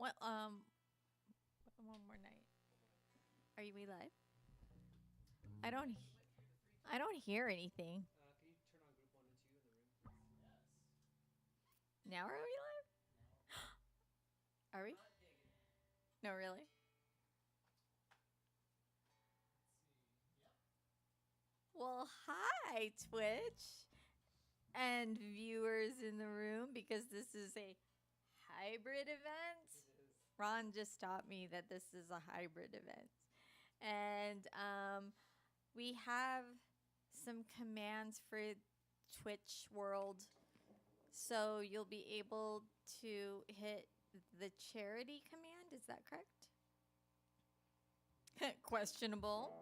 What? One more night. Are we live? I don't. I don't hear anything. Can you turn on group 1 and 2 in the room, please? Yes. Now are we live? Are we? No, really. Let's see. Yep. Well, hi, Twitch and viewers in the room, because this is a hybrid event. It is. Ron just taught me that this is a hybrid event. And we have some commands for Twitch world. So you'll be able to hit the charity command. Is that correct? Questionable.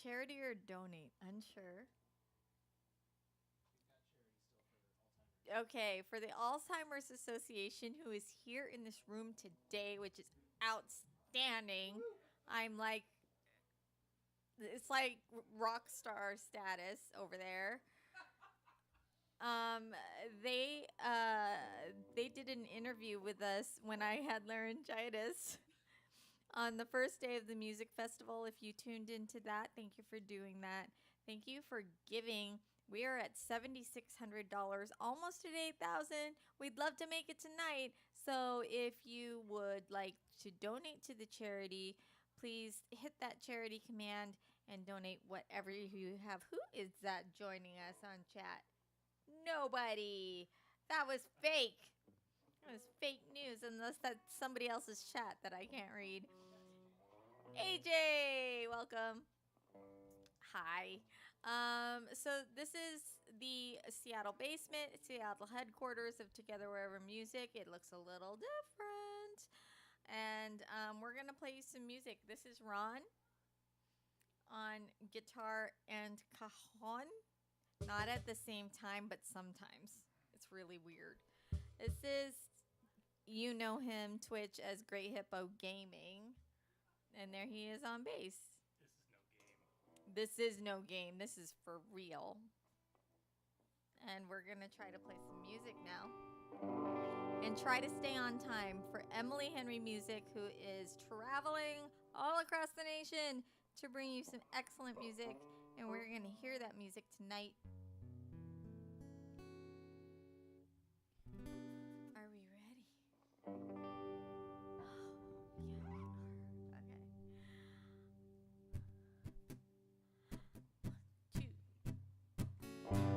Charity or donate? Unsure. We've got charity still for Alzheimer's. Okay, for the Alzheimer's Association, who is here in this room today, which is outstanding. Woo. I'm like, it's like rock star status over there. They did an interview with us when I had laryngitis on the first day of the music festival. If you tuned into that, thank you for doing that. Thank you for giving. We are at $7,600, almost at $8,000. We'd love to make it tonight. So if you would like to donate to the charity, please hit that charity command and donate whatever you have. Who is that joining us on chat? Nobody. That was fake. That was fake news, unless that's somebody else's chat that I can't read. AJ, welcome. Hi. So this is the Seattle basement, Seattle headquarters of Together Wherever Music. It looks a little different. And we're going to play you some music. This is Ron on guitar and cajon. Not at the same time, but sometimes. It's really weird. This is, you know him, Twitch, as Great Hippo Gaming. And there he is on bass. This is no game. This is no game. This is for real. And we're going to try to play some music now. And try to stay on time for Emily Henry Music, who is traveling all across the nation to bring you some excellent music. And we're going to hear that music tonight. Are we ready? Oh, yeah, we are. Okay. 1, 2.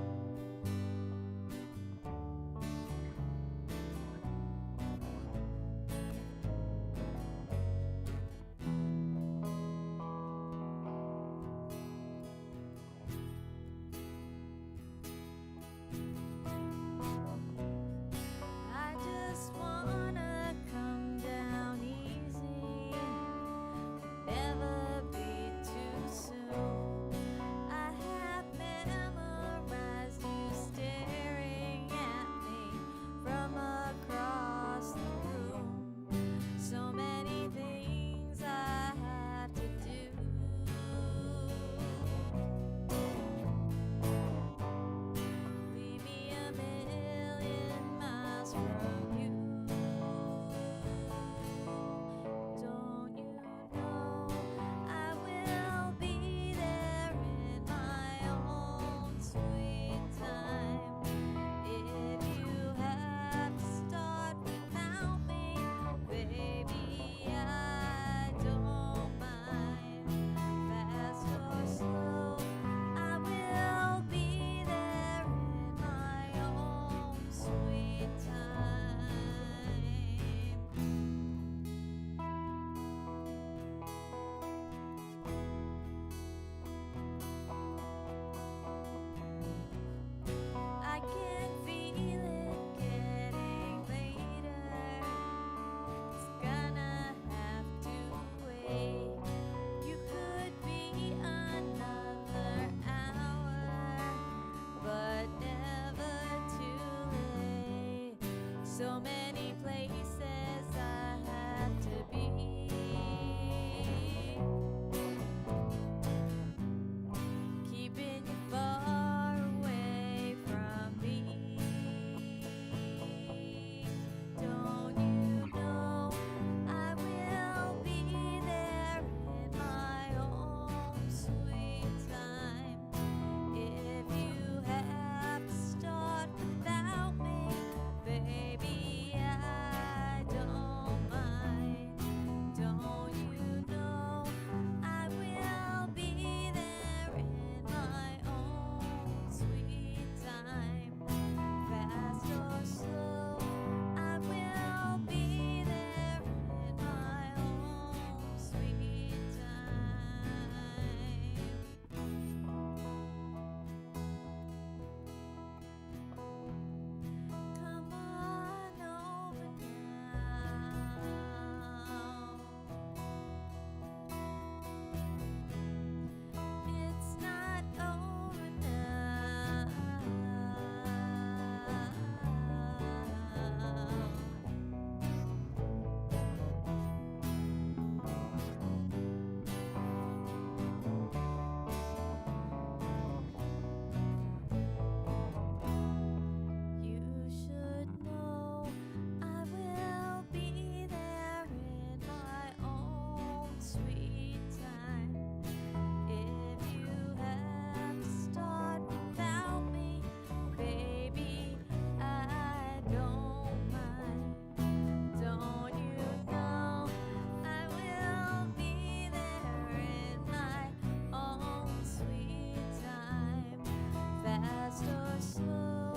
slow.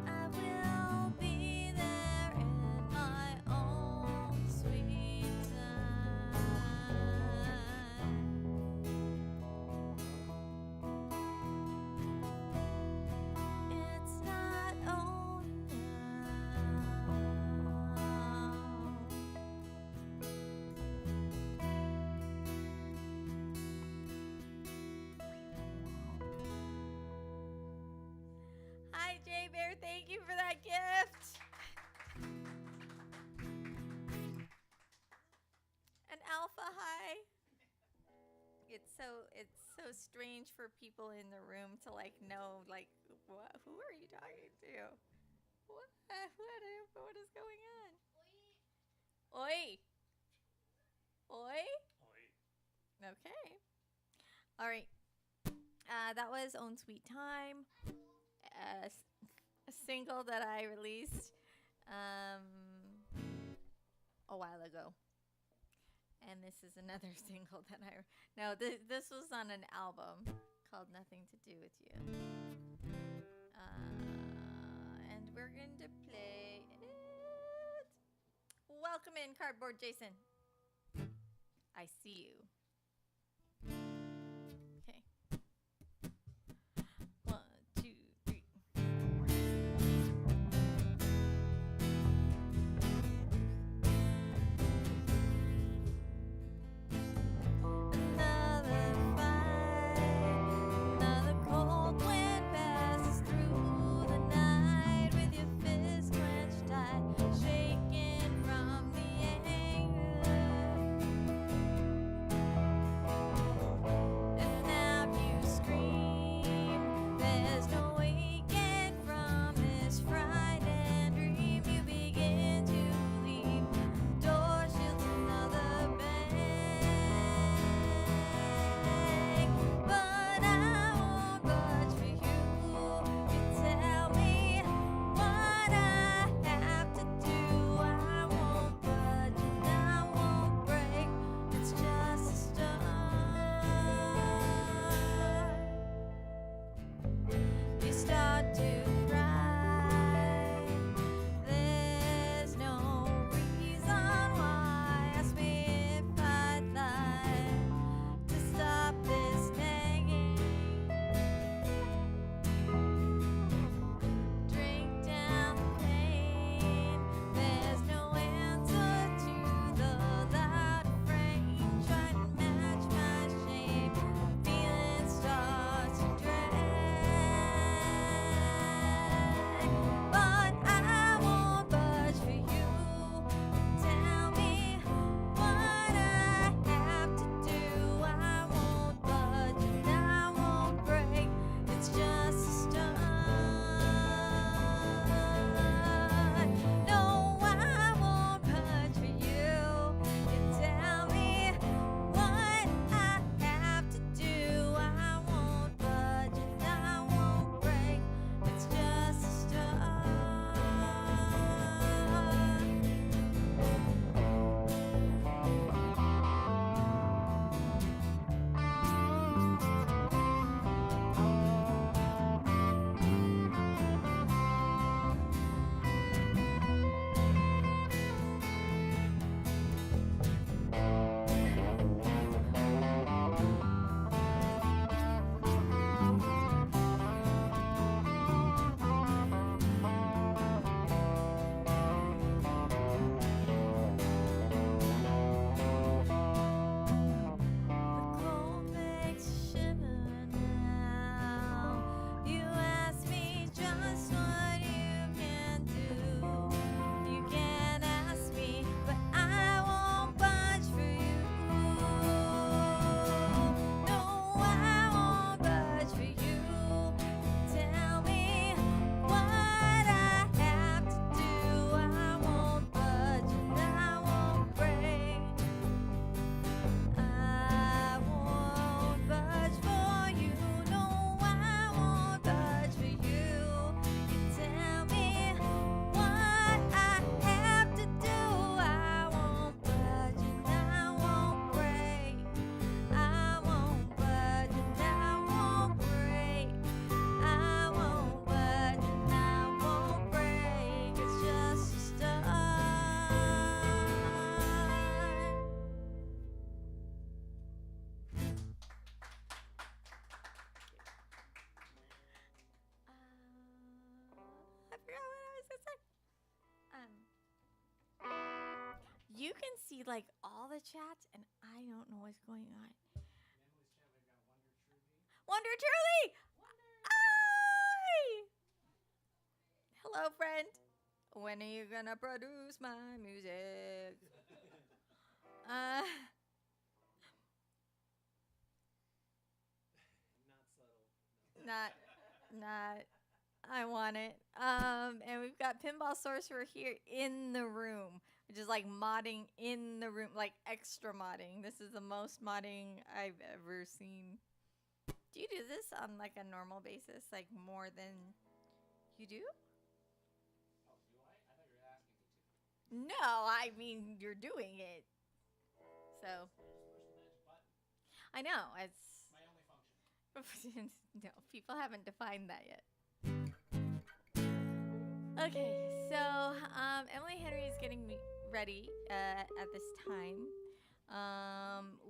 I will be there in my own sweet time. It's not over Hi, Jay Bear. Thank you for that gift. And Alpha, hi. It's so strange for people in the room to like know like who are you talking to? What is going on? Oi. Oi. Okay. All right. That was Own Sweet Time, a single that I released a while ago. And this is another single that this was on an album called Nothing to Do with You. And we're going to play it. Welcome in, Cardboard Jason. I see you. Okay. 1, 2, 3. Another fight, another cold wind passes through the night with your fist clenched tight, shaking from the anger. And now you scream, there's no waking from this frightened dream. You begin to leave, door shields another bang. But I won't budge for you. You tell me what I have to do. I won't budge and I won't break. It's just a start. You start to cry. There's no reason why. Ask me if I'd like to stop this nagging. Drink down the pain. There's no answer to the loud refrain. Try to match my shame. Feeling starts to drag. see like all the chats, and I don't know what's going on. In Emily's chat, we've got Wonder Truly. Wonder Truly! Hi! Hello, friend. When are you gonna produce my music? Uh, Not subtle. not. I want it. And we've got Pinball Sorcerer here in the room, which is like modding in the room, like extra modding. This is the most modding I've ever seen. Do you do this on like a normal basis, like more than you do? Oh, do I? I thought you were asking me to. No, I mean you're doing it. So I just push the magic button. I know it's My only function. no, people haven't defined that yet. Okay, so Emily Henry is getting me ready at this time.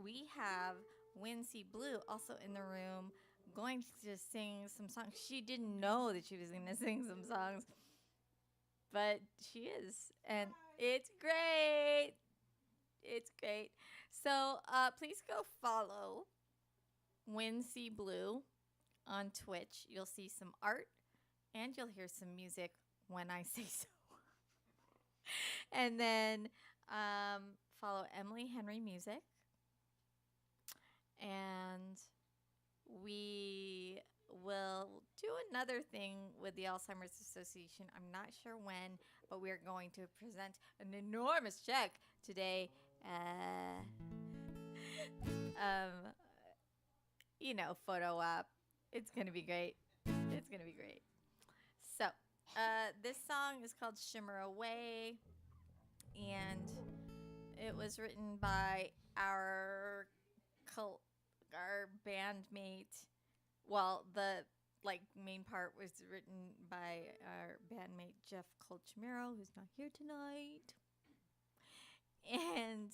We have Wynne C Blue also in the room, going to sing some songs. She didn't know that she was going to sing some songs, but she is, and it's great. It's great. So please go follow Wynne C Blue on Twitch. You'll see some art, and you'll hear some music when I say so. And then follow Emily Henry Music. And we will do another thing with the Alzheimer's Association. I'm not sure when, but we're going to present an enormous check today. Photo op. It's going to be great. It's going to be great. So, this song is called Shimmer Away, and it was written by our bandmate. Well, the main part was written by our bandmate Jeff Colchimero, who's not here tonight. And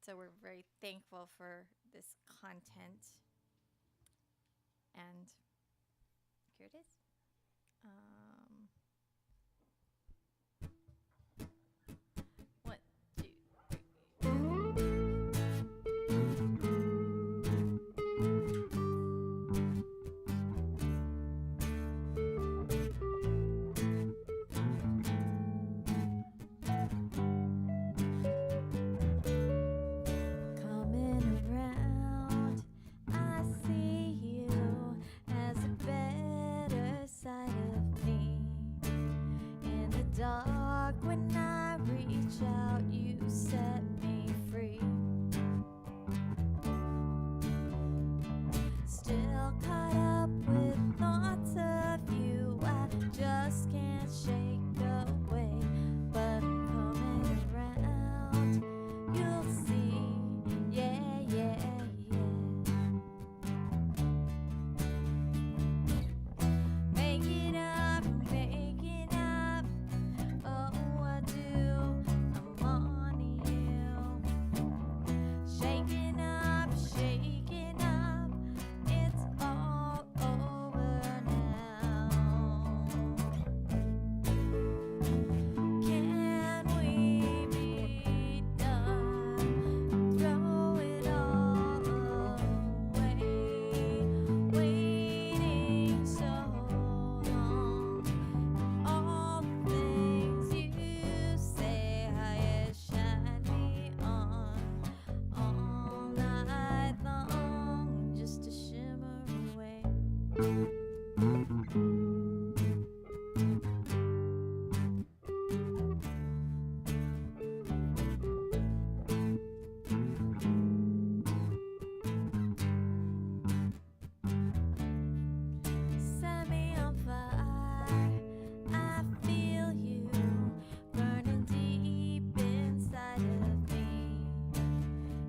so we're very thankful for this content. And here it is. One, two, three. Coming around, I see you as a better side of me. In the dark, when I reach out, you set me free. Still caught up with thoughts of you, I just can't shake away. But coming around, you'll see, yeah, yeah, yeah. Make it up, oh, I do, I'm on you. Shaking up, it's all over now. Can we be done? Throw it all away. Waiting so long. All the things you say, I shine me on all night long, just to shimmer away. Set me on fire, I feel you burning deep inside of me.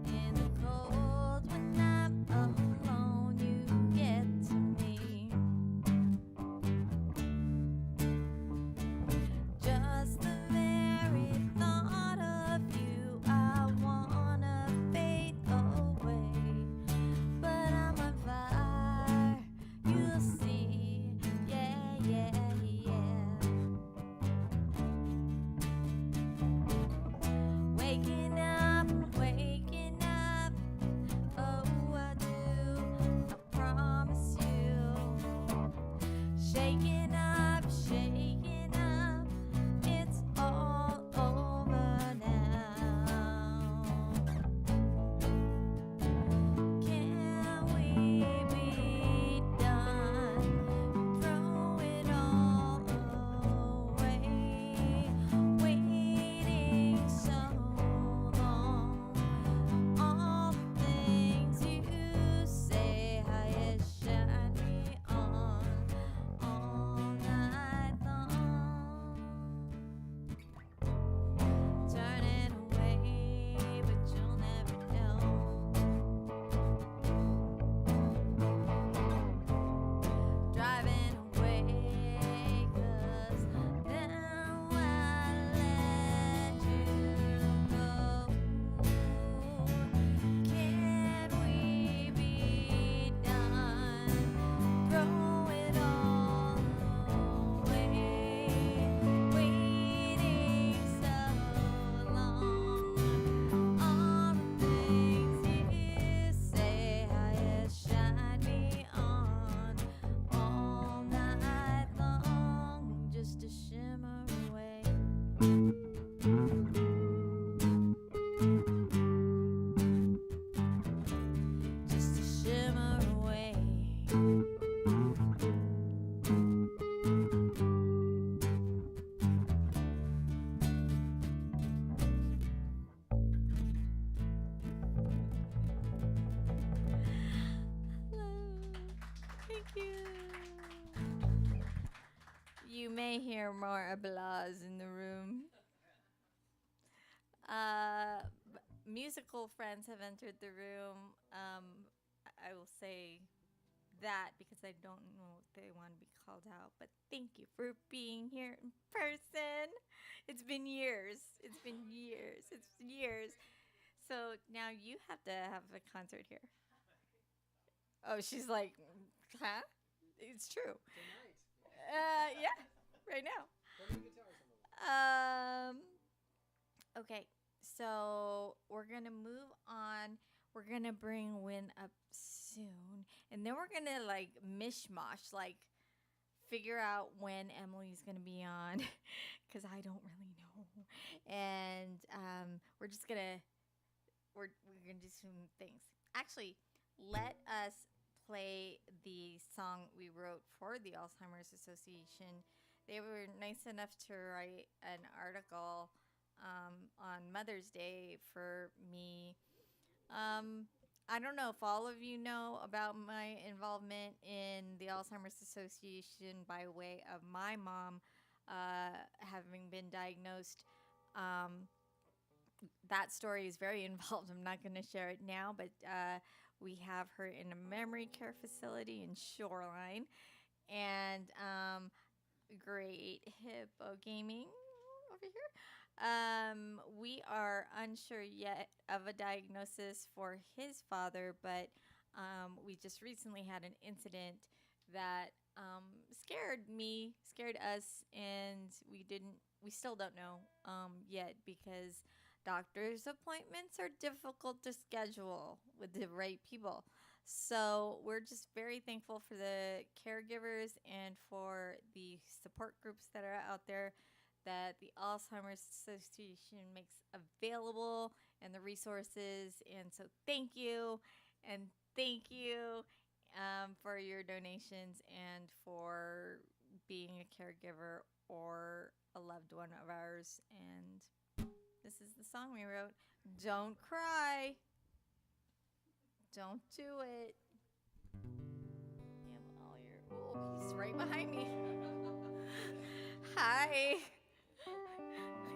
In the cold, when I'm alone, you get to me. Just to shimmer away. Thank you. You may hear more applause in the room. Musical friends have entered the room. I will say that because I don't know if they want to be called out, but thank you for being here in person. It's been years. It's been years. It's years. So now you have to have a concert here. Oh, she's like, huh? It's true. Tonight. Yeah, right now. Play the guitars on the way. Okay, so we're gonna move on. We're gonna bring Wynne up soon, and then we're gonna like mishmash, like figure out when Emily's gonna be on, because I don't really know. And we're just gonna we're gonna do some things. Actually, let us play the song we wrote for the Alzheimer's Association. They were nice enough to write an article on Mother's Day for me. I don't know if all of you know about my involvement in the Alzheimer's Association by way of my mom having been diagnosed. That story is very involved. I'm not going to share it now, but we have her in a memory care facility in Shoreline. And great hippo gaming over here. We are unsure yet of a diagnosis for his father, but we just recently had an incident that scared us, and we still don't know yet because doctor's appointments are difficult to schedule with the right people. So we're just very thankful for the caregivers and for the support groups that are out there that the Alzheimer's Association makes available and the resources. And so thank you, and thank you for your donations and for being a caregiver or a loved one of ours. And this is the song we wrote. Don't cry. Don't do it. You have all your. Oh, he's right behind me. Hi.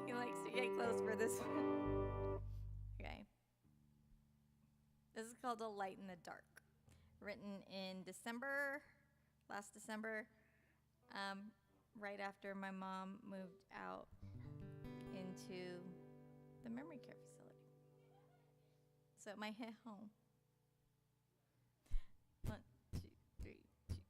He likes to get close for this one. Okay. This is called A Light in the Dark. Written in last December, right after my mom moved out into the memory care facility. So it might hit home. 1, 2, 3, 2.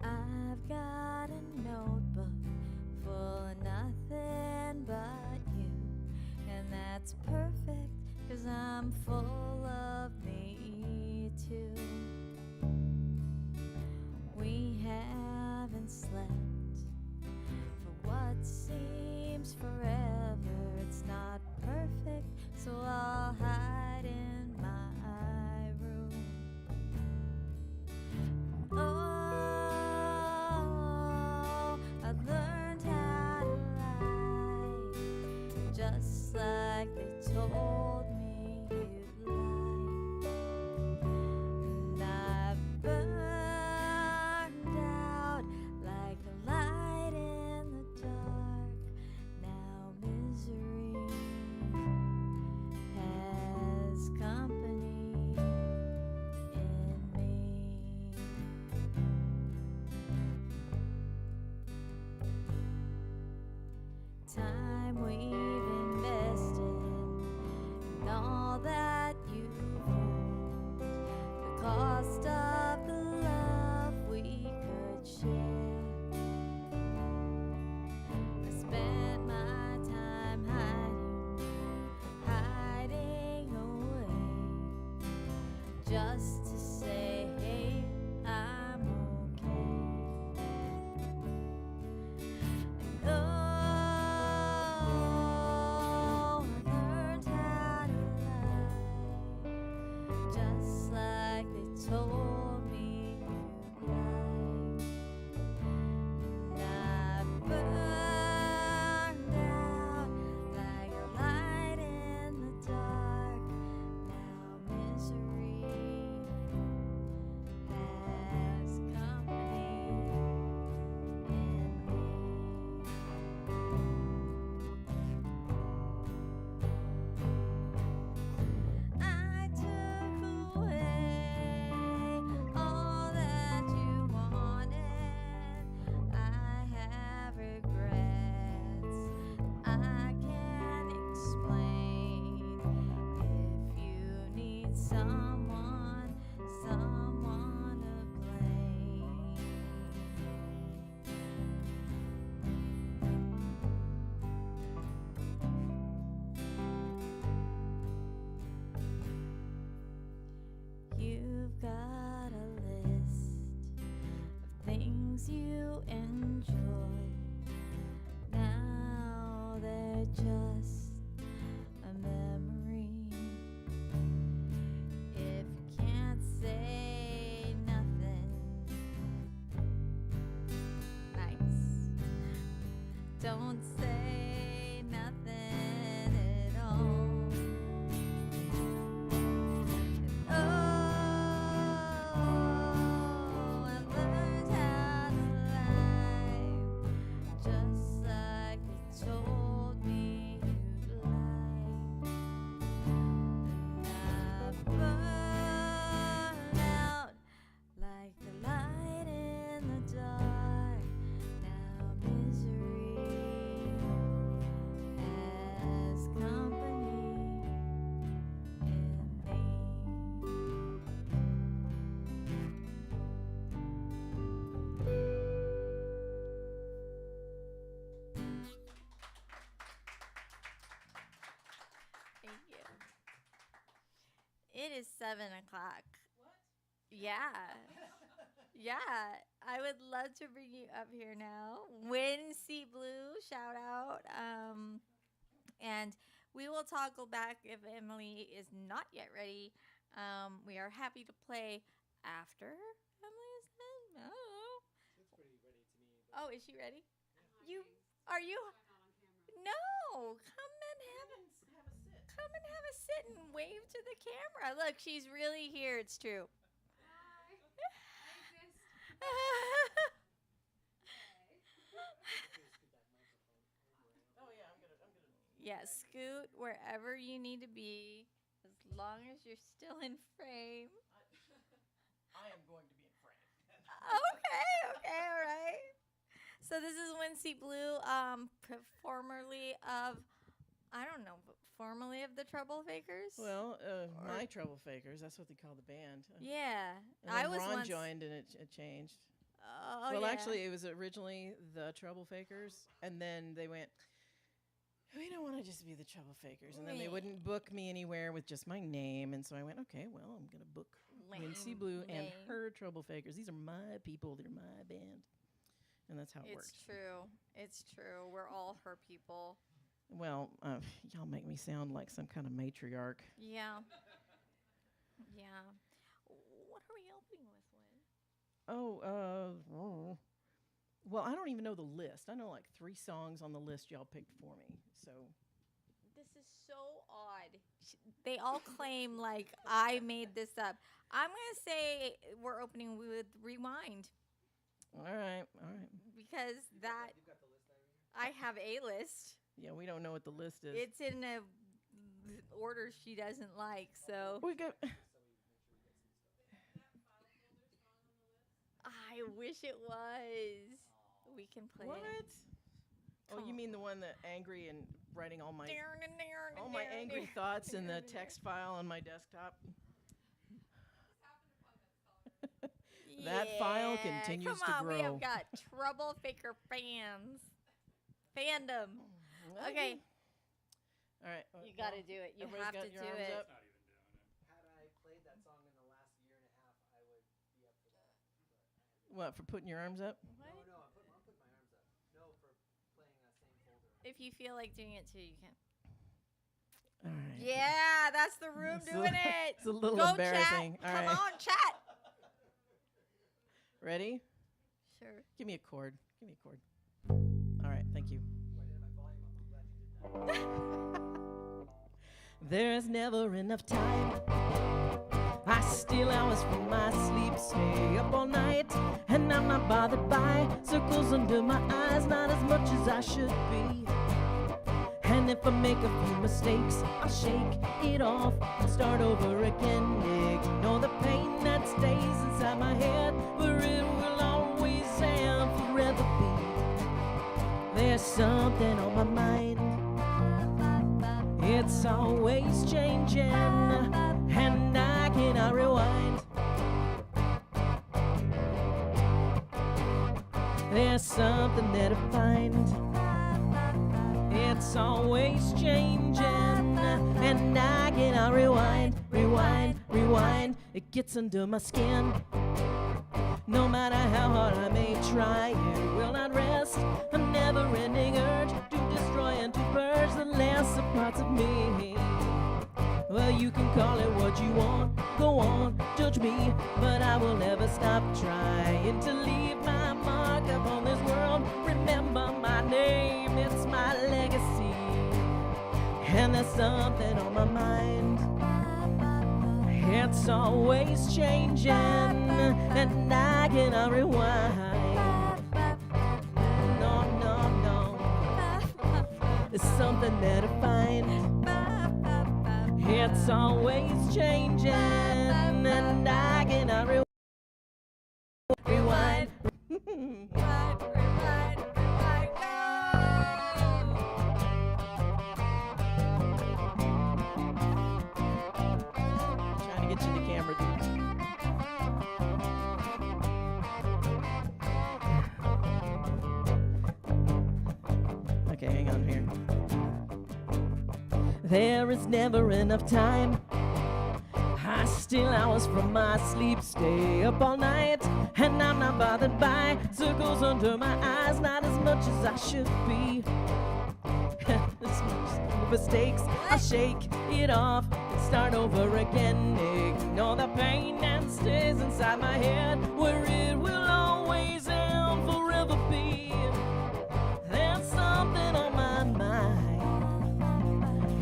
I've got a notebook full of nothing but you, and that's perfect, 'cause I'm full of me too. We haven't slept for what seems forever. It's not perfect, so I'll hide in my room. Oh, I've learned how to lie, just like they told me you'd lie. And I've burned out like a light in the dark. Now misery has company in me. Time we've invested just to say, hey, I'm okay. And oh, I learned how to lie, just like they told me you'd lie. And I burned out like a light in the dark. Now misery has company in me. I took away all that you wanted. I have regrets I can't explain. If you need someone to blame. You've got a list of things you enjoy. Now they're just a memory. If you can't say nothing nice, don't say nothing at all. Oh, I learned how to lie, just like they told me you'd lie. And I burned out like the light in the dark. Now misery has company in me. Thank you. It is 7:00. What? Yeah. Yeah. I would love to bring you up here now. Wynne C Blue, shout out. And we will toggle back if Emily is not yet ready. We are happy to play after Emily is done. Oh. She's pretty ready to me. But Oh, is she ready? I'm You hiding, are you? so I'm not on camera. No, come and have a have a sit. come and have a sit and wave to the camera. Look, she's really here. It's true. Hi. I exist. Oh yeah, I'm gonna. Yeah, scoot wherever you need to be, as long as you're still in frame. I am going to be in frame. Okay, all right. So this is Wynne C Blue, formerly of, I don't know, formerly of the Trouble Fakers. Well, my Trouble Fakers. That's what they call the band. Yeah, And I then was Ron once. joined, and it changed. Oh, Well, yeah. actually, it was originally the Trouble Fakers, and then they went, we don't want to just be the Trouble Fakers. And then they wouldn't book me anywhere with just my name. And so I went, okay, well, I'm going to book Wynne C Blue and Lame. her Trouble Fakers. These are my people. They're my band. And that's how it works. It's true. It's true. We're all her people. Well, y'all make me sound like some kind of matriarch. Yeah. Yeah. What are we opening with, Wynne? Well, I don't even know the list. I know like 3 songs on the list y'all picked for me. So This is so odd. They all claim like I made this up. I'm going to say we're opening with Rewind all right. because that You've got the list, Irene? I have a list. Yeah, we don't know what the list is. It's in a order she doesn't like, so we got. So we make sure we get some stuff. I wish it was. We can play What? it. Oh, you Come mean the one that angry and writing all my All angry thoughts in the text file on my desktop? That file continues Come to on, grow. we have got Trouble Faker fans. Fandom. Okay, All right. you got to do it. You everybody's have got to your do arms it. up? Had I played that song in the last What, for putting your arms up? What? No, I'm putting my arms up. No, for playing same folder. If you feel like doing it too, you can. All right. Yeah, that's the room It's a- doing it. It's a little Go embarrassing. chat. All Come right. on, chat. Ready? Sure. Give me a chord. Give me a chord. All right. Thank you. I didn't have my volume up. I'm glad you did that. There's never enough time. I steal hours from my sleep, stay up all night, and I'm not bothered by circles under my eyes, not as much as I should be. And if I make a few mistakes, I'll shake it off and start over again. Ignore the pain that stays inside my head, where it will always and forever be. There's something on my mind. It's always changing, and I cannot rewind. There's something that I find. It's always changing, and I cannot rewind, rewind, rewind. It gets under my skin. No matter how hard I may try, it will not rest. A never-ending urge to destroy and to purge the lesser parts of me. Well, you can call it what you want, go on, judge me, but I will never stop trying to leave my mark upon this world. Remember my name, it's my legacy, and there's something on my mind. It's always changing, and I cannot rewind. No, no, no. There's something that I find. It's always changing, and I cannot rewind. Rewind, rewind, rewind, go. Trying to get you the camera, dude. Okay, hang on here. There is never enough time. I steal hours from my sleep, stay up all night, and I'm not bothered by circles under my eyes, not as much as I should be. Mistakes, I'll shake it off and start over again. Ignore the pain that stays inside my head, where it will always and forever be. There's something on my mind.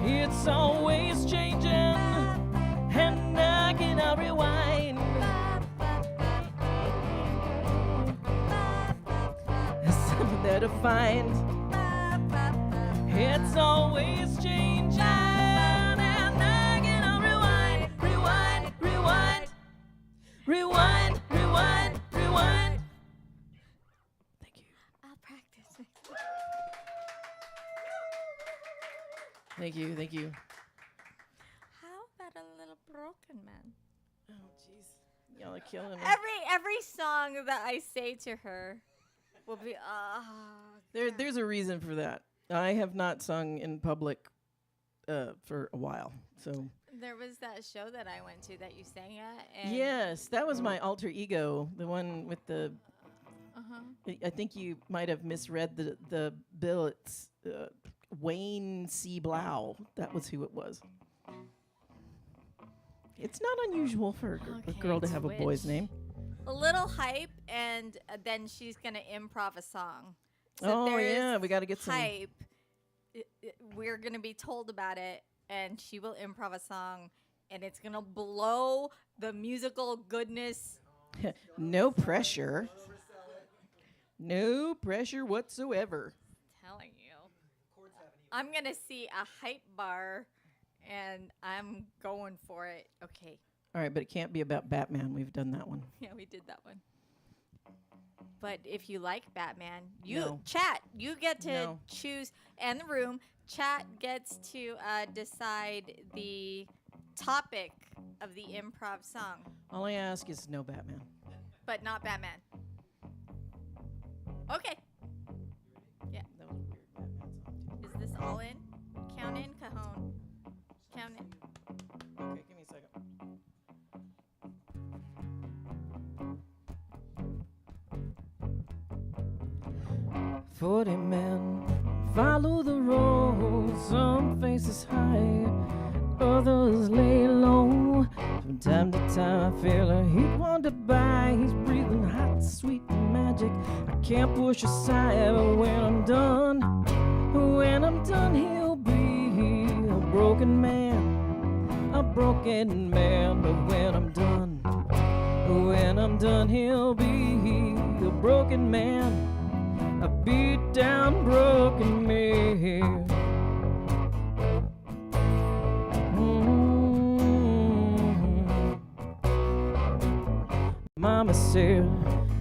It's always changing, and I cannot rewind. There's something there to find. It's always changing, and I cannot rewind, rewind, rewind, rewind, rewind, rewind. Thank you. I'll practice. Thank you, thank you. How about a little broken man? Oh, jeez. Y'all are killing me. Every song that I say to her will be There's a reason for that. I have not sung in public for a while, so. There was that show that I went to that you sang at. And Yes, that was my alter ego, the one with the. I think you might have misread the bill. It's Wynne C Blue. That was who it was. It's not unusual for a girl to have a boy's switch. name. A little hype, and then she's gonna improv a song. So Oh, there's yeah, we gotta get some- hype. We're gonna be told about it, and she will improv a song, and it's gonna blow the musical goodness. No pressure. No pressure whatsoever. Telling you, I'm gonna see a hype bar, and I'm going for it. Okay, All right, but it can't be about Batman. We've done that one. yeah, we did that one. But if you like Batman, No. chat, you get to No. choose, and the room, chat gets to decide the topic of the improv song, All I ask is no Batman. but not Batman. Okay, That was a weird Batman song, too. is this all in? Count in, Cajon. Count in. Okay, give me a second. 40 men follow the road, some faces high, others lay low. From time to time I feel a heat wander by. He's breathing hot, sweet magic I can't push aside. But when I'm done he'll be a broken man, a broken man. But when I'm done he'll be a broken man, a beat down broken man. Mama said,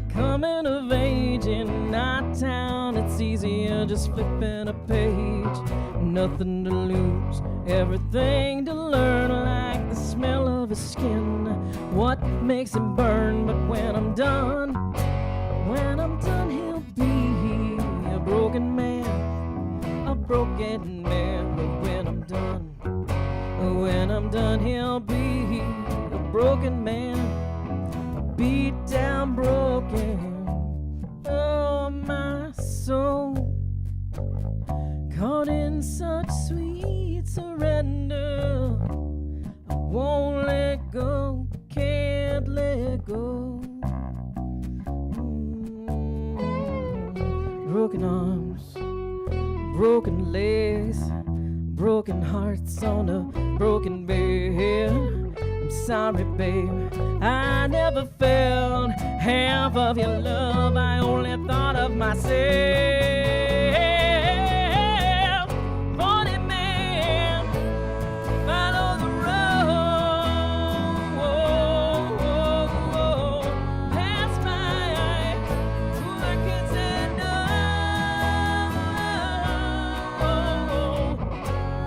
coming of age in our town, it's easier just flipping a page. Nothing to lose, everything to learn, like the smell of his skin, what makes him burn. But when I'm done he'll be a broken man, a broken man. But when I'm done he'll be a broken man, beat down broken. Oh, my soul, caught in such sweet surrender, I won't let go, can't let go. Broken arms, broken legs, broken hearts on a broken bed. I'm sorry, babe, I never felt half of your love. I only thought of myself. 40 men follow the road, pass by, I can't say no.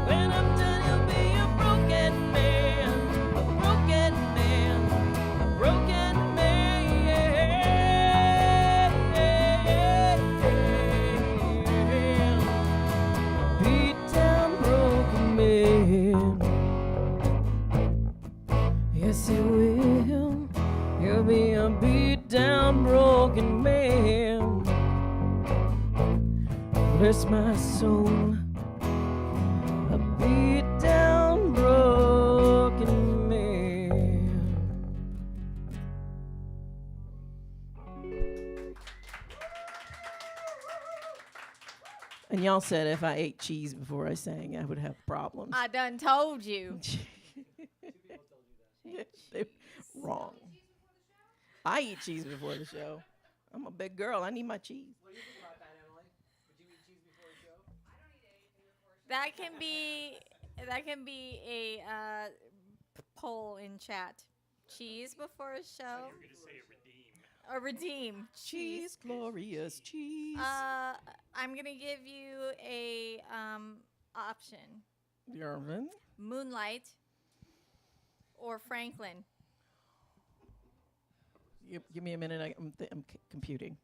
When I'm done he'll be a broken man, a broken man, a broken man. Beat down broken man. Yes, he will. He'll be a beat down broken man. Bless my soul. A beat down broken man. And y'all said if I ate cheese before I sang, I would have problems. I done told you. They're wrong. I eat cheese before the show. I'm a big girl. I need my cheese. What do you think about that, Emily? Would you eat cheese before the show? That can be a poll in chat. Cheese before a show. You're gonna say redeem. Or redeem. Cheese, glorious cheese. I'm gonna give you a option: Yarvin. Moonlight or Franklin. Give me a minute. I'm computing.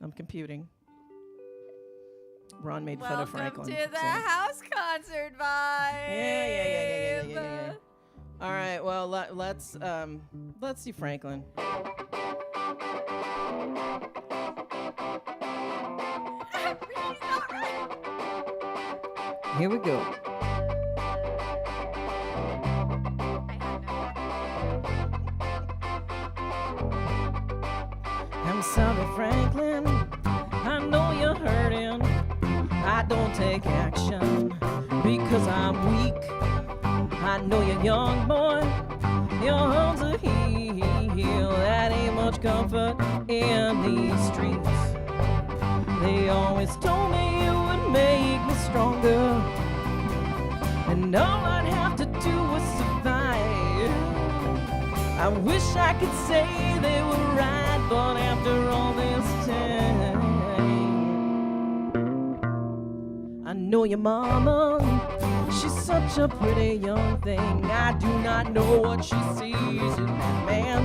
I'm computing. Ron made fun of Franklin. Welcome to the so- house concert vibe. Yeah. All right. Well, let's see Franklin. He's not right. Here we go. I'm sorry, Franklin. I know you're hurting. I don't take action because I'm weak. I know you're young, boy. Your arms are healed. That ain't much comfort in these streets. They always told me you would make me stronger, and all I'd have to do was survive. I wish I could say they were right, but after all this time, I know your mama, she's such a pretty young thing. I do not know what she sees in that man.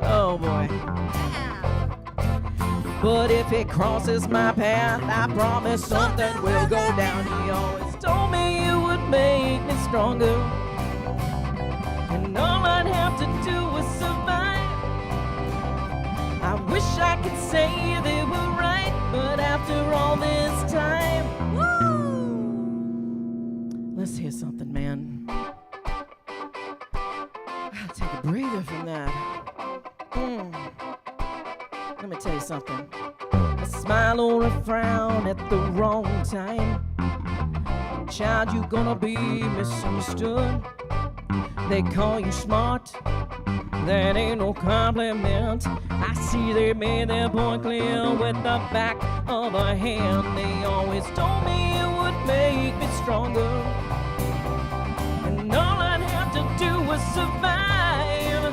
Oh boy. But if it crosses my path, I promise something will go down. He always told me you would make me stronger, and all I'd have to do was survive. I wish I could say they tell you something, man. I'll take a breather from that. Let me tell you something. A smile or a frown at the wrong time. Child, you gonna be misunderstood. They call you smart. That ain't no compliment. I see they made their point clear with the back of a hand. They always told me it would make me stronger, and all I'd have to do was survive.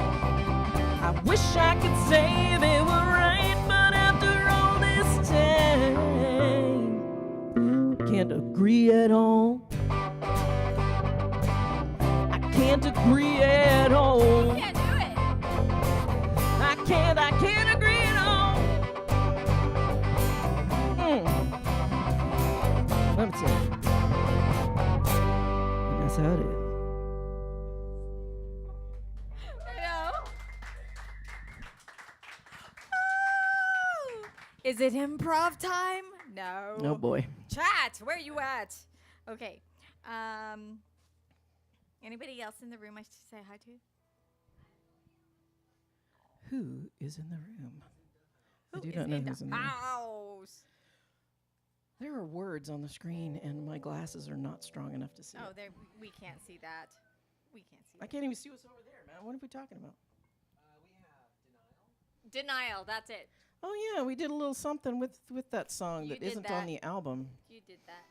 I wish I could say they were right, but after all this time, I can't agree at all. I can't agree at all. Can't do it. I can't agree at all. Let me tell you. And that's how it is. I know. Is it improv time? No. Oh boy. Chat, where you at? Okay. Anybody else in the room I should say hi to? Who is in the room? I Who do is not know in who's the in the room. house? There are words on the screen, and my glasses are not strong enough to see. Oh, it. there. We can't see that. We can't see I that. can't even see what's over there, man. What are we talking about? We have Denial. That's it. Oh yeah, we did a little something with that song You that did isn't that. on the album. You did that.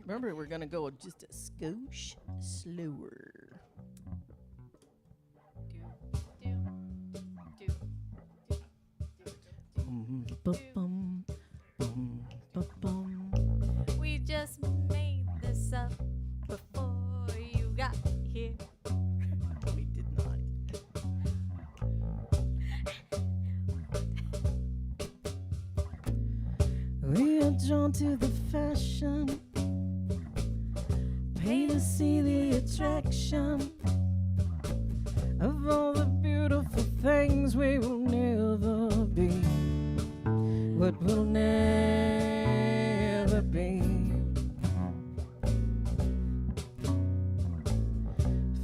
Remember, we're gonna go just a skosh slower. Bum, bum, bum, bum. We just made this up before you got here. We did not. We are drawn to the fashion, pay to see the attraction of all the beautiful things we will never be, what will never be.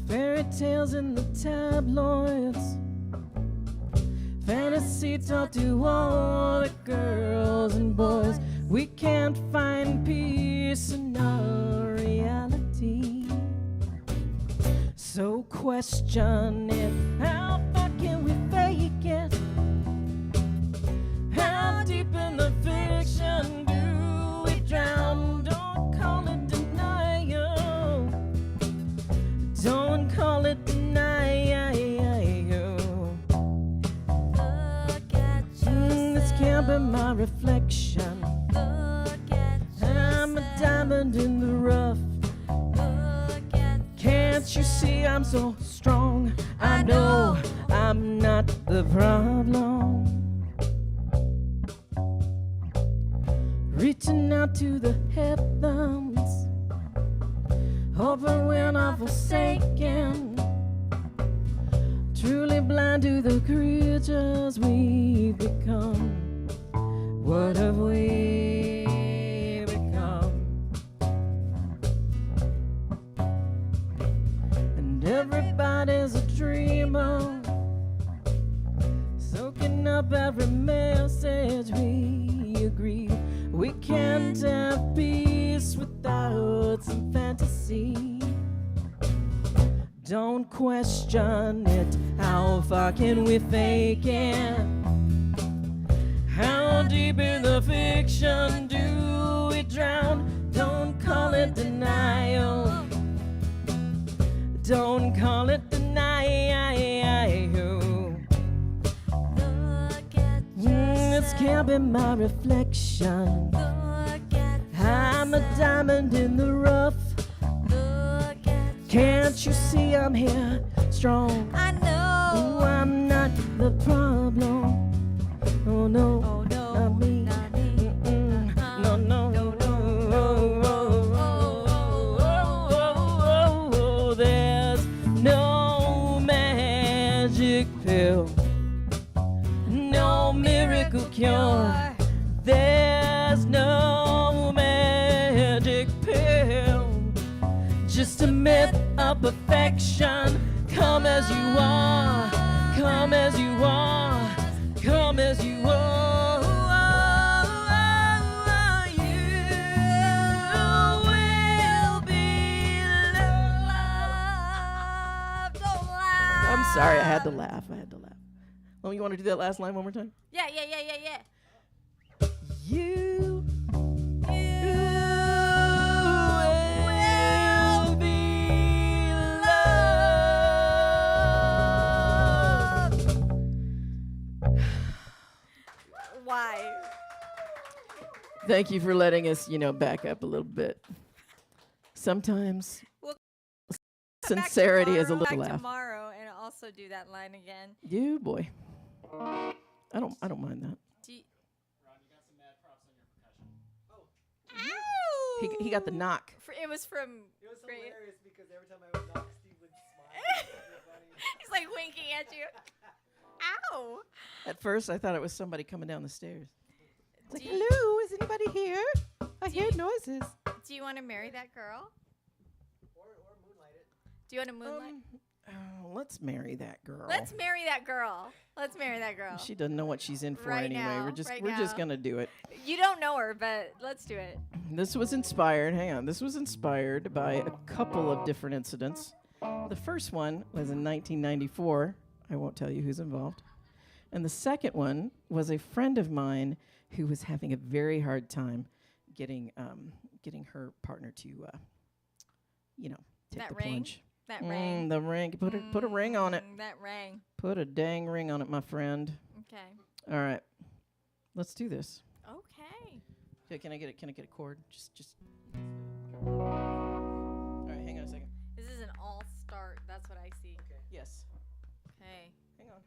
Fairy tales in the tabloids, fantasy taught to all the girls and boys. We can't find peace in our reality, so question it. How far can we fake it? How deep in the fiction do we drown? Don't call it denial. Don't call it denial. Look at This can't be yourself. my reflection. Look at I'm a diamond in the rough. Look at Can't you see I'm so strong? I know I'm not the problem. Reaching out to the heavens, hoping we're not forsaken. Truly blind to the creatures we've become. What have we become? And everybody's a dreamer, soaking up every message we agree. We can't have peace without some fantasy. Don't question it. How far can we fake it? How deep in the fiction do we drown? Don't call it denial. Don't call it denial. Look at This can't be my reflection. Look at I'm a diamond in the rough. Look at Can't you see I'm here, strong? I know. Oh, I'm not the problem. Oh no, Oh no, not me. not me. Mm-mm. No, no, No, no, no. There's no magic pill, no miracle cure. There's no magic pill. just a myth of perfection. Come as you are, come as you are, come as you are. You will be loved. Don't laugh. I'm sorry, I had to laugh. Oh, you want to do that last line one more time? Yeah. You will be loved. Why? Thank you for letting us, back up a little bit. Sometimes We'll sincerity is a little back laugh. tomorrow and also do that line again. You boy. I don't mind that. Do you, Ron, you got some mad props on your percussion. Ow! He got the knock. It was from. It was Great. hilarious because every time I would knock, Steve would smile. He's like winking at you. Ow! At first, I thought it was somebody coming down the stairs. It's like, Do you- hello, is anybody here? I hear noises. Do you want to marry that girl? Or moonlight it. Do you want to moonlight? Let's marry that girl. Let's marry that girl. Let's marry that girl. She doesn't know what she's in for Right anyway. now, we're just right we're just now. gonna do it. You don't know her, but let's do it. This was inspired. Hang on. This was inspired by a couple of different incidents. The first one was in 1994. I won't tell you who's involved. And the second one was a friend of mine who was having a very hard time getting her partner to, take That the ring? plunge. That ring. The ring. Put a ring on it. That ring. Put a dang ring on it, my friend. Okay. All right. Let's do this. Okay. Okay, can I get a chord? Just. All right, hang on a second. This is an all start. That's what I see. Yes. Okay. Hang on.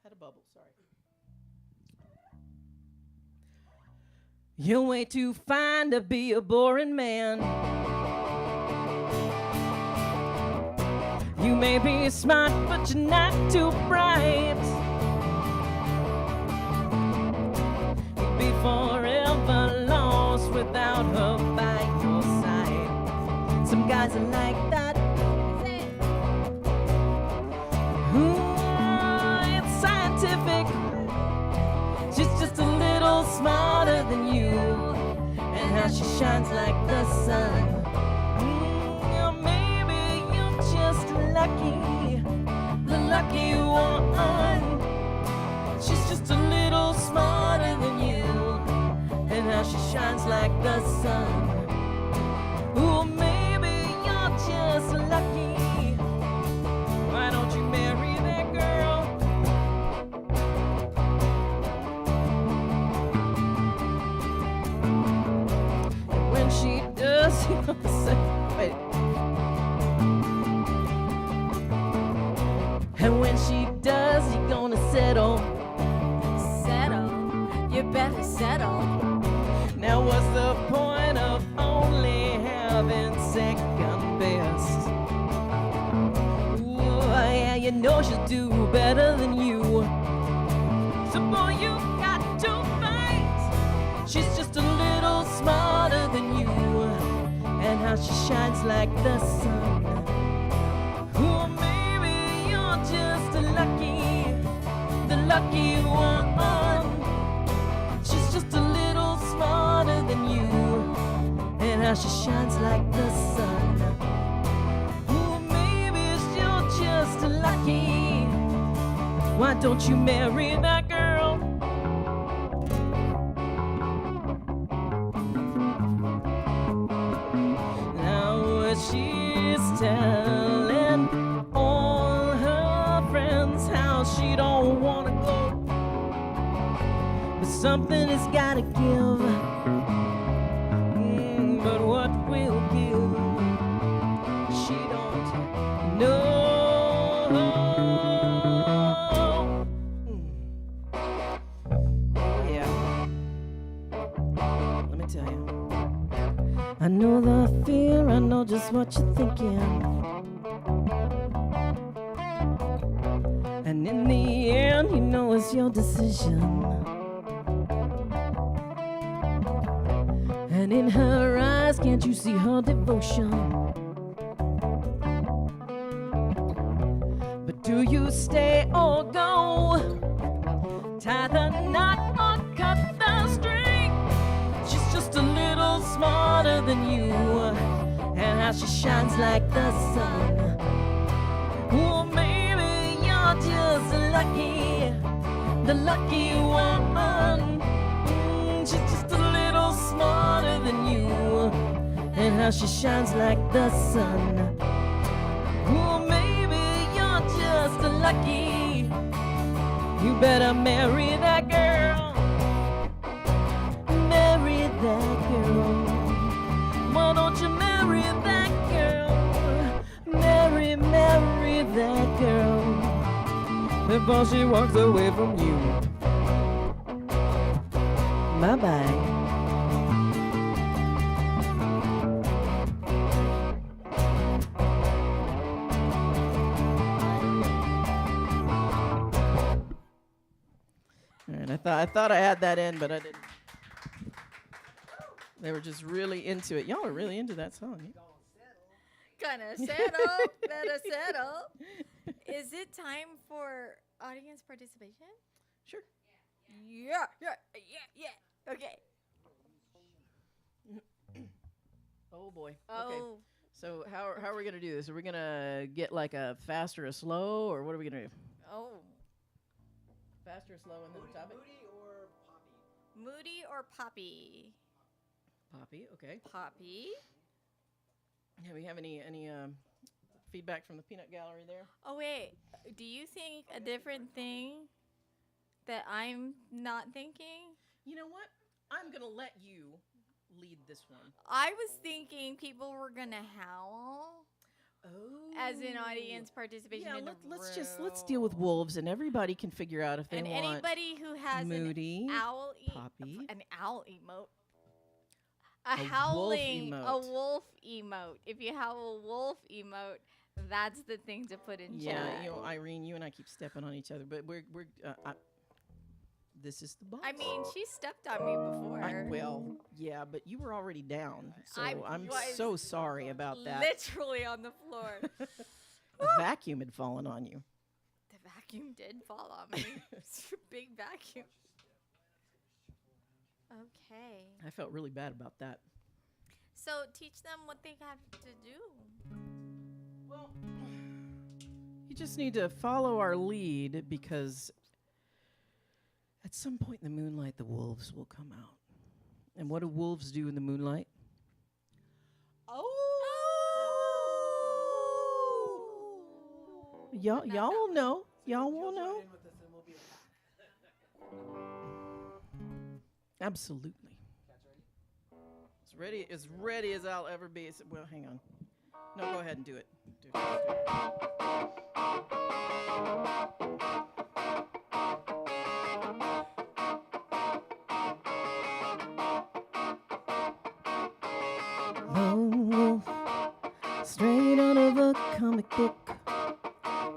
Had a bubble, sorry. You're way too fine to be a boring man. You may be smart, but you're not too bright. You'd be forever lost without her by your side. Some guys are like that. It's scientific. She's just a little smarter than you, and how she shines like the sun. Yeah, maybe you're just lucky, the lucky one. She's just a little smarter than you, and how she shines like the sun. Ooh, maybe you're just lucky. Why don't you marry that girl? And when she does, you're gonna say, wait. And when she does, you're gonna settle. Settle. You better settle. Now what's the point of only having second best? Ooh, yeah, you know she'll do better than you. So boy, you got to fight. She's just a little smarter than you, and how she shines like the sun. Ooh, maybe you're just lucky, the lucky one. She's just a little smarter than you, and how she shines like the sun. Ooh, maybe you're just lucky. Why don't you marry that girl? Now she's telling all her friends how she don't wanna go, but something has gotta give. But what will give? She don't know. Yeah. Let me tell you. I know the fear, I know just what you're thinking. And in the end, you know it's your decision. And And in her eyes, can't you see her devotion? But do you stay or go? Tie the knot or cut the string. She's just a little smarter than you, and how she shines like the sun. Oh, maybe you're just lucky, the lucky woman. She's just a little smarter than you, and how she shines like the sun. Oh, maybe you're just lucky. You better marry that girl. Marry that girl. Why don't you marry that girl? Marry that girl before she walks away from you. Bye-bye. All right, I thought I had that in, but I didn't. They were just really into it. Y'all are really into that song. Gonna settle, better settle. Is it time for audience participation? Sure. Yeah. Okay. Oh boy. Oh, Okay. So how are we gonna do this? Are we gonna get like a fast or a slow, or what are we gonna do? oh. Fast or slow, and then the topic. Moody or Poppy? Poppy. Okay. Poppy. Yeah, we have any feedback from the peanut gallery there? Oh wait, do you think a different thing that I'm not thinking? You know what? I'm gonna let you lead this one. I was thinking people were gonna howl Oh. as in audience participation. Yeah, in the let's deal with wolves, and everybody can figure out if they And want anybody who has Moody, an owl Poppy. an owl emote. A wolf Howling, a emote. wolf emote. If you have a wolf emote, that's the thing to put in Yeah, chat. you know, Irene, you and I keep stepping on each other, but this is the boss. I mean, she stepped on me before. Well, yeah, but you were already down, so I I'm was so sorry about that. Literally on the floor. A vacuum had fallen on you. The vacuum did fall on me. It's a big vacuum. Okay. I felt really bad about that. So teach them what they have to do. Well, you just need to follow our lead, because at some point in the moonlight, the wolves will come out. And what do wolves do in the moonlight? Y'all will know. Y'all will know. Absolutely. As ready as I'll ever be. Well, hang on. No, go ahead and do it. Do it. Lone wolf, straight out of a comic book.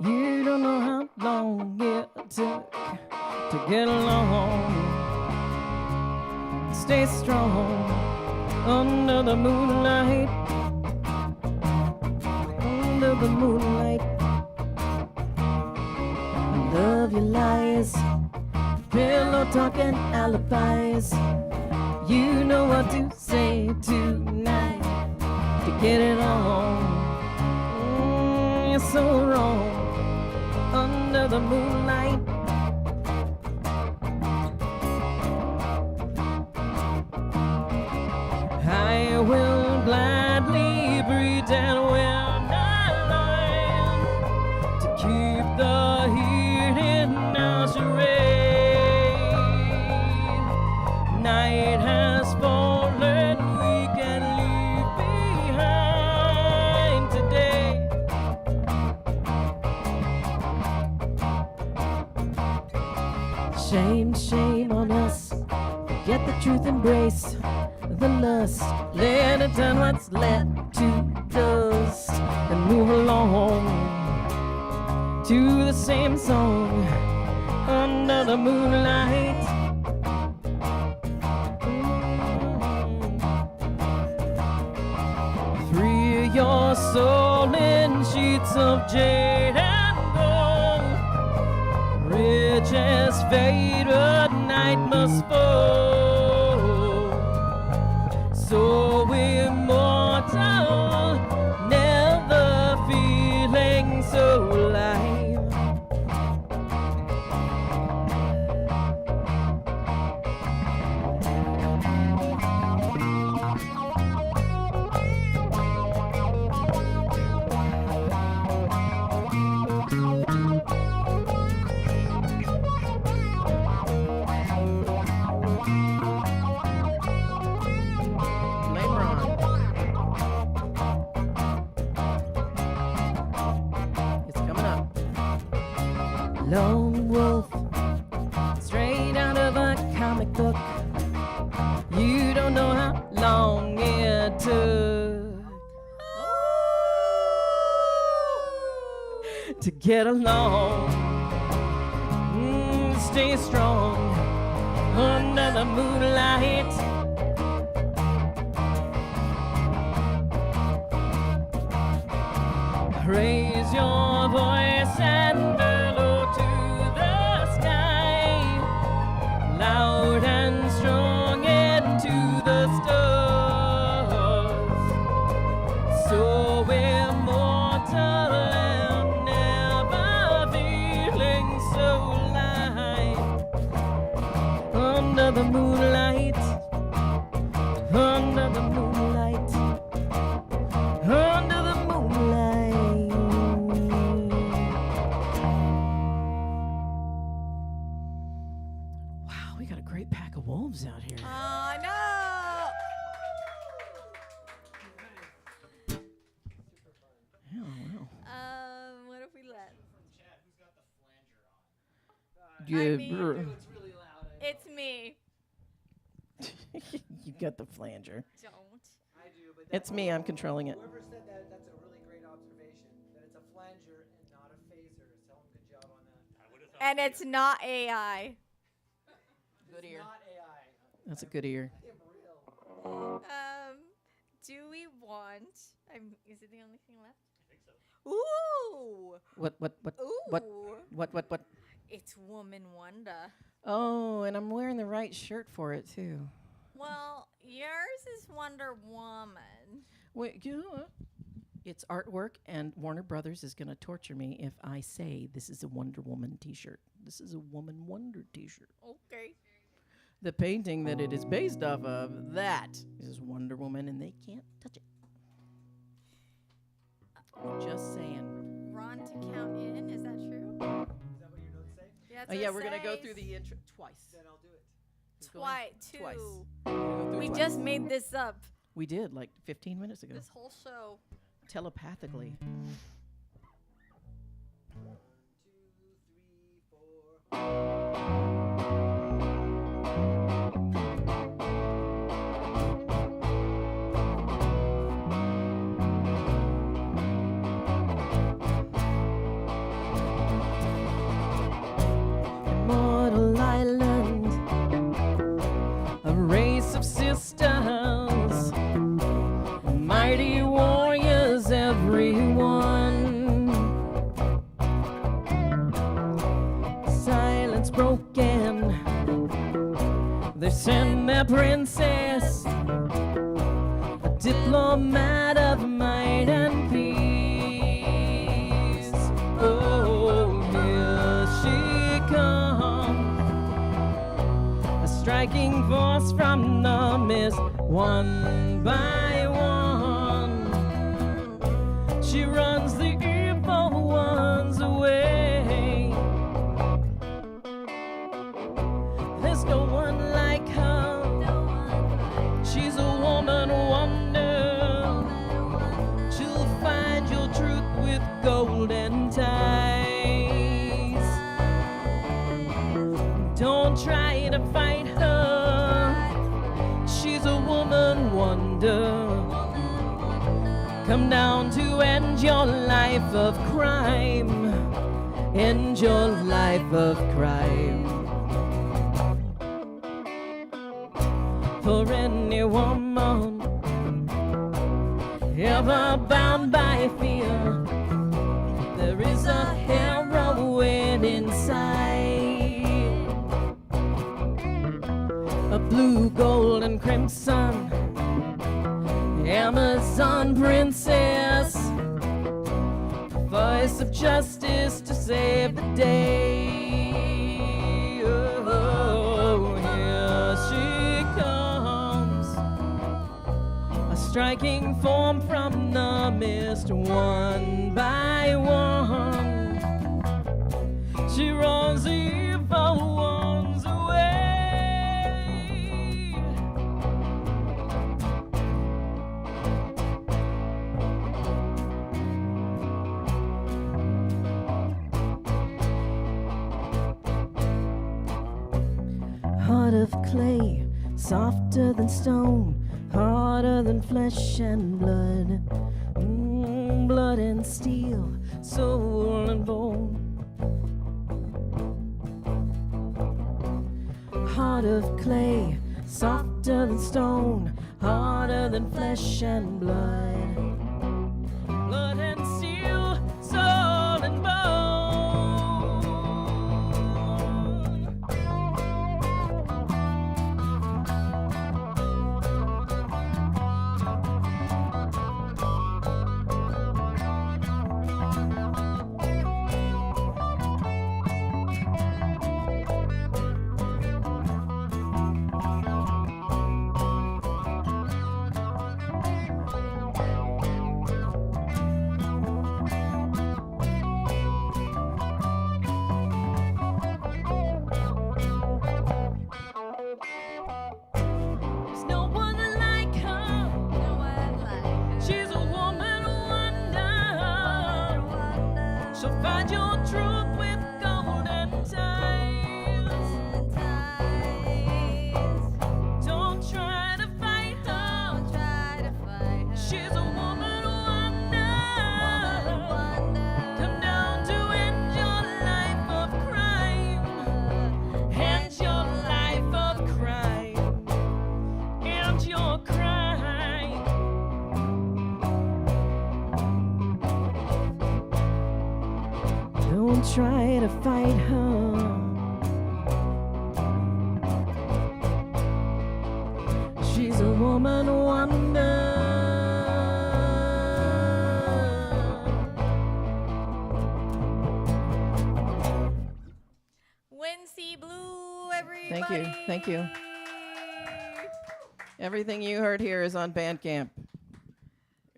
You don't know how long it took to get along. Stay strong under the moonlight. Under the moonlight. Love your lies, pillow talk and alibis. You know what to say tonight to get it on. You're so wrong under the moonlight. I will gladly pretend we're not lying to keep the heat in our charade. Night has fallen, we can leave behind today. Shame, shame on us. Forget the truth, embrace the lust. Let it turn what's left to dust and move along to the same song under the moonlight. soul in sheets of jade and gold. Riches fade, but night must fall. So immortal, never feeling so light. Lone wolf, straight out of a comic book. You don't know how long it took to get along. Stay strong under the moonlight. Raise your voice and bellow to the sky, loud and strong into the stars. So immortal and never feeling so light. Under the moonlight, under the moonlight, under the moonlight. Wow, we got a great pack of wolves out here. Oh, no. Yeah, wow. What have we left? Yeah, mean- brr. Dude, it's really loud. I know. It's me. You got the flanger. Don't. I do, but It's me. I'm controlling it. Whoever said that, that's a really great observation. That it's a flanger and not a phaser. Tell them good job on that. And it's not AI. Good It's ear. not AI. That's a good ear. I am real. Do we want? Is it the only thing left? I think so. Ooh. What? Ooh. What? It's Woman Wonder. Oh, and I'm wearing the right shirt for it too. Well, yours is Wonder Woman. Wait, you know what? It's artwork, and Warner Brothers is going to torture me if I say this is a Wonder Woman T-shirt. This is a Woman Wonder T-shirt. Okay. The painting that it is based off of, that is Wonder Woman, and they can't touch it. Just saying. Ron to count in. Is that true? Is that what your notes say? Yeah, Oh, yeah, we're going to go through the intro twice. Then I'll do it. Twice. Twice. Two. We're gonna go through We twice. just made this up. We did, like 15 minutes ago. This whole show. Telepathically. 1, 2, 3, 4. Immortal island, a race of sisters, mighty warriors, everyone. Silence broken, they send their princess, a diplomat of might and peace. Oh, here she comes, a striking force from the mist, one by one. She runs the evil ones away. There's no one like her. She's a woman wonder. She'll find your truth with golden ties. Don't try to fight her. She's a woman wonder. Come down to end your life of crime. End your life of crime. For any woman, ever bound by fear. There is a heroine inside, a blue, gold, and crimson Amazon princess, voice of justice to save the day. Oh, here she comes, a striking form from the mist, one by one. She rolls the evil ones away. Heart of clay, softer than stone, harder than flesh and blood. Blood and steel, soul and bone. Heart of clay, softer than stone, harder than flesh and blood. Blood and steel, soul and bone. There's no one like her. No one like her. She's a woman wonder. She'll find your truth with golden ties. Don't try to fight her. Don't try to fight her. She's a woman wonder. Wonder. Come down to end your life of crime. End your life of crime. End your crime. Don't try to fight her. She's a woman wonder. Wynne C Blue, everybody. Thank you, thank you. Everything you heard here is on Bandcamp,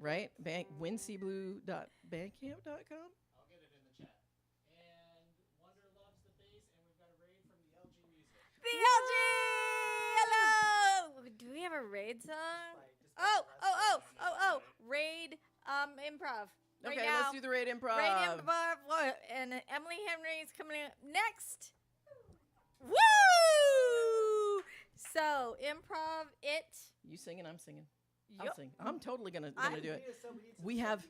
right? WynneCBlue.bandcamp.com. I'll get it in the chat. And Wonder loves the bass, and we've got a raid from the LG Music. The LG! Hello! Do we have a raid song? Oh, raid improv. Right Okay, now. let's do the raid improv. Raid improv. And Emily Henry is coming up next. Woo! So, improv it. You singing, I'm singing. I'll Yup. sing. I'm totally gonna I- do it. We need some We have-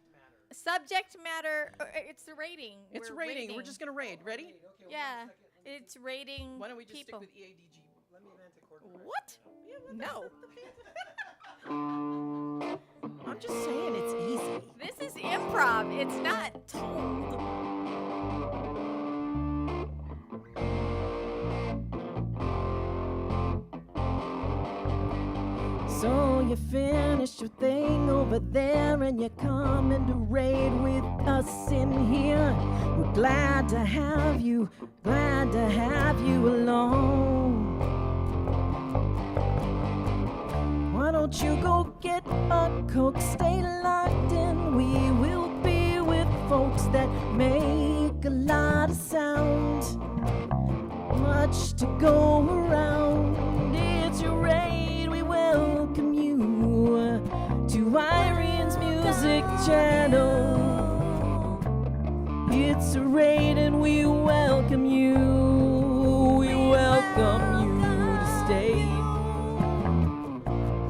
subject Subject matter. matter. It's the rating. It's We're rating. We're just gonna raid. Ready? Wait, okay, Yeah. One second. Let me- It's rating Why don't we just people. stick with EADG? Let me vent a chord. What? No. I'm just saying it's easy. This is improv. It's not told. So you finished your thing over there and you're coming to raid with us in here. We're glad to have you along. Why don't you go get a Coke, stay locked in. We will be with folks that make a lot of sound. Much to go around. It's your raid, we welcome you to Irene's music channel. It's a raid and we welcome you. We welcome you to stay.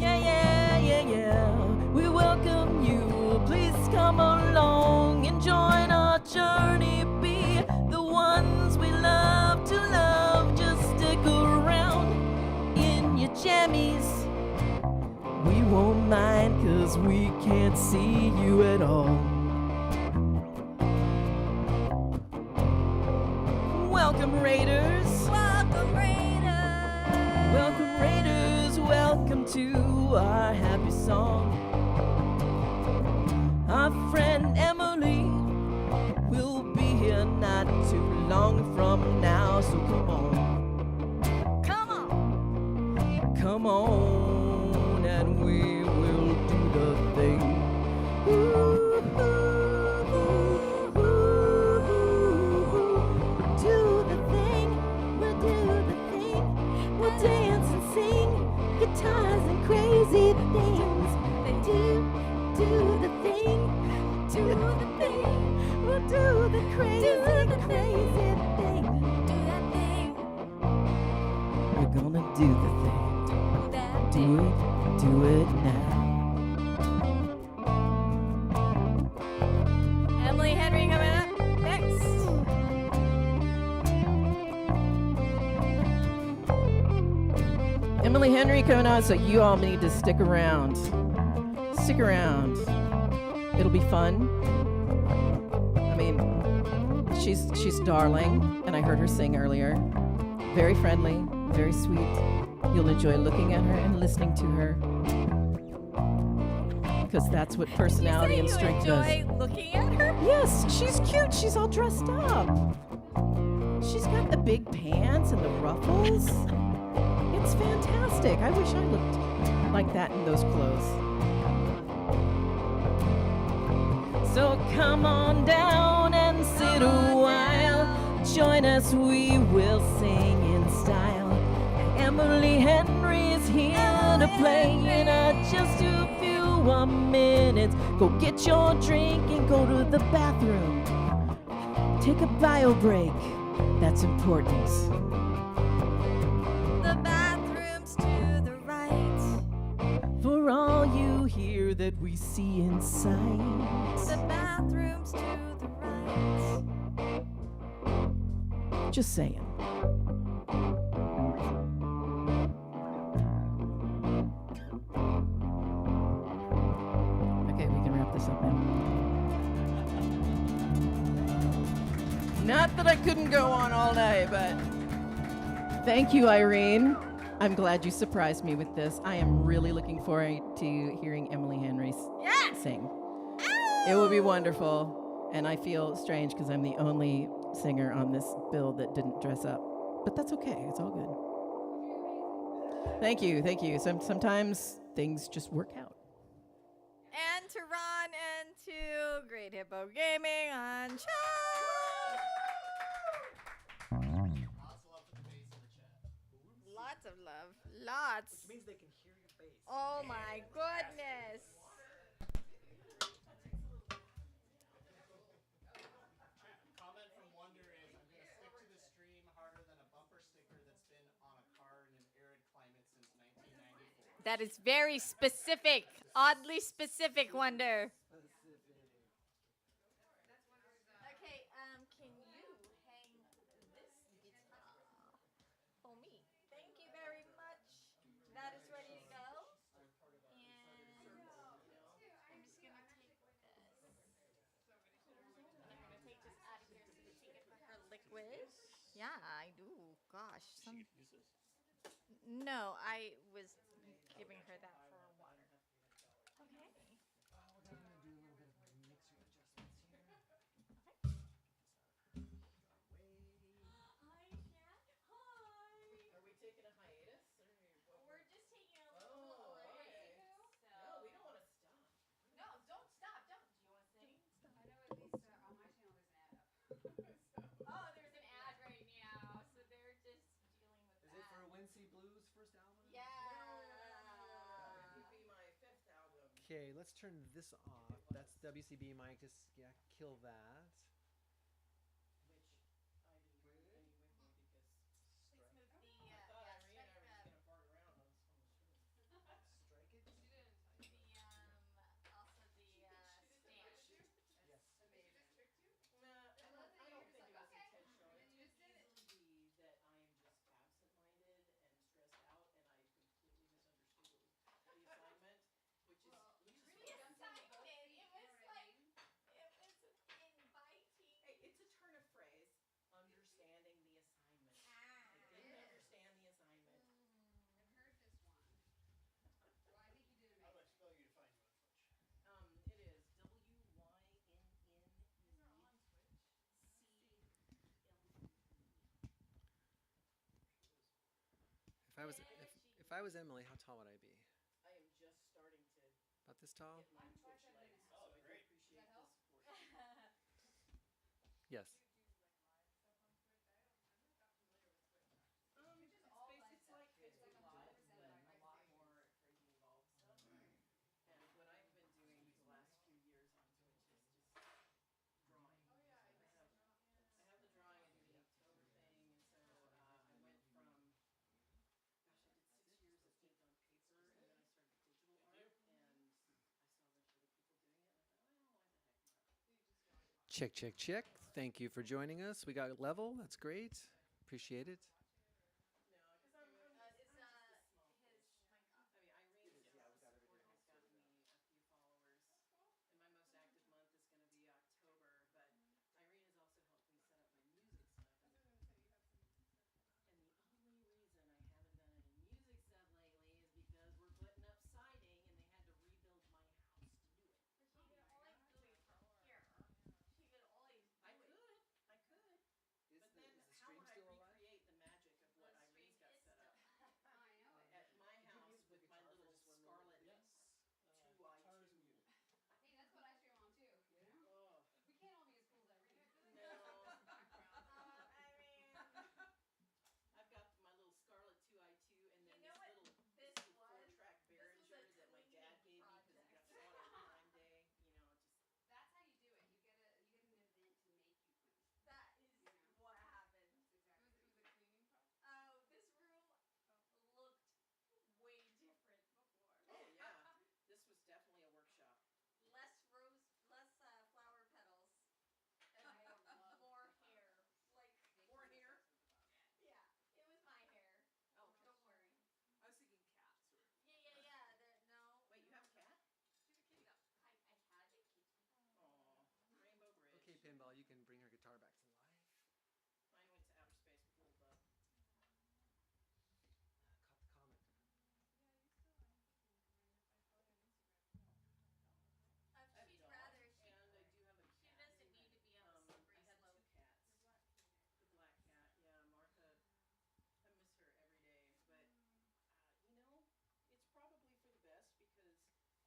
Yeah. We welcome you. Please come along and join our journey. Be the ones we love to love. Just stick around in your jammies. We won't mind, 'cause 'cause we can't see you at all. Welcome, Raiders. Welcome, Raiders. Welcome, Raiders. Welcome to our happy song. Our friend Emily will be here not too long from now. So come on. Come on. Come on, and we will do the thing. Do the thing, we'll do the thing. We'll dance and sing guitars and crazy things. Do the thing, do the thing. We'll do the crazy, crazy thing. Do that thing. We're gonna do the thing. Do that thing. Do it now. Emily Henry coming up next. Emily Henry coming on, so you all need to stick around. Stick around. It'll be fun. I mean, she's darling, and I heard her sing earlier. Very friendly, very sweet. You'll enjoy looking at her and listening to her. Because that's what personality and strength does. You enjoy looking at her? Yes, she's cute. She's all dressed up. She's got the big pants and the ruffles. It's fantastic. I wish I looked like that in those clothes. So come on down and sit a while. Join us, we will sing in style. Emily Henry's here to play in just a few minutes. Go get your drink and go to the bathroom. Take a bio break. That's important. The bathroom's to the right. For all you hear that we see inside. The bathroom's to the right. Just saying. Okay, we can wrap this up now. Not that I couldn't go on all night, but thank you, Irene. I'm glad you surprised me with this. I am really looking forward to hearing Emily Henry sing. It will be wonderful, and I feel strange because I'm the only singer on this bill that didn't dress up. But that's okay. It's all good. Thank you. Thank you. Sometimes things just work out. And to Ron and to Great Hippo Gaming on chat. Lots of love. Lots. Which means they can hear your bass. Oh my goodness. Comment from Wonder is, I'm going to stick to the stream harder than a bumper sticker that's been on a car in an arid climate since 1994. That is very specific. Oddly specific, Wonder. Okay, can you hang this guitar for me? Thank you very much. That is ready to go. And I'm just gonna take this. I'm gonna take this out of here so that she can put her liquid. Yeah, I do. Gosh. No, I was giving her that for water. Okay. We're gonna do a little bit of mixing adjustments here. Hi, Jan. Hi. Are we taking a hiatus? We're just taking a little break. So. No, we don't want to stop. No, don't stop. Don't. Do you want to sing? I know at least on my channel there's an ad up. Oh, there's an ad right now, so they're just dealing with Is that. it for Wynne C Blue's first album? Yeah. It would be my 5th album. Okay, let's turn this off. That's WCB mic. Just kill that. Please move the. I thought Irene and I were just going to fart around on this stream. Strike it. also the stand. Yes. Nah, I don't think it was intentional. It could easily be that I am just absent-minded and stressed out, and I completely misunderstood the assignment, which is if I was Emily, how tall would I be? I am just starting to About this tall? get my Twitch legs, so I do appreciate the support. Yes. It's like Facebook Live, but a lot more crazy involved stuff. And what I've been doing the last few years on Twitch is just drawing. I have the drawing, I do the Inktober thing, and so I went from, gosh, I did 6 years of ink on paper, and then I started digital art, and I saw a bunch of other people doing it, and I thought, well, why the heck not? Check, check, check. Thank you for joining us. We got level. That's great. Appreciate it. No, because I'm just a small fish. I mean, Irene's support has gotten me a few followers, and my most active month is going to be October. But Irene has also helped me set up my music stuff. And the only reason I haven't done any music stuff lately is because we're putting up siding, and they had to rebuild my house to do it. But she could always do it from here. She could always do I it. could. Is But the, then is the how stream would I still alive? recreate the magic of what The Irene's stream got is set up? I know it. At my house with my little scarlet Yes. 2x2. Hey, that's what I stream on too. You know, Oh, we can't all be as cool as Irene. no. I mean, I've got my little scarlet 2x2 and then You know what this this little was? 4-track This was a Behringer that my dad gave me because he got shot on Prime Day. You know, just That's how you do it. You get an event to make you clean. that is what happened. That's exactly. It was a cleaning project. Oh, this room looked way different before. oh yeah, this was definitely a workshop. Less flower petals, and more hair. Like More hair? Yeah, it was my hair. Oh, Don't worry. I was thinking cats or Yeah. No. wait, you have a cat? she's a kitty. No, I had a kitty. Aw, Rainbow Bridge. Okay, Pinball, you can bring her guitar back to life. Mine went to outer space with little bub. Caught the comment. Yeah, you still are interesting, Corinne. If I follow you on Instagram, I have a She'd dog, rather and I do have a she cat. doesn't need to be on a slippery I had slope. 2 cats. the black phoenix. The black cat, yeah, Martha. I miss her every day, but you know, it's probably for the best because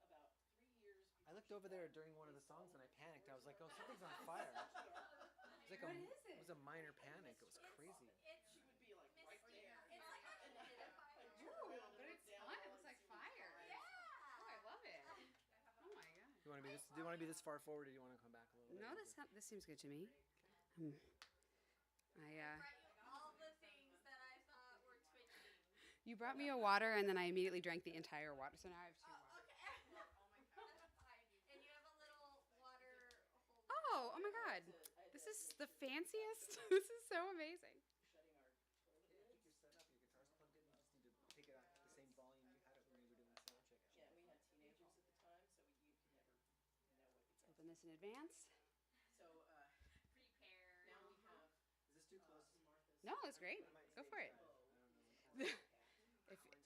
about 3 years. I looked over there during one of the songs and I panicked. I was like, oh, something's on fire. It was like What is It was a minor panic. It was crazy. It's She would be like right misty. there. It's like a humidifier. Ooh, but it's fun. It looks like fire. Yeah. Oh, I love it. Oh my god. Do you want to be this? Do you want to be this far forward, or do you want to come back a little bit? No, this seems good to me. Brought you all the things that I thought were twitching. You brought me a water, and then I immediately drank the entire water. So now I have 2 waters. Okay. That's fine. And you have a little water holder. Oh my god. This is the fanciest. This is so amazing. Shutting our toilet Okay, I think lids. you're set up. Your guitar's plugged in. You just need to take it at the same volume you had it when you were doing the sound check. Yeah, we had teenagers at the time, so you could never know what the guitar. Open this in advance. So Prepare. now we have Is this too close? Martha's. No, that's great. Go for it. Oh,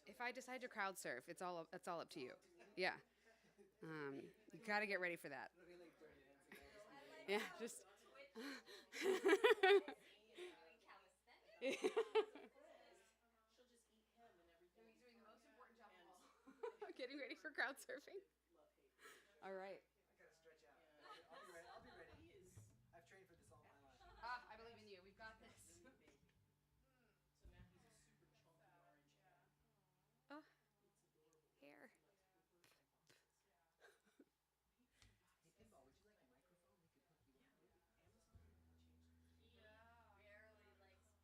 If I decide to crowd surf, it's all up to you. Yeah. You got to get ready for that. It'll be like 30 minutes ago. Yeah, just. Twitch. Doing calisthenics. she'll just eat him and everything. He's doing the most important job And of all. Getting ready for crowd surfing. love-hate. All right. I gotta stretch out. Yeah. I'll be ready. I'll be ready. He is I've trained for this all my life. I believe in you. We've got this. the new baby. So now he's a super chunky orange cat. Oh, It's adorable. hair. Hey, Pinball, would you like a microphone? We could hook you up. He barely likes being.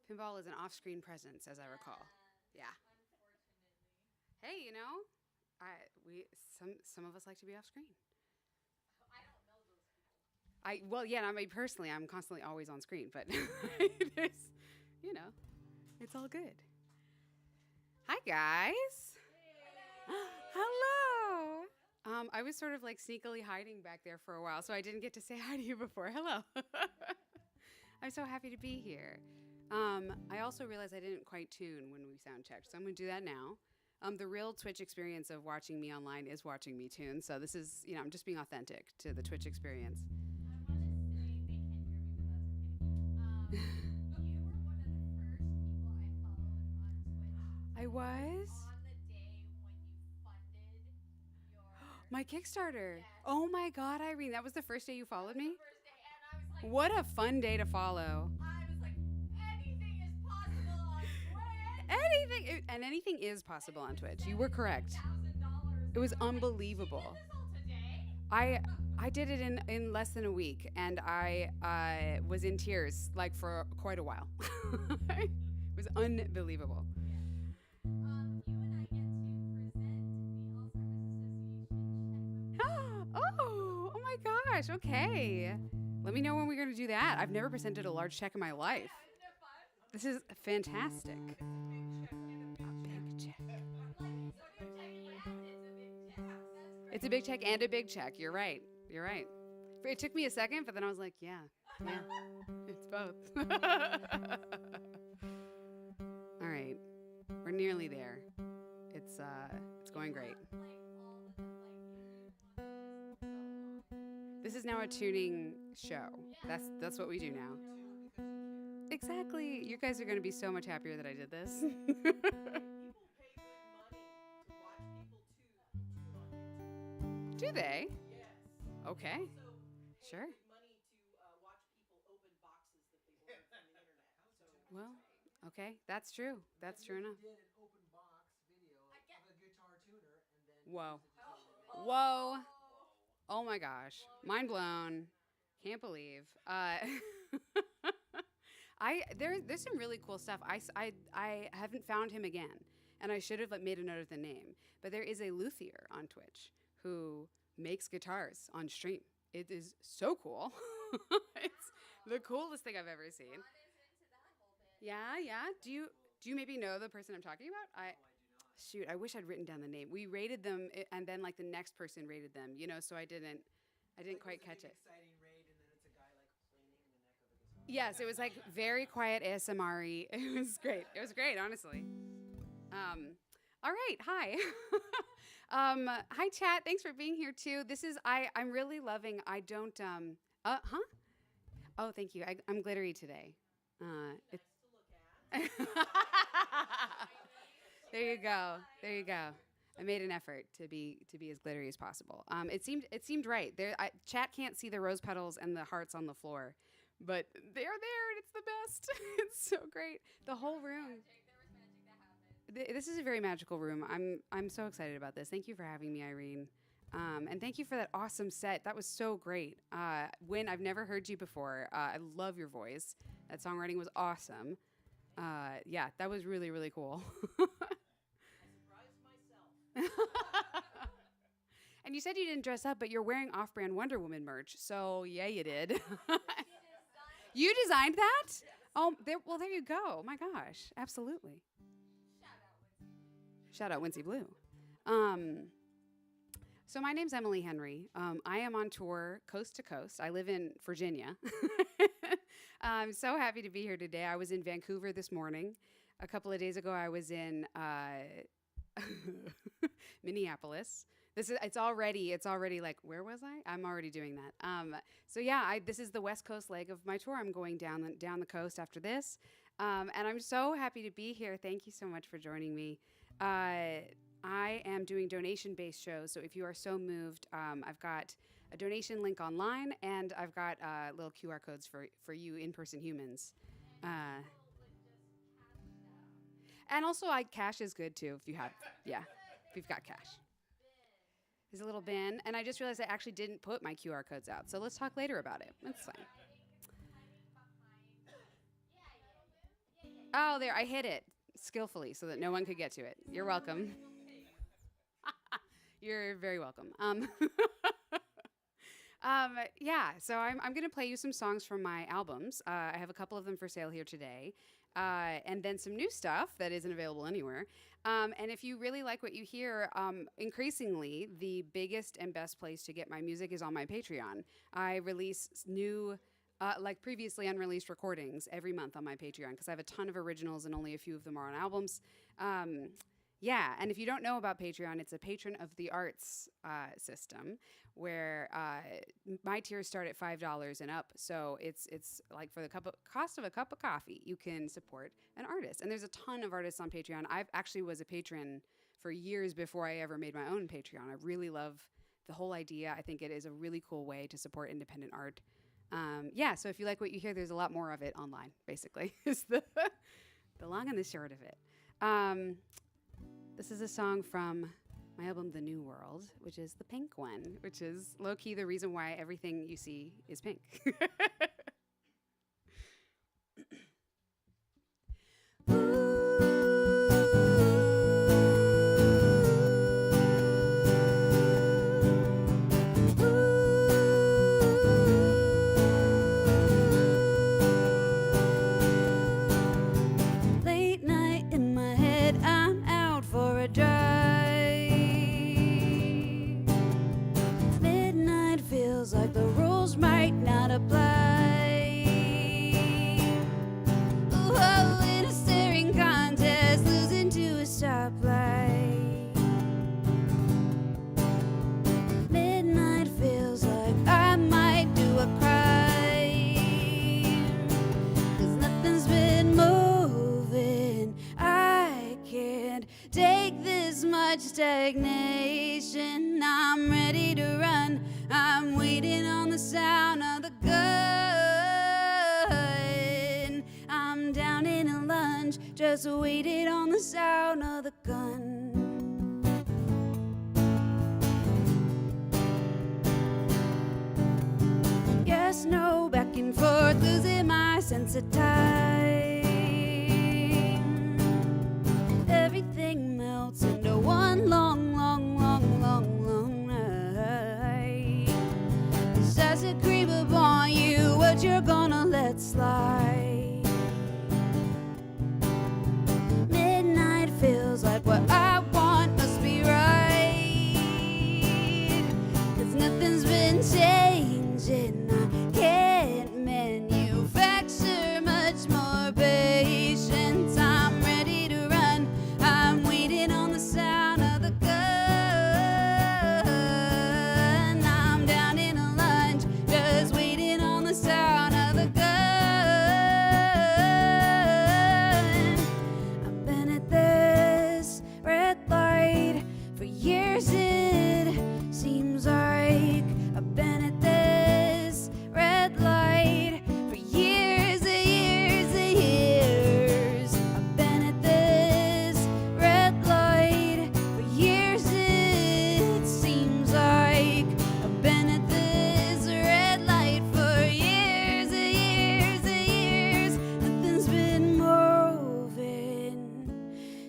Pinball is an off-screen presence, as I recall. Yeah. Unfortunately. Hey, some of us like to be off-screen. I don't know those people. Well, yeah, not me personally. I'm constantly always on screen, but there's, it's all good. Hi, guys. Hello. I was sort of like sneakily hiding back there for a while, so I didn't get to say hi to you before. Hello. I'm so happy to be here. I also realized I didn't quite tune when we sound checked, so I'm going to do that now. The real Twitch experience of watching me online is watching me tune, so this is, I'm just being authentic to the Twitch experience. I want to say they can't hear me, but that's okay. You were one of the first people I followed on Twitch was? On the day when you funded your My Kickstarter. Yes. Oh my God, Irene, that was the first day you followed me? first day, and I was like, What a fun day to follow. anything is possible on Twitch. Anything is possible on Twitch. You were correct. $1,000. It was unbelievable. I did it in less than a week, and I was in tears like for quite a while. It was unbelievable. You and I get to present the Alzheimer's Association check. Oh my gosh. Okay. Let me know when we're going to do that. I've never presented a large check in my life. Isn't it fun? This is fantastic. A big check. It's a big check and a big check. You're right. You're right. It took me a second, but then I was like, yeah. It's both. All right. We're nearly there. It's going great. This is now a tuning show. That's what we do now. Exactly. You guys are going to be so much happier that I did this. People pay good money to watch people tune on YouTube. Do they? Yes. Okay. Also, pay Sure. good money to watch people open boxes that they ordered from the internet. So Well, okay. That's true. That's true enough. Did an open box video of a guitar tuner and then Whoa. used it to Whoa. Oh my gosh. Mind blown. Can't believe. There's some really cool stuff. I haven't found him again, and I should have made a note of the name. But there is a luthier on Twitch who makes guitars on stream. It is so cool. It's the coolest thing I've ever seen. Yeah. Do you maybe know the person I'm talking about? Shoot, I wish I'd written down the name. We rated them, and then the next person rated them. So I didn't quite catch it. exciting raid and then it's a guy like planing the neck of a guitar. Yes, it was very quiet ASMR-y. It was great. It was great, honestly. All right, hi. Hi, chat. Thanks for being here too. I'm really loving. I don't. Oh, thank you. I'm glittery today. There you go. There you go. I made an effort to be as glittery as possible. It seemed right. Chat can't see the rose petals and the hearts on the floor, but they're there and it's the best. It's so great. The whole room. This is a very magical room. I'm so excited about this. Thank you for having me, Irene. And thank you for that awesome set. That was so great. Wynne, I've never heard you before. I love your voice. That songwriting was awesome. Yeah, that was really, really cool. And you said you didn't dress up, but you're wearing off-brand Wonder Woman merch. So yeah, you did. You designed that? Oh, there you go. My gosh, absolutely. Shout out Wynne C Blue. So my name's Emily Henry. I am on tour coast to coast. I live in Virginia. I'm so happy to be here today. I was in Vancouver this morning. A couple of days ago, I was in Minneapolis. It's already like, where was I? I'm already doing that. So yeah, this is the West Coast leg of my tour. I'm going down the coast after this, and I'm so happy to be here. Thank you so much for joining me. I am doing donation-based shows, so if you are so moved, I've got a donation link online, and I've got little QR codes for you in-person humans. And also, cash is good too if you've got cash. There's a little bin, and I just realized I actually didn't put my QR codes out, so let's talk later about it. That's fine. Oh, there, I hid it skillfully so that no one could get to it. You're welcome. You're very welcome. Yeah, so I'm going to play you some songs from my albums. I have a couple of them for sale here today. And then some new stuff that isn't available anywhere. And if you really like what you hear, increasingly, the biggest and best place to get my music is on my Patreon. I release new, previously unreleased recordings every month on my Patreon because I have a ton of originals and only a few of them are on albums. Yeah, and if you don't know about Patreon, it's a patron of the arts system where my tiers start at $5 and up. So it's like for the cost of a cup of coffee, you can support an artist. And there's a ton of artists on Patreon. I actually was a patron for years before I ever made my own Patreon. I really love the whole idea. I think it is a really cool way to support independent art. So if you like what you hear, there's a lot more of it online, basically, is the long and the short of it. This is a song from my album, The New World, which is the pink one, which is low-key the reason why everything you see is pink. Late night in my head, I'm out for a drive. Midnight feels like the rules might not apply. Oh, in a staring contest, losing to a stoplight. Midnight feels like I might do a crime, 'cause nothing's been moving. I can't take this much stagnation. I'm ready to run. I'm waiting on the sound of the gun. I'm down in a lunge, just waited on the sound of the gun. Yes, no, back and forth, losing my sense of time. Everything melts into one long, long, long, long, long night. Starts to creep upon you, what you're gonna let slide. Midnight feels like what I want must be right. 'Cause nothing's been changing. I can't manufacture much more patience. I'm ready to run. I'm waiting on the sound of the gun. I'm down in a lunge, just waiting on the sound of the gun. I've been at this red light for years, it seems like. I've been at this red light for years and years and years. I've been at this red light for years, it seems like. I've been at this red light for years and years and years. Nothing's been moving,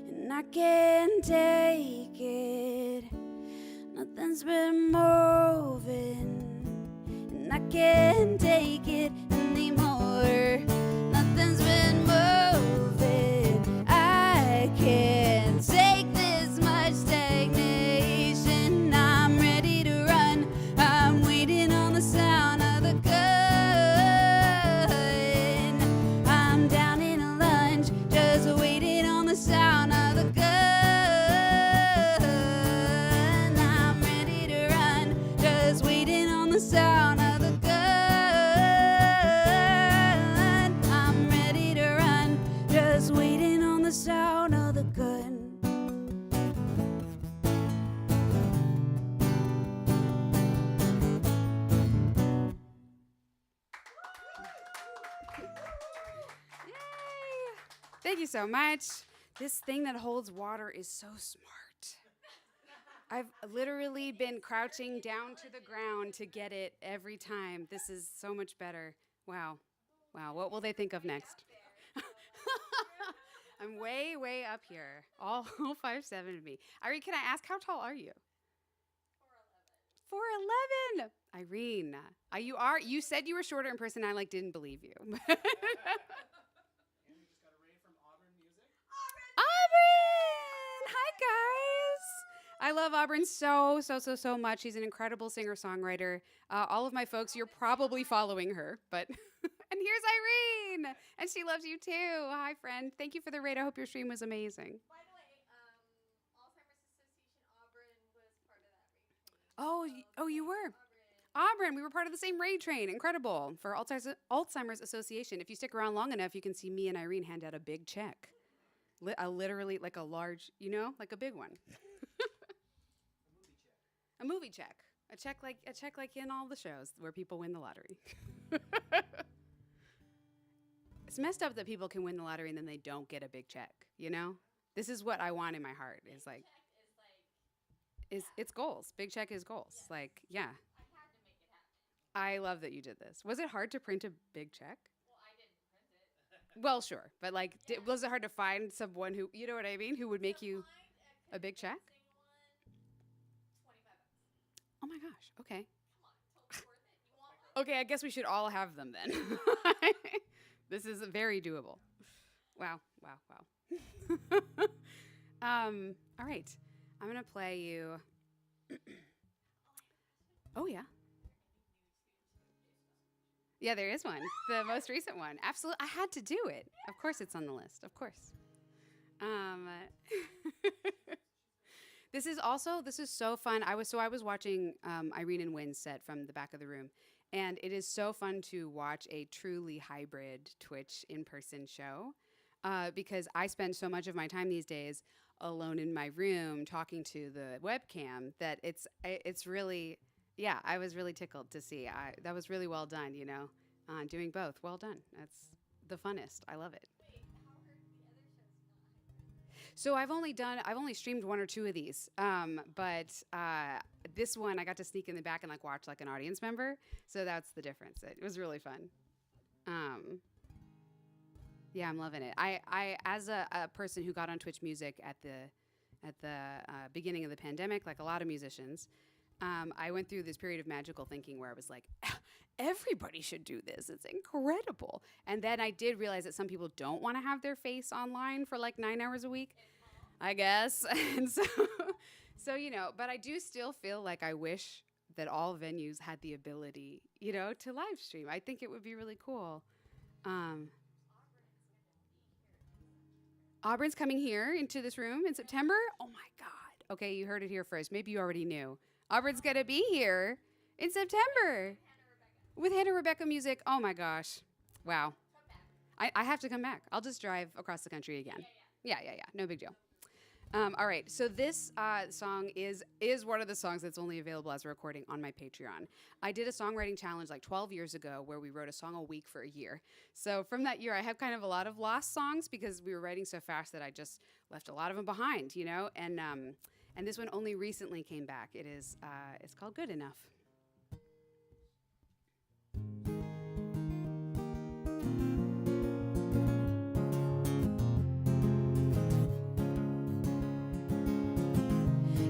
and I can't take it. Nothing's been moving, and I can't take it anymore. Nothing's been moving. I can't take this much stagnation. I'm ready to run. I'm waiting on the sound of the gun. I'm down in a lunge, just waiting on the sound of the gun. I'm ready to run, just waiting on the sound of the gun. I'm ready to run, just waiting on the sound of the gun. Yay! Thank you so much. This thing that holds water is so smart. I've literally been crouching down to the ground to get it every time. This is so much better. Wow. Wow. What will they think of next? I'm way, way up here. All 5'7" of me. Irene, can I ask, how tall are you? 4'11". Irene, you said you were shorter in person. I didn't believe you. And we just got a rave from Auburn Music. Auburn! Hi, guys. I love Auburn so much. She's an incredible singer-songwriter. All of my folks, you're probably following her, but and here's Irene, and she loves you too. Hi, friend. Thank you for the raid. I hope your stream was amazing. By the way, Alzheimer's Association Auburn was part of that rate. Oh, you were. Auburn, we were part of the same raid train. Incredible. For Alzheimer's Association. If you stick around long enough, you can see me and Irene hand out a big check. Literally like a large, like a big one. A movie check. A check like in all the shows where people win the lottery. It's messed up that people can win the lottery and then they don't get a big check, This is what I want in my heart. It's goals. Big check is goals. Like, yeah. I love that you did this. Was it hard to print a big check? Well, I didn't print it. Well, sure. But was it hard to find someone who, you know what I mean, who would make you a big check? Oh my gosh. Okay. Okay, I guess we should all have them then. This is very doable. Wow. All right. I'm going to play you. Oh, yeah. Yeah, there is one. The most recent one. Absolutely. I had to do it. Of course it's on the list. Of course. This is so fun. I was watching Irene and Wynn's set from the back of the room, and it is so fun to watch a truly hybrid Twitch in-person show because I spend so much of my time these days alone in my room talking to the webcam that it's really, yeah, I was really tickled to see. That was really well done, doing both. Well done. That's the funnest. I love it. So I've only streamed one or two of these, but this one I got to sneak in the back and watch like an audience member. So that's the difference. It was really fun. Yeah, I'm loving it. I as a person who got on Twitch Music at the beginning of the pandemic, like a lot of musicians, I went through this period of magical thinking where I was like, everybody should do this. It's incredible. And then I did realize that some people don't want to have their face online for 9 hours a week, I guess. And so, but I do still feel like I wish that all venues had the ability, to live stream. I think it would be really cool. Auburn's coming here into this room in September. Oh my God. Okay, you heard it here first. Maybe you already knew. Auburn's going to be here in September with Hannah Rebecca music. Oh my gosh. Wow. I have to come back. I'll just drive across the country again. Yeah. No big deal. All right. So this song is one of the songs that's only available as a recording on my Patreon. I did a songwriting challenge 12 years ago where we wrote a song a week for a year. So from that year, I have kind of a lot of lost songs because we were writing so fast that I just left a lot of them behind, and this one only recently came back. It's called Good Enough.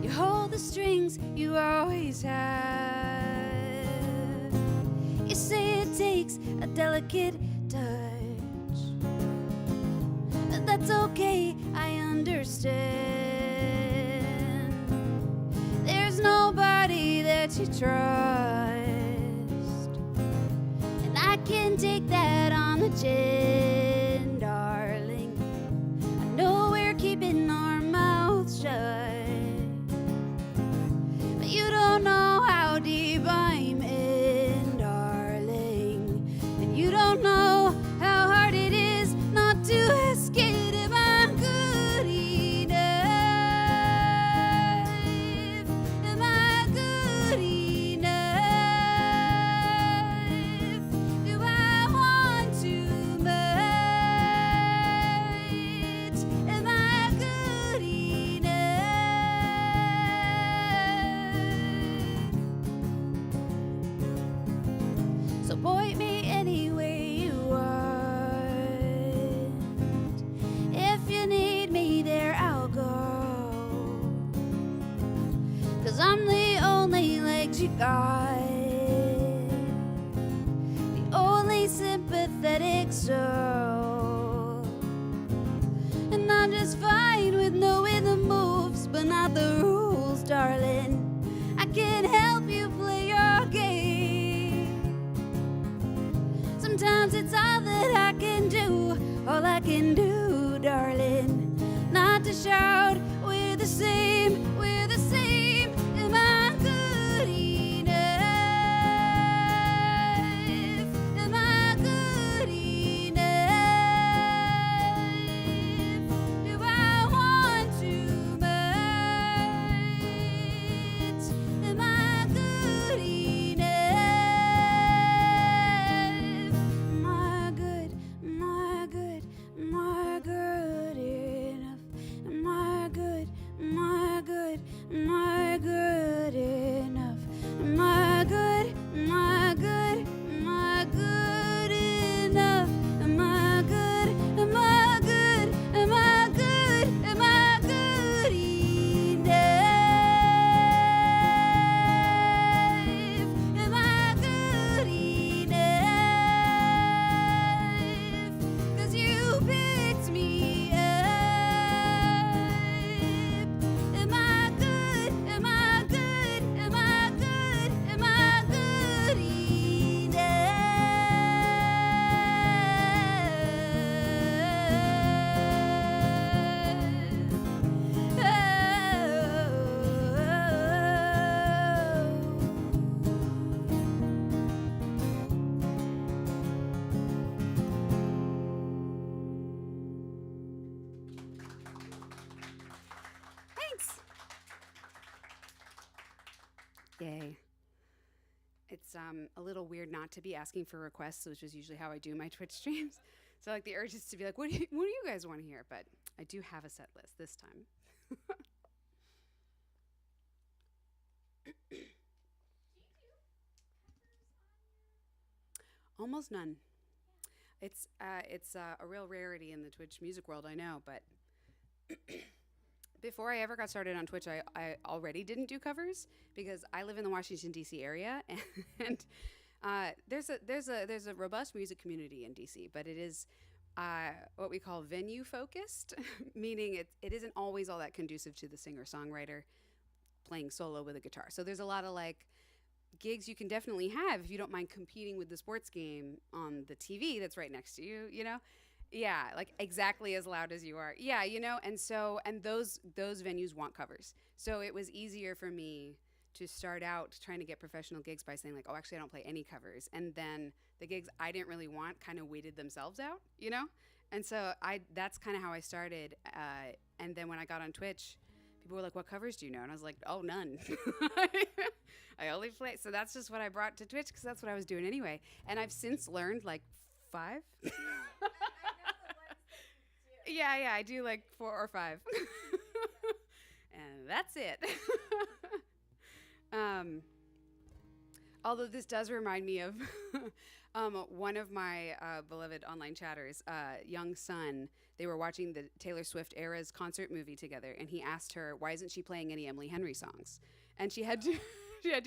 You hold the strings you always have. You say it takes a delicate touch. That's okay, I understand. There's nobody that you trust, and I can take that on the chin, darling. I know we're keeping our mouths shut, but you don't know how deep I'm in, darling, and you don't know how hard it is not to ask it. Am I good enough? Am I good enough? Do I want too much? Am I good enough? So point me any way you want. If you need me there, I'll go. 'Cause I'm the only legs you got, the only sympathetic soul. And I'm just fine with knowing the moves, but not the rules, darling. I can help you play your game. Sometimes it's all that I can do, all I can do, darling. Not to shout, we're the same, we're the same. Am I good Yay. It's a little weird not to be asking for requests, which is usually how I do my Twitch streams. So like the urge is to be like, what do you guys want to hear? But I do have a set list this time. Almost none. It's a real rarity in the Twitch music world, I know, but before I ever got started on Twitch, I already didn't do covers because I live in the Washington D.C. area, and there's a robust music community in D.C., but it is what we call venue focused, meaning it isn't always all that conducive to the singer songwriter playing solo with a guitar. So there's a lot of like gigs you can definitely have if you don't mind competing with the sports game on the TV that's right next to you, you know? Yeah, like exactly as loud as you are. Yeah, you know, and those venues want covers. So it was easier for me to start out trying to get professional gigs by saying like, oh, actually I don't play any covers. And then the gigs I didn't really want kind of weeded themselves out, you know? And so that's kind of how I started. And then when I got on Twitch, people were like, what covers do you know? And I was like, oh, none. I only play. So that's just what I brought to Twitch because that's what I was doing anyway. And I've since learned like 5. Yeah, I do like 4 or 5. And that's it. Although this does remind me of one of my beloved online chatters, young son. They were watching the Taylor Swift Eras concert movie together, and he asked her, why isn't she playing any Emily Henry songs? And she had to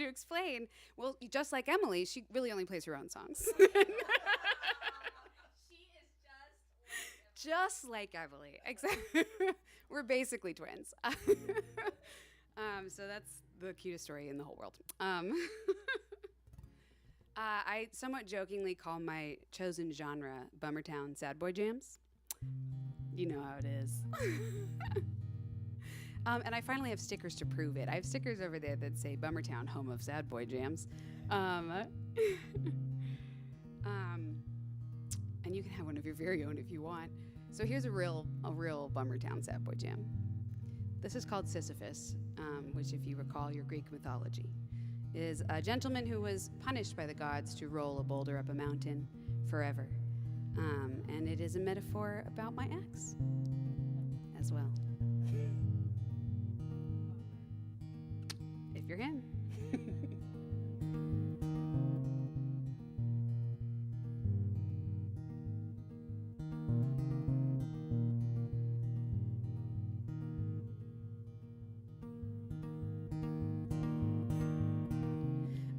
explain, well, just like Emily, she really only plays her own songs. Just like Emily, exactly. We're basically twins. So that's the cutest story in the whole world. I somewhat jokingly call my chosen genre Bummertown Sad Boy Jams. You know how it is. And I finally have stickers to prove it. I have stickers over there that say Bummertown, home of Sad Boy Jams. And you can have one of your very own if you want. So here's a real Bummertown Sad Boy Jam. This is called Sisyphus, which, if you recall your Greek mythology, is a gentleman who was punished by the gods to roll a boulder up a mountain forever. And it is a metaphor about my ex as well. If you're him.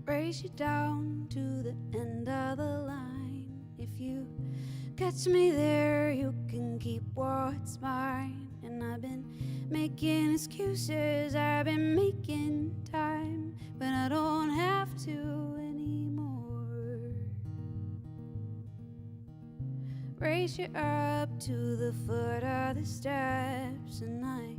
Race you down to the end of the line. If you catch me there, you can keep what's mine. And I've been making excuses, I've been making time, but I don't have to anymore. Race you up to the foot of the steps, and I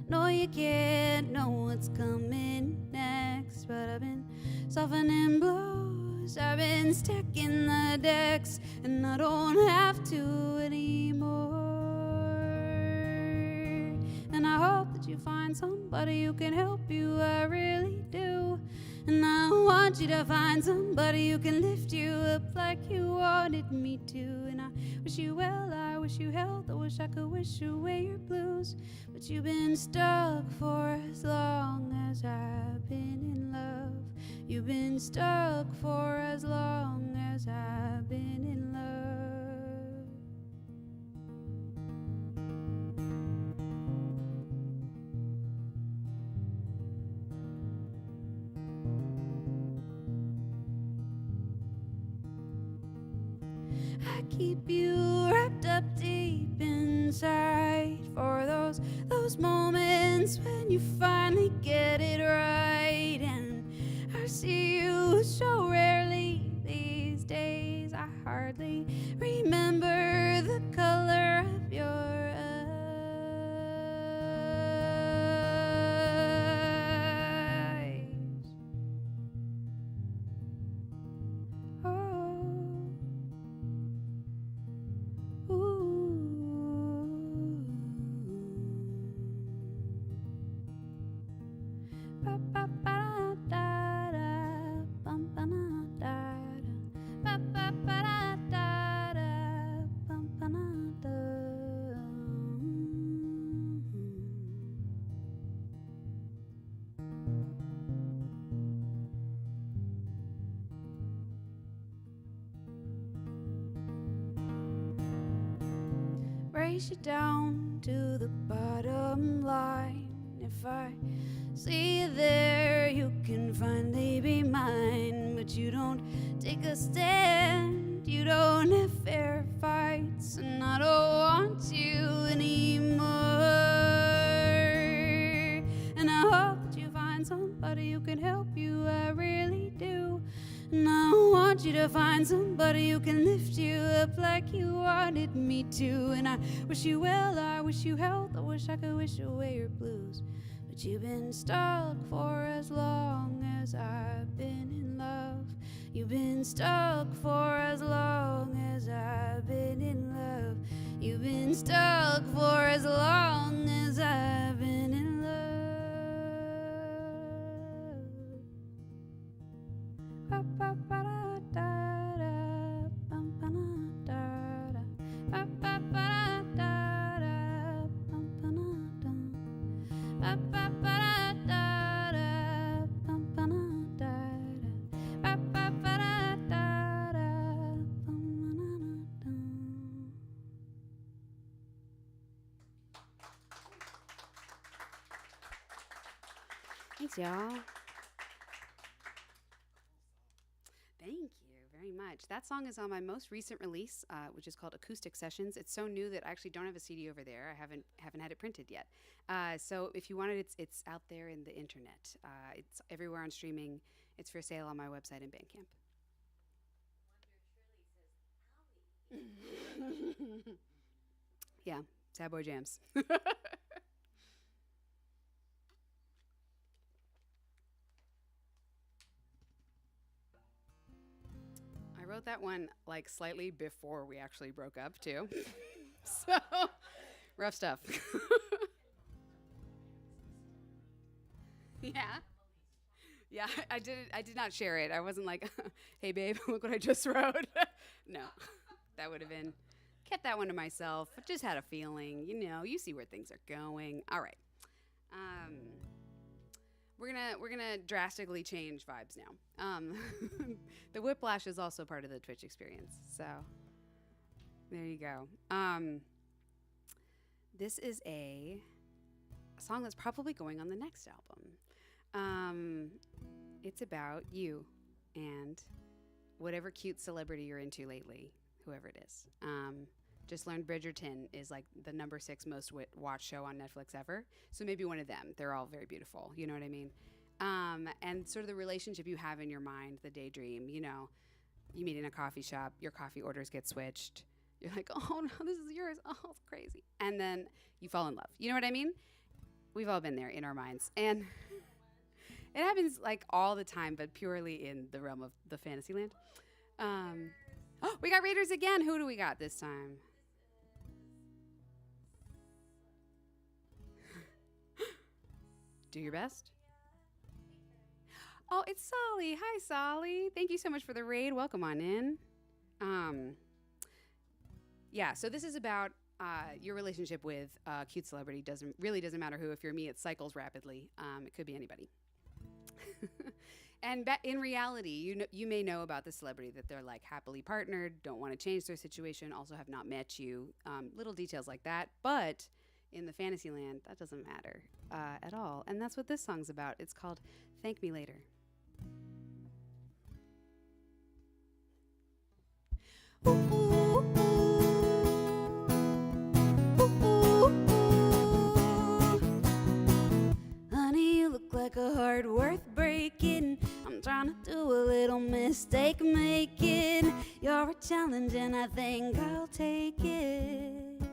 know you can't know what's coming next, but I've been softening blows, I've been stacking the decks, and I don't have to anymore. And I hope that you find somebody who can help you, I really do. And I want you to find somebody who can lift you up like you wanted me to. And I wish you well, I wish you health, I wish I could wish away your blues. But you've been stuck for as long as I've been in love. You've been stuck for as long as I've been in love. I keep you wrapped up deep inside for those moments when you finally get it right. And I see you so rarely these days, I hardly remember the color of your eyes. Oh, ooh. Ba ba ba da race you down to the bottom line. If I see you there, you can finally be mine. But you don't take a stand, you don't have fair fights, and I don't want you anymore. And I hope that you find somebody who can help you, I really do. And I want you to find somebody who can lift you up like you wanted me to. And I wish you well, I wish you health, I wish I could wish away your blues. But you've been stuck for as long as I've been in love. You've been stuck for as long as I've been in love. You've been stuck for as long as I've been in love. Thanks, y'all. Thank you very much. That song is on my most recent release, which is called Acoustic Sessions. It's so new that I actually don't have a CD over there. I haven't had it printed yet. So if you want it, it's out there in the internet. It's everywhere on streaming. It's for sale on my website and Bandcamp. Yeah, Sad Boy Jams. I wrote that one like slightly before we actually broke up too. So rough stuff. Yeah. Yeah, I did not share it. I wasn't like, hey babe, look what I just wrote. No. That would have been kept that one to myself. Just had a feeling, you see where things are going. All right. We're gonna drastically change vibes now. The whiplash is also part of the Twitch experience, so there you go. This is a song that's probably going on the next album. It's about you and whatever cute celebrity you're into lately, whoever it is. Just learned Bridgerton is like the number 6 most watched show on Netflix ever. So maybe one of them. They're all very beautiful. You know what I mean? And sort of the relationship you have in your mind, the daydream, you meet in a coffee shop, your coffee orders get switched. You're like, oh no, this is yours. Oh, it's crazy. And then you fall in love. You know what I mean? We've all been there in our minds. And it happens like all the time, but purely in the realm of the fantasy land. Oh, we got readers again. Who do we got this time? Do your best. Oh, it's Solly. Hi, Solly. Thank you so much for the raid. Welcome on in. Yeah, so this is about your relationship with a cute celebrity. Doesn't matter who. If you're me, it cycles rapidly. It could be anybody. And in reality, you may know about the celebrity that they're like happily partnered, don't want to change their situation, also have not met you. Little details like that. But in the fantasy land, that doesn't matter at all. And that's what this song's about. It's called Thank Me Later. Ooh, ooh, ooh, ooh, ooh. Honey, you look like a heart worth breaking. I'm trying to do a little mistake making. You're a challenge and I think I'll take it.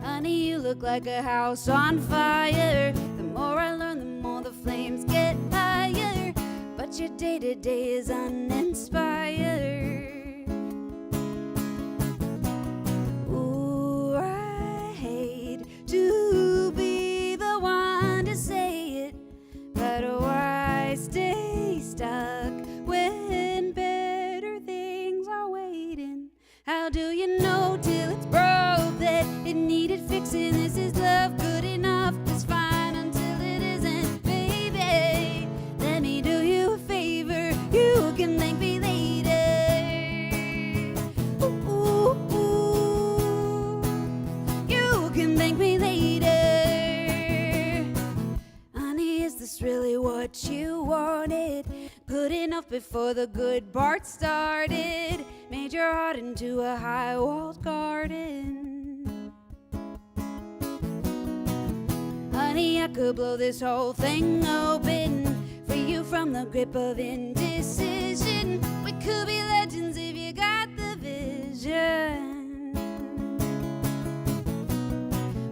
Honey, you look like a house on fire. The more I learn, the more the flames get higher. But your day-to-day is uninspired. Ooh, I hate to be the one to say it, but why stay stuck when better things are waiting? How do you know till it's broke that it needed fixing? This is love good enough, it's fine until it isn't, baby. Let me do you a favor, you can thank me later. Ooh, ooh, ooh. enough before the good part started. Made your heart into a high-walled garden. Honey, I could blow this whole thing open, free you from the grip of indecision. We could be legends if you got the vision.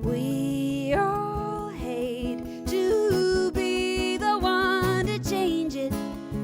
We all hate to be the one to change it,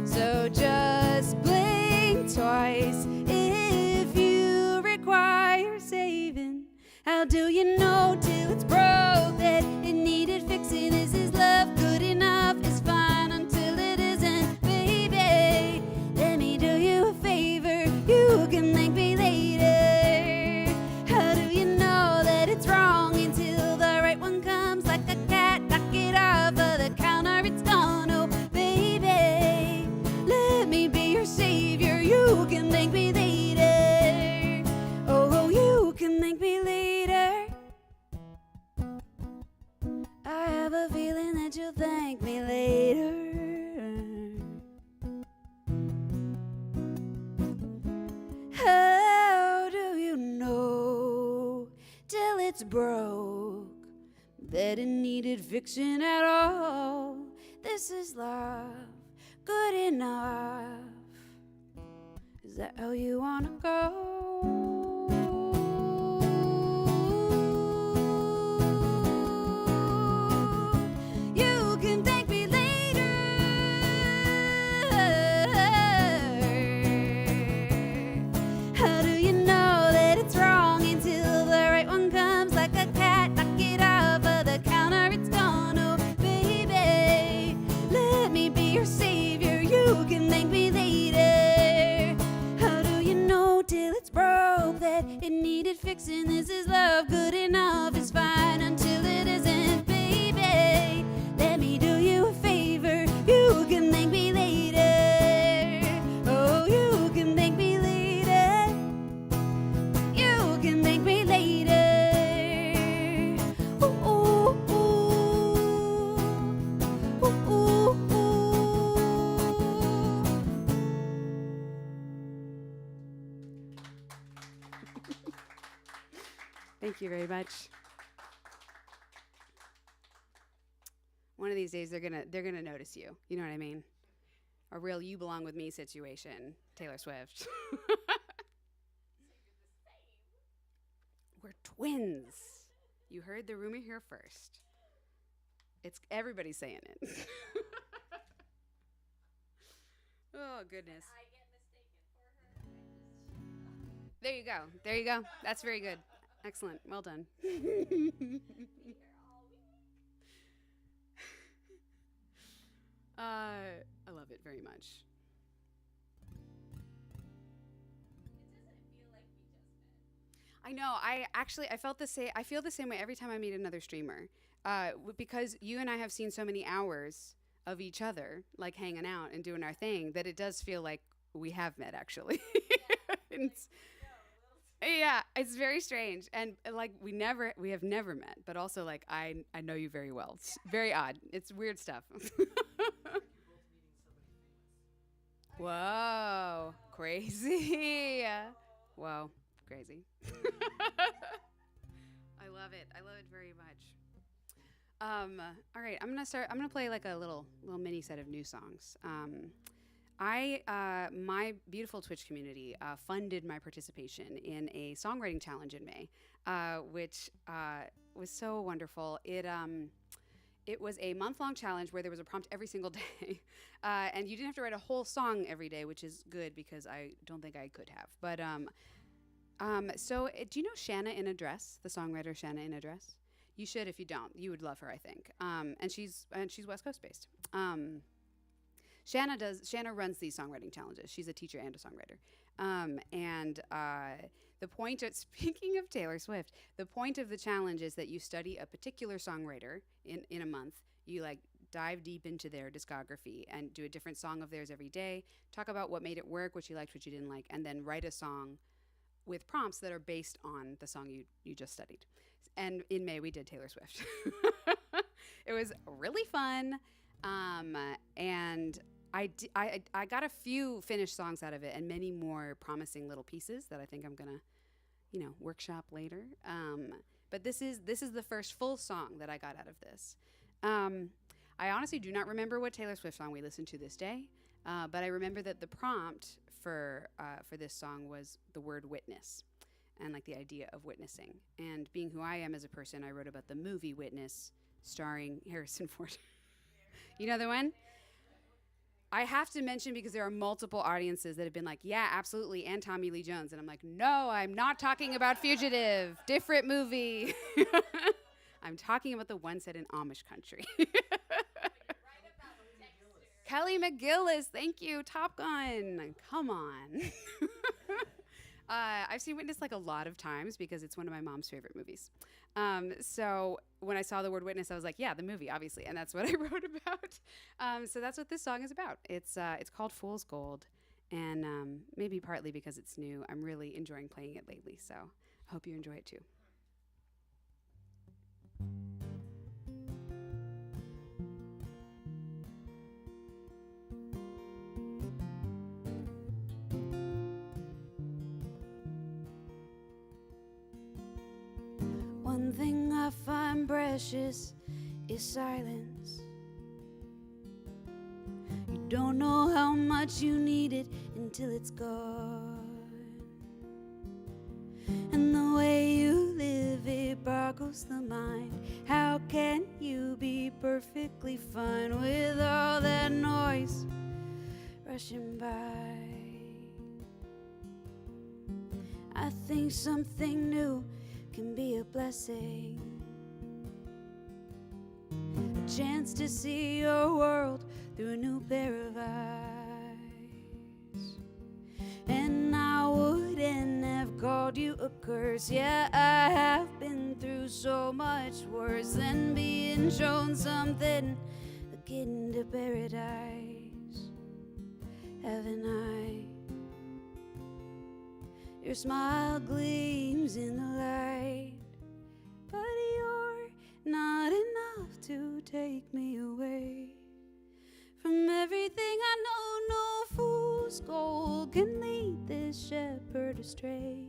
so just blink twice if you require saving. How do you know till it's broke that it needed fixing? Is his love good enough? It's fine until it isn't, baby. Let me do you a favor, you can thank me later. How do you know that it's wrong until the right one comes? Like a cat, knock it off of the counter, it's gone, oh baby. Let me be your savior, you can thank me later. Oh, you can thank me later. I have a feeling that you'll thank me later. How do you know till it's broke that it needed fixing at all? This is love, good enough. Is that how you wanna go? You can thank me later. How do you know that it's wrong until the right one comes? Like a cat, knock it off of the counter, it's gone, oh baby. Let me be your savior, you can thank me later. How do you know till it's broke that it needed fixing? This is love good enough, it's fine until it isn't, baby. Let me do you a favor, you can thank me later. Oh, you can thank me later. You can thank me later. Ooh, ooh, ooh. Ooh, ooh, ooh. Thank you very much. One of these days they're gonna notice you. You know what I mean? A real "you belong with me" situation. Taylor Swift. We're twins. You heard the rumor here first. It's everybody's saying it. Oh goodness. There you go. There you go. That's very good. Excellent. Well done. I love it very much. I know. I felt the same. I feel the same way every time I meet another streamer, because you and I have seen so many hours of each other, like hanging out and doing our thing, that it does feel like we have met actually. Yeah, it's very strange, and like we have never met, but also like I know you very well. It's very odd. It's weird stuff. Whoa, crazy. Whoa, crazy. I love it. I love it very much. All right, I'm gonna play like a little mini set of new songs. My beautiful Twitch community funded my participation in a songwriting challenge in May, which was so wonderful. It was a month-long challenge where there was a prompt every single day, and you didn't have to write a whole song every day, which is good because I don't think I could have. But do you know Shanna in a Dress, the songwriter Shanna in a Dress? You should if you don't. You would love her, I think. And she's West Coast based. Shanna runs these songwriting challenges. She's a teacher and a songwriter. The point of, speaking of Taylor Swift, the point of the challenge is that you study a particular songwriter in a month. You like dive deep into their discography and do a different song of theirs every day. Talk about what made it work, what you liked, what you didn't like, and then write a song with prompts that are based on the song you just studied. And in May, we did Taylor Swift. It was really fun. And I got a few finished songs out of it and many more promising little pieces that I think I'm gonna, workshop later. But this is the first full song that I got out of this. I honestly do not remember what Taylor Swift song we listened to this day, but I remember that the prompt for this song was the word witness, and like the idea of witnessing. And being who I am as a person, I wrote about the movie Witness, starring Harrison Ford. You know the one? I have to mention because there are multiple audiences that have been like, yeah, absolutely, and Tommy Lee Jones. And I'm like, no, I'm not talking about Fugitive. Different movie. I'm talking about the one set in Amish country. Kelly McGillis, thank you. Top Gun. Come on. I've seen Witness like a lot of times because it's one of my mom's favorite movies. So when I saw the word witness, I was like, yeah, the movie, obviously. And that's what I wrote about. So that's what this song is about. It's called Fool's Gold. And maybe partly because it's new, I'm really enjoying playing it lately. So I hope you enjoy it too. One thing I find precious is silence. You don't know how much you need it until it's gone. And the way you live, it boggles the mind. How can you be perfectly fine with all that noise rushing by? I think something new can be a blessing, a chance to see your world through a new pair of eyes. And I wouldn't have called you a curse. Yeah, I have been through so much worse than being shown something akin to paradise, haven't I? Your smile gleams in the light, but you're not enough to take me away from everything I know. No fool's gold can lead this shepherd astray.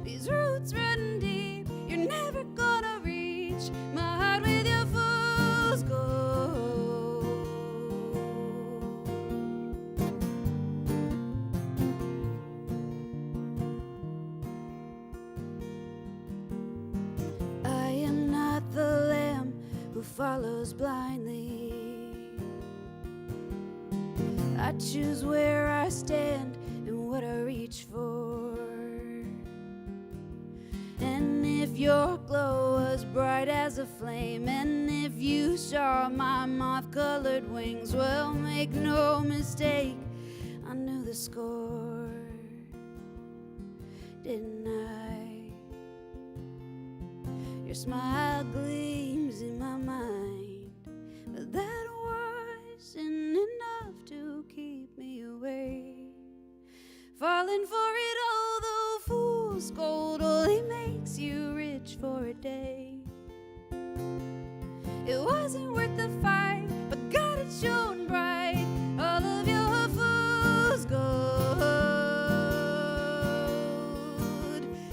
These roots run deep, you're never gonna reach my heart with your fool's gold. The lamb who follows blindly. I choose where I stand and what I reach for. And if your glow was bright as a flame, and if you saw my moth-colored wings, well, make no mistake, I knew the score, didn't I? Your smile gleams in my mind, but that wasn't enough to keep me away. Falling for it all, though fool's gold only makes you rich for a day. It wasn't worth the fight, but God had shone bright all of your fool's gold.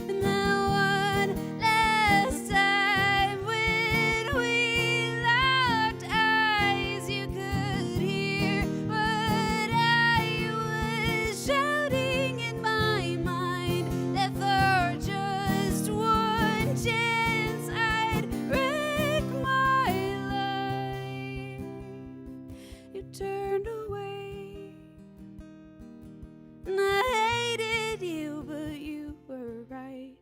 And now one last time when we locked eyes, you could hear what I was shouting in my mind, that for just one chance I'd wreck my life. You turned away, and I hated you, but you were right.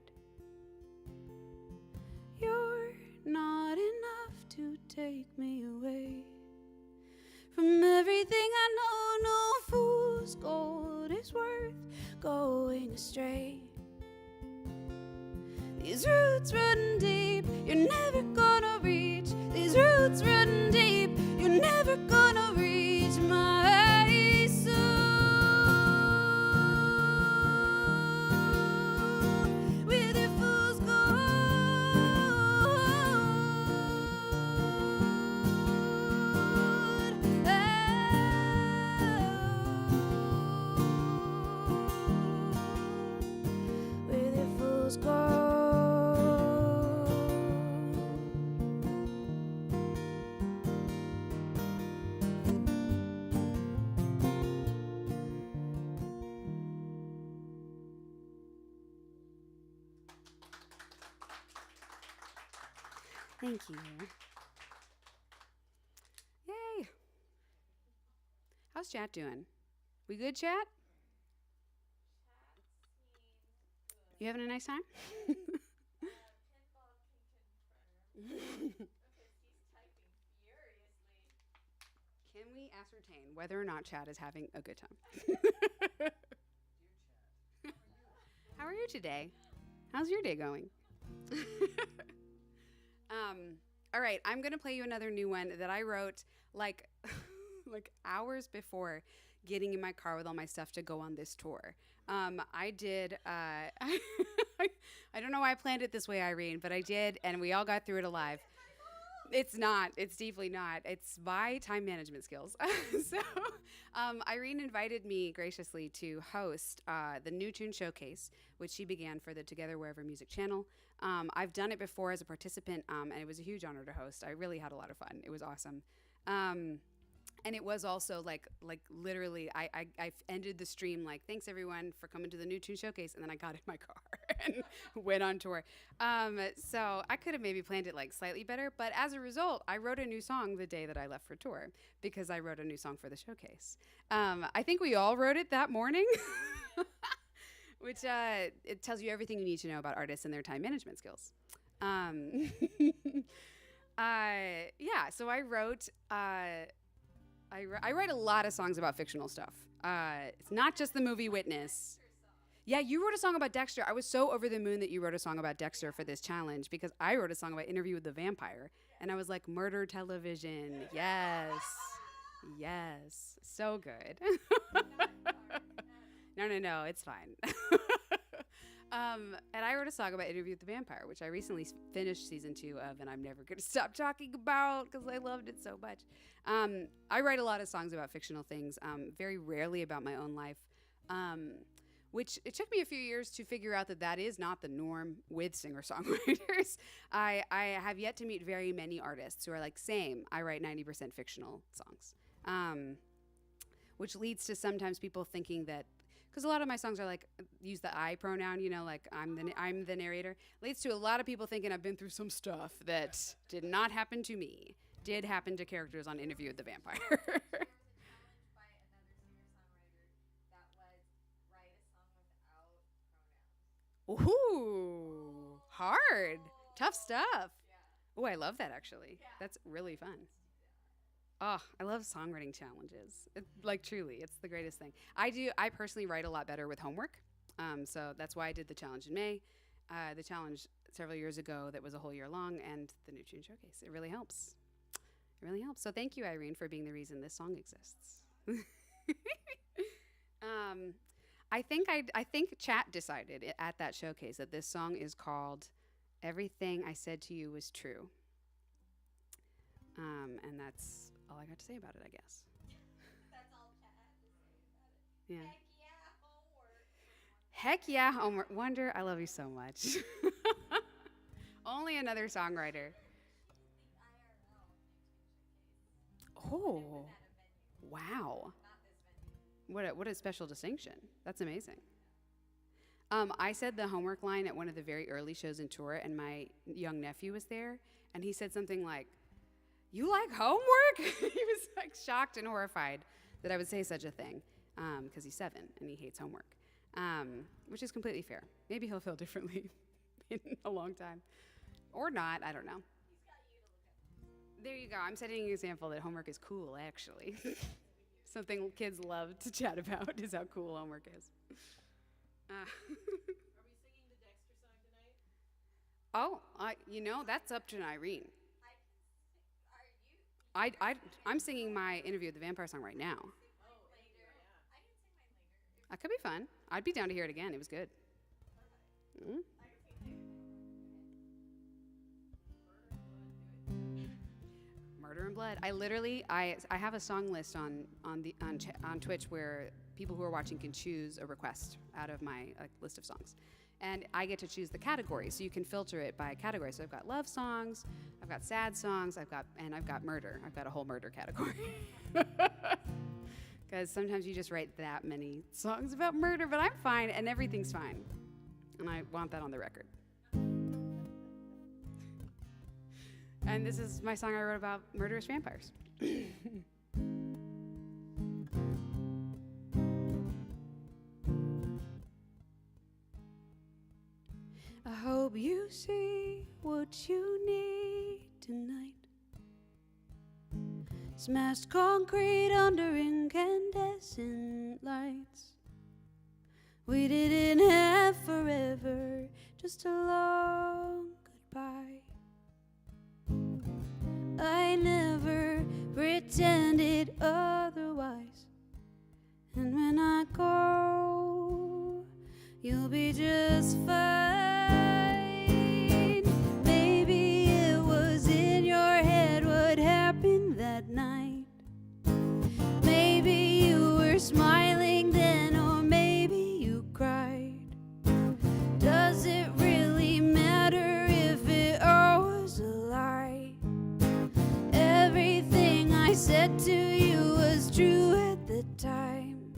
You're not enough to take me away from everything I know. No fool's gold is worth going astray. These roots run deep, you're never gonna reach. These roots run deep, you're never gonna reach my soul. With your fool's gold, I souls go. Thank you. Yay. How's chat doing? We good, chat? You having a nice time? Can we ascertain whether or not Chad is having a good time? How are you today? How's your day going? All right, I'm gonna play you another new one that I wrote like like hours before getting in my car with all my stuff to go on this tour. I did. I don't know why I planned it this way, Irene, but I did, and we all got through it alive. It's not. It's deeply not. It's my time management skills. So, Irene invited me graciously to host the New Tune Showcase, which she began for the Together Wherever Music channel. I've done it before as a participant, and it was a huge honor to host. I really had a lot of fun. It was awesome. And it was also like literally, I ended the stream like, thanks everyone for coming to the New Tune Showcase, and then I got in my car and went on tour. So I could have maybe planned it like slightly better, but as a result, I wrote a new song the day that I left for tour because I wrote a new song for the showcase. I think we all wrote it that morning, which it tells you everything you need to know about artists and their time management skills. Yeah, so I wrote. I write a lot of songs about fictional stuff. It's not just the movie Witness. Yeah, you wrote a song about Dexter. I was so over the moon that you wrote a song about Dexter for this challenge because I wrote a song about Interview with the Vampire. And I was like, murder television. Yes. Yes. So good. No, it's fine. And I wrote a song about Interview with the Vampire, which I recently finished season 2 of, and I'm never going to stop talking about because I loved it so much. I write a lot of songs about fictional things, very rarely about my own life, which it took me a few years to figure out that is not the norm with singer-songwriters. I have yet to meet very many artists who are like, same, I write 90% fictional songs, which leads to sometimes people thinking that, because a lot of my songs are like, use the I pronoun, you know, like I'm the narrator. Leads to a lot of people thinking I've been through some stuff that did not happen to me. Did happen to characters on Interview with the Vampire. Ooh, hard. Tough stuff. Oh, I love that actually. That's really fun. Oh, I love songwriting challenges. Like truly, it's the greatest thing. I personally write a lot better with homework. So that's why I did the challenge in May. The challenge several years ago that was a whole year long, and the New Tune Showcase. It really helps. It really helps. So thank you, Irene, for being the reason this song exists. I think chat decided at that showcase that this song is called "Everything I Said to You Was True," and that's all I got to say about it, I guess. That's all Chad had to say about it. Yeah. Heck yeah, homework. Heck yeah, Homer. Wonder, I love you so much. Only another songwriter. Oh, wow. What a special distinction. That's amazing. I said the homework line at one of the very early shows in tour, and my young nephew was there, and he said something like, "You like homework?" He was like shocked and horrified that I would say such a thing, because he's 7 and he hates homework, which is completely fair. Maybe he'll feel differently in a long time, or not. I don't know. There you go. I'm setting an example that homework is cool, actually. Something kids love to chat about is how cool homework is. Are we singing the Dexter song tonight? That's up to Irene. I'm singing my Interview with the Vampire song right now. That could be fun. I'd be down to hear it again. It was good. Mm? Murder and Blood. I have a song list on Twitch where people who are watching can choose a request out of my list of songs, And I get to choose the category, so you can filter it by category. So I've got love songs, I've got sad songs, I've got murder. I've got a whole murder category. Because sometimes you just write that many songs about murder, but I'm fine, and everything's fine. And I want that on the record. And this is my song I wrote about murderous vampires. I hope you see what you need tonight. Smashed concrete under incandescent lights. We didn't have forever, just a long goodbye. I never pretended otherwise. And when I go, you'll be just fine. Maybe it was in your head what happened that night. Maybe you were smiling then, or maybe you cried. Does it really matter if it all was a lie? Everything I said to you was true at the time.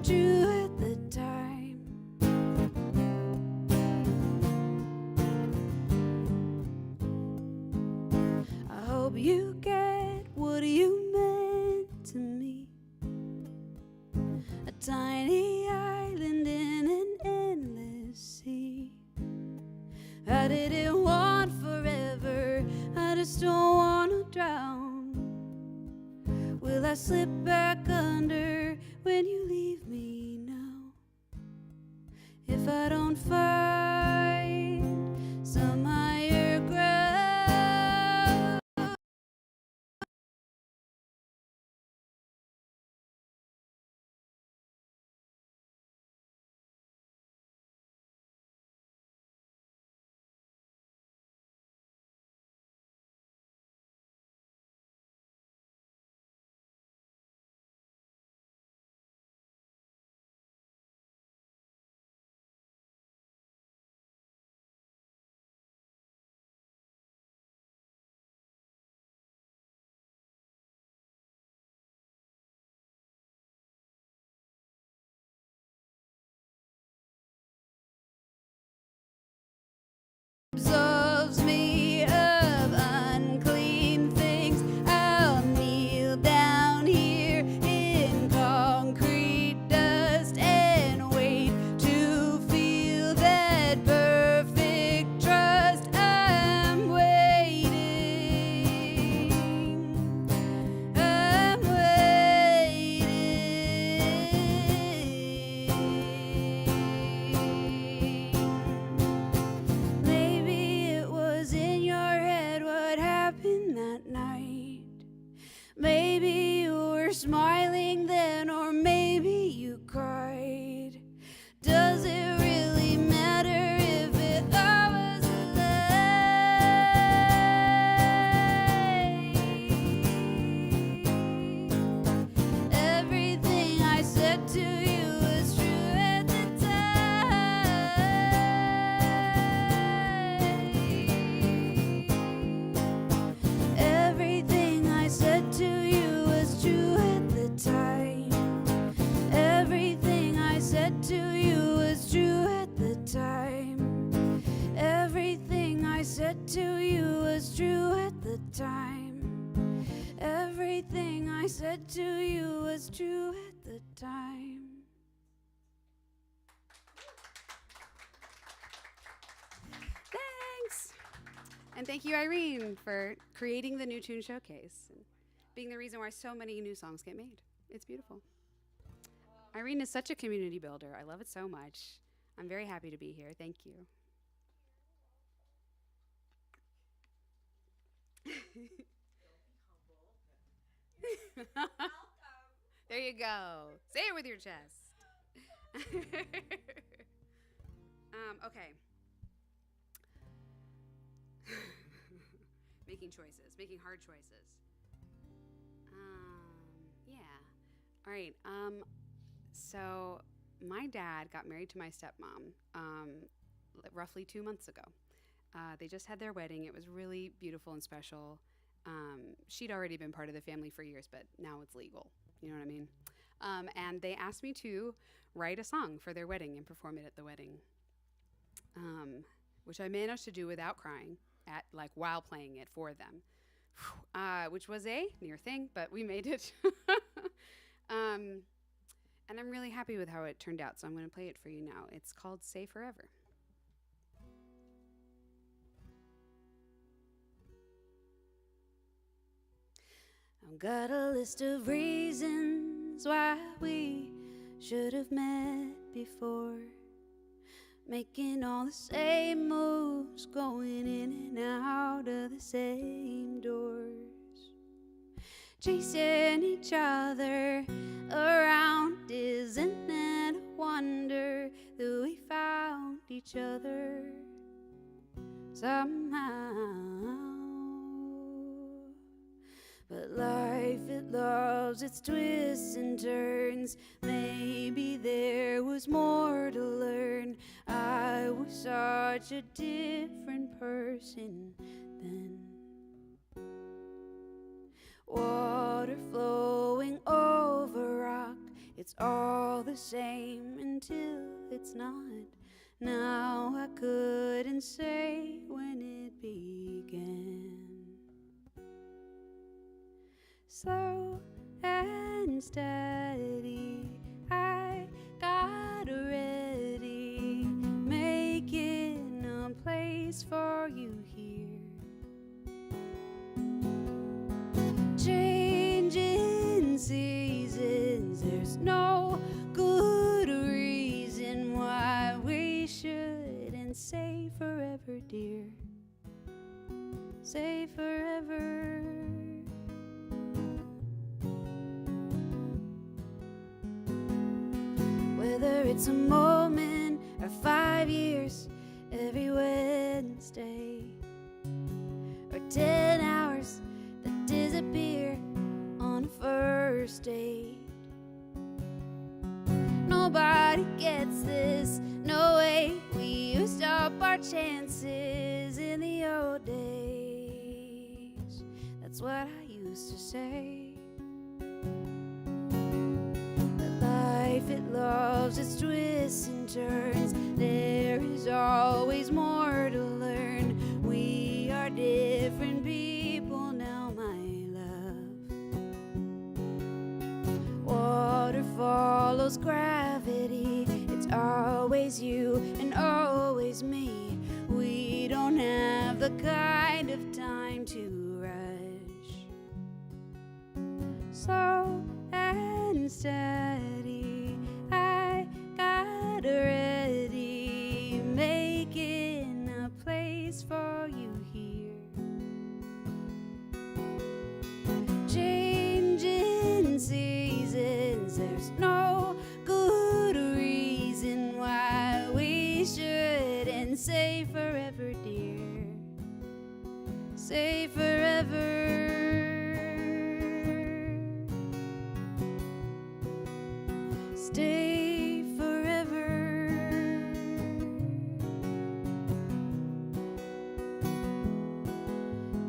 True at the time. I hope you get what you meant to me. A tiny island in an endless sea. I didn't want forever, I just don't wanna drown. Will I slip back under when you leave me now? If I don't find some higher ground. Absolves me of unclean things. I'll kneel down here in concrete dust and wait to feel that perfect trust. I'm waiting. I'm waiting. Maybe it was in your head what happened that night. Maybe you were smiling then, or maybe you cried. Does it really matter if it all was a lie? Everything I said to you was true at the time. Everything I said to you was true at the time. Everything I said to you was true at the time. Everything I said to you was true at the time. Everything I said to you was true at the time. Thanks. And thank you, Irene, for creating the New Tune Showcase and being the reason why so many new songs get made. It's beautiful. Irene is such a community builder. I love it so much. I'm very happy to be here. Thank you. There you go. Say it with your chest. Okay. Making choices, making hard choices. Yeah. All right. So my dad got married to my stepmom roughly 2 months ago. They just had their wedding. It was really beautiful and special. She'd already been part of the family for years, but now it's legal. You know what I mean? And they asked me to write a song for their wedding and perform it at the wedding, which I managed to do without crying while playing it for them, which was a near thing, but we made it. And I'm really happy with how it turned out, so I'm going to play it for you now. It's called Say Forever. I've got a list of reasons why we should have met before, making all the same moves, going in and out of the same doors, chasing each other around. Isn't it a wonder that we found each other somehow? But life, it loves its twists and turns. Maybe there was more to learn. I was such a different person then. Water flowing over rock, it's all the same until it's not. Now I couldn't say when it began. Slow and steady, I got ready, making a place for you here. Changing seasons, there's no good reason why we shouldn't say forever, dear. Say forever. Whether it's a moment or 5 years, every Wednesday, or 10 hours that disappear on a first date. Nobody gets this, no way. We used up our chances in the old days. That's what I used to say. Life, it loves its twists and turns. There is always more to learn. We are different people now, my love. Water follows gravity. It's always you and always me. We don't have the kind of time to rush. Slow and steady, I got ready, making a place for you here. Changing seasons, there's no good reason why we shouldn't say forever, dear. Say forever. Stay forever.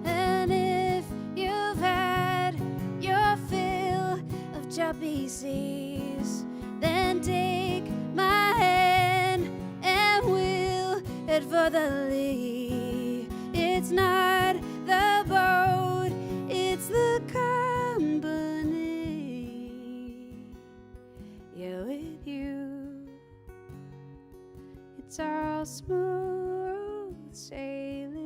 And if you've had your fill of choppy seas, then take my hand and we'll head for the lee. It's not the boat, it's the company. Yeah, with you, it's all smooth sailing.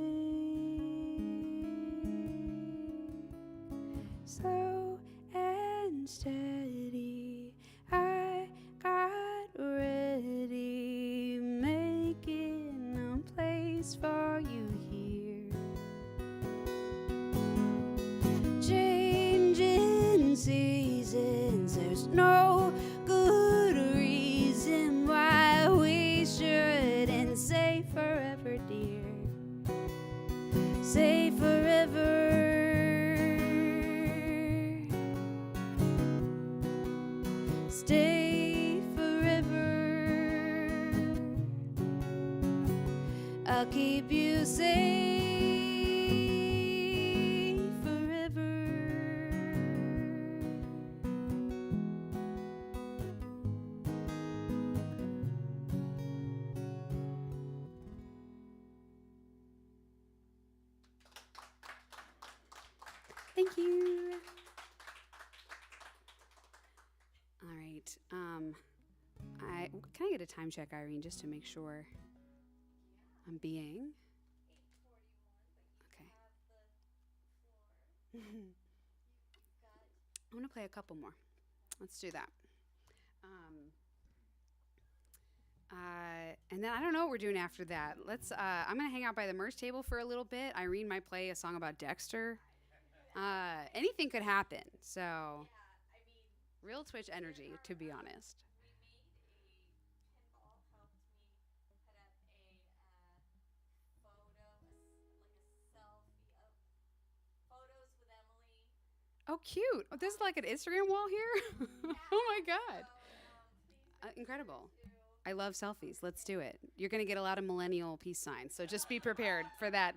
Slow and steady, I got ready, making a place for you here. Changing seasons, there's no good reason why we shouldn't say forever, dear. Say forever. Stay I'll keep you safe forever. Thank you. All right. Can I get a time check, Irene, just to make sure I'm being okay? I'm gonna play a couple more. Let's do that. And then I don't know what we're doing after that. I'm gonna hang out by the merch table for a little bit. Irene might play a song about Dexter. Anything could happen. So, real Twitch energy, to be honest. Oh, cute. Oh, this is like an Instagram wall here? Oh my God. Incredible. I love selfies. Let's do it. You're going to get a lot of millennial peace signs, so just be prepared for that.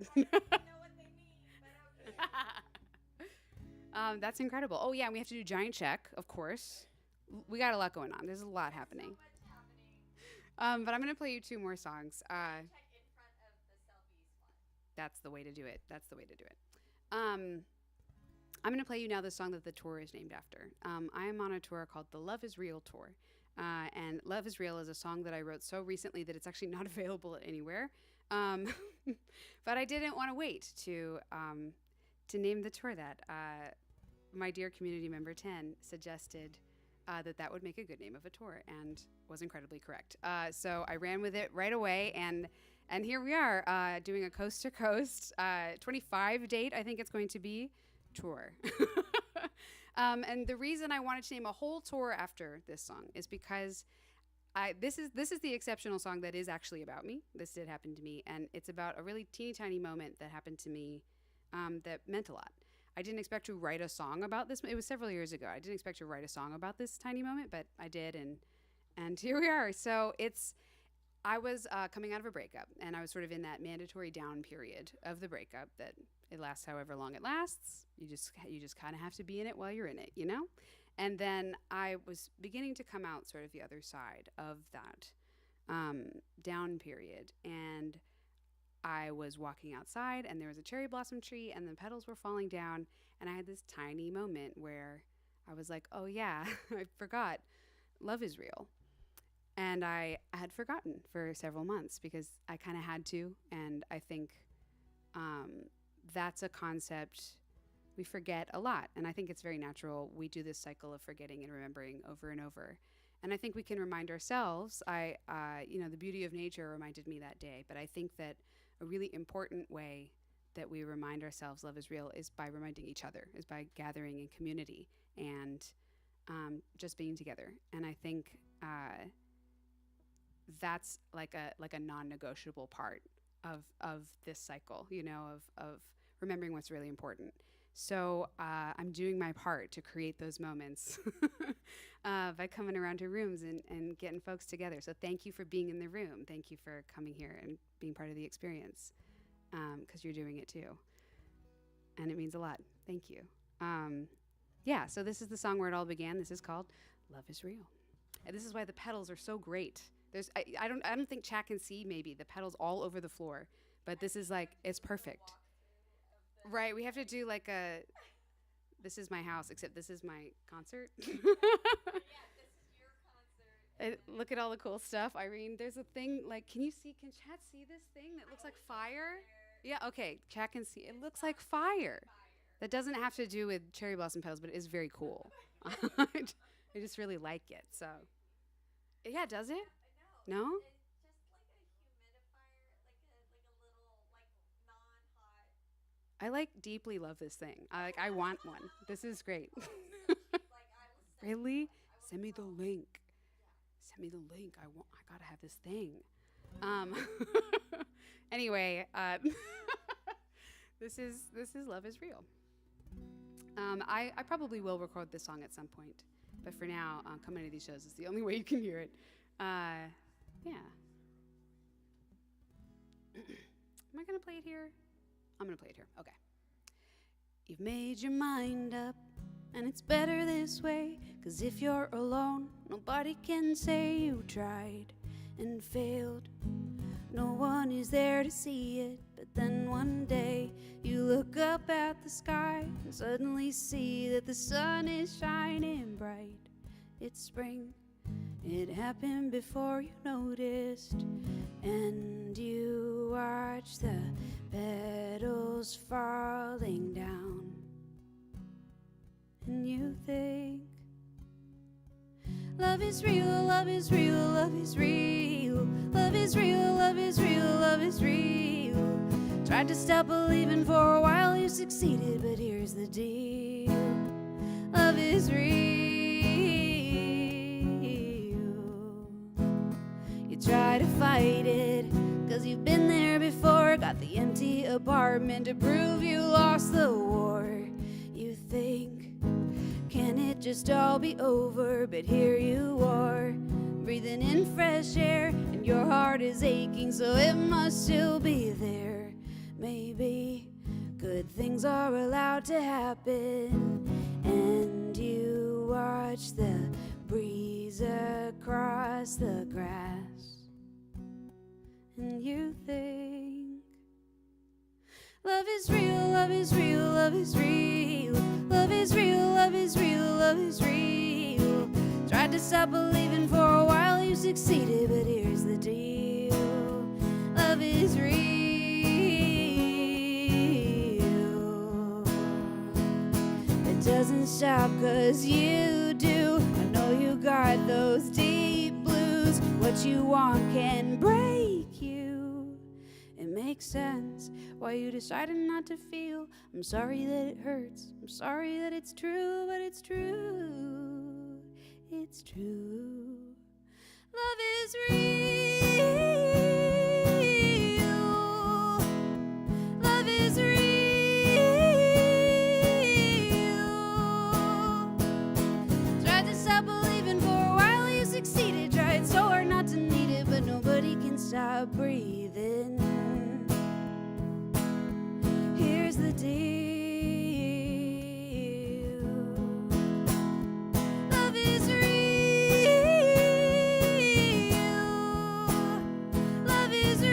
That's incredible. Oh, yeah, and we have to do giant check, of course. We got a lot going on. There's a lot happening. But I'm going to play you two more songs. That's the way to do it. That's the way to do it. I'm going to play you now the song that the tour is named after. I am on a tour called the Love is Real Tour. And Love is Real is a song that I wrote so recently that it's actually not available anywhere. But I didn't want to wait to name the tour that. My dear community member 10 suggested that would make a good name of a tour and was incredibly correct. So I ran with it right away, and here we are doing a coast to coast 25 date, I think it's going to be, tour. And the reason I wanted to name a whole tour after this song is because this is the exceptional song that is actually about me. This did happen to me, and it's about a really teeny tiny moment that happened to me that meant a lot. I didn't expect to write a song about this. It was several years ago. I didn't expect to write a song about this tiny moment, but I did, and here we are. So I was coming out of a breakup, and I was sort of in that mandatory down period of the breakup that it lasts however long it lasts. You just kind of have to be in it while you're in it, you know? And then I was beginning to come out sort of the other side of that down period, and I was walking outside, and there was a cherry blossom tree, and the petals were falling down, and I had this tiny moment where I was like, oh yeah, I forgot. Love is real. And I had forgotten for several months because I kind of had to, and I think that's a concept we forget a lot, and I think it's very natural. We do this cycle of forgetting and remembering over and over. And I think we can remind ourselves. The beauty of nature reminded me that day, but I think that a really important way that we remind ourselves love is real is by reminding each other, is by gathering in community and just being together. And I think that's like a non-negotiable part of this cycle, of remembering what's really important. So I'm doing my part to create those moments by coming around to rooms and getting folks together. So thank you for being in the room. Thank you for coming here and being part of the experience, because you're doing it too. And it means a lot. Thank you. So this is the song where it all began. This is called Love is Real. And this is why the petals are so great. I don't think chat can see maybe the petals all over the floor, but this is like, it's perfect. Right, we have to do like this is my house, except this is my concert. Yeah, this is your concert. Look at all the cool stuff. Irene, there's a thing, can chat see this thing that looks like fire? Yeah, okay, chat can see. It looks like fire. That doesn't have to do with cherry blossom petals, but it is very cool. I just really like it, so. Yeah, does it? No? It's just like a humidifier, like a little, non-hot. I deeply love this thing. I want one. This is great. Really? Send me the link. Send me the link. I gotta have this thing. Anyway, this is Love is Real. I probably will record this song at some point, but for now, coming to these shows is the only way you can hear it. Yeah. Am I going to play it here? I'm going to play it here. Okay. You've made your mind up, and it's better this way. 'Cause if you're alone, nobody can say you tried and failed. No one is there to see it. But then one day you look up at the sky and suddenly see that the sun is shining bright. It's spring. It happened before you noticed. And you watch the petals falling down. And you think, love is real, love is real, love is real. Love is real, love is real, love is real. Tried to stop believing for a while, you succeeded, but here's the deal. Love is real. You try to fight it, 'cause you've been there before. Got the empty apartment to prove you lost the war. You think, can it just all be over? But here you are, breathing in fresh air, and your heart is aching, so it must still be there. Maybe good things are allowed to happen. And you watch the breeze across the grass, and you think, love is real, love is real, love is real. Love is real, love is real, love is real. Tried to stop believing for a while, you succeeded, but here's the deal. Love is real. It doesn't stop 'cause you do. I know you got those deep blues. What you want can break you. It makes sense why you decided not to feel. I'm sorry that it hurts. I'm sorry that it's true, but it's true. It's true. Love is real. Love is real. Tried to stop believing for a while, you succeeded. Tried so hard not to need it, but nobody can stop breathing. Here's the deal. Love is real. Love is real.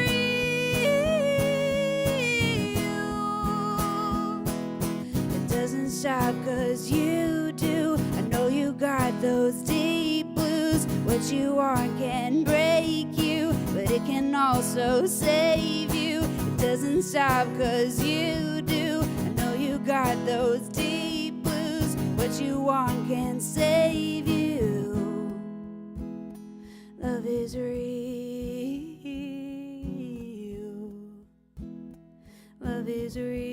It doesn't stop 'cause you do. I know you got those deep blues. What you want can break you, but it can also save you. It doesn't stop 'cause you do. I know you got those deep blues. What you want can save you. Love is real. Love is real.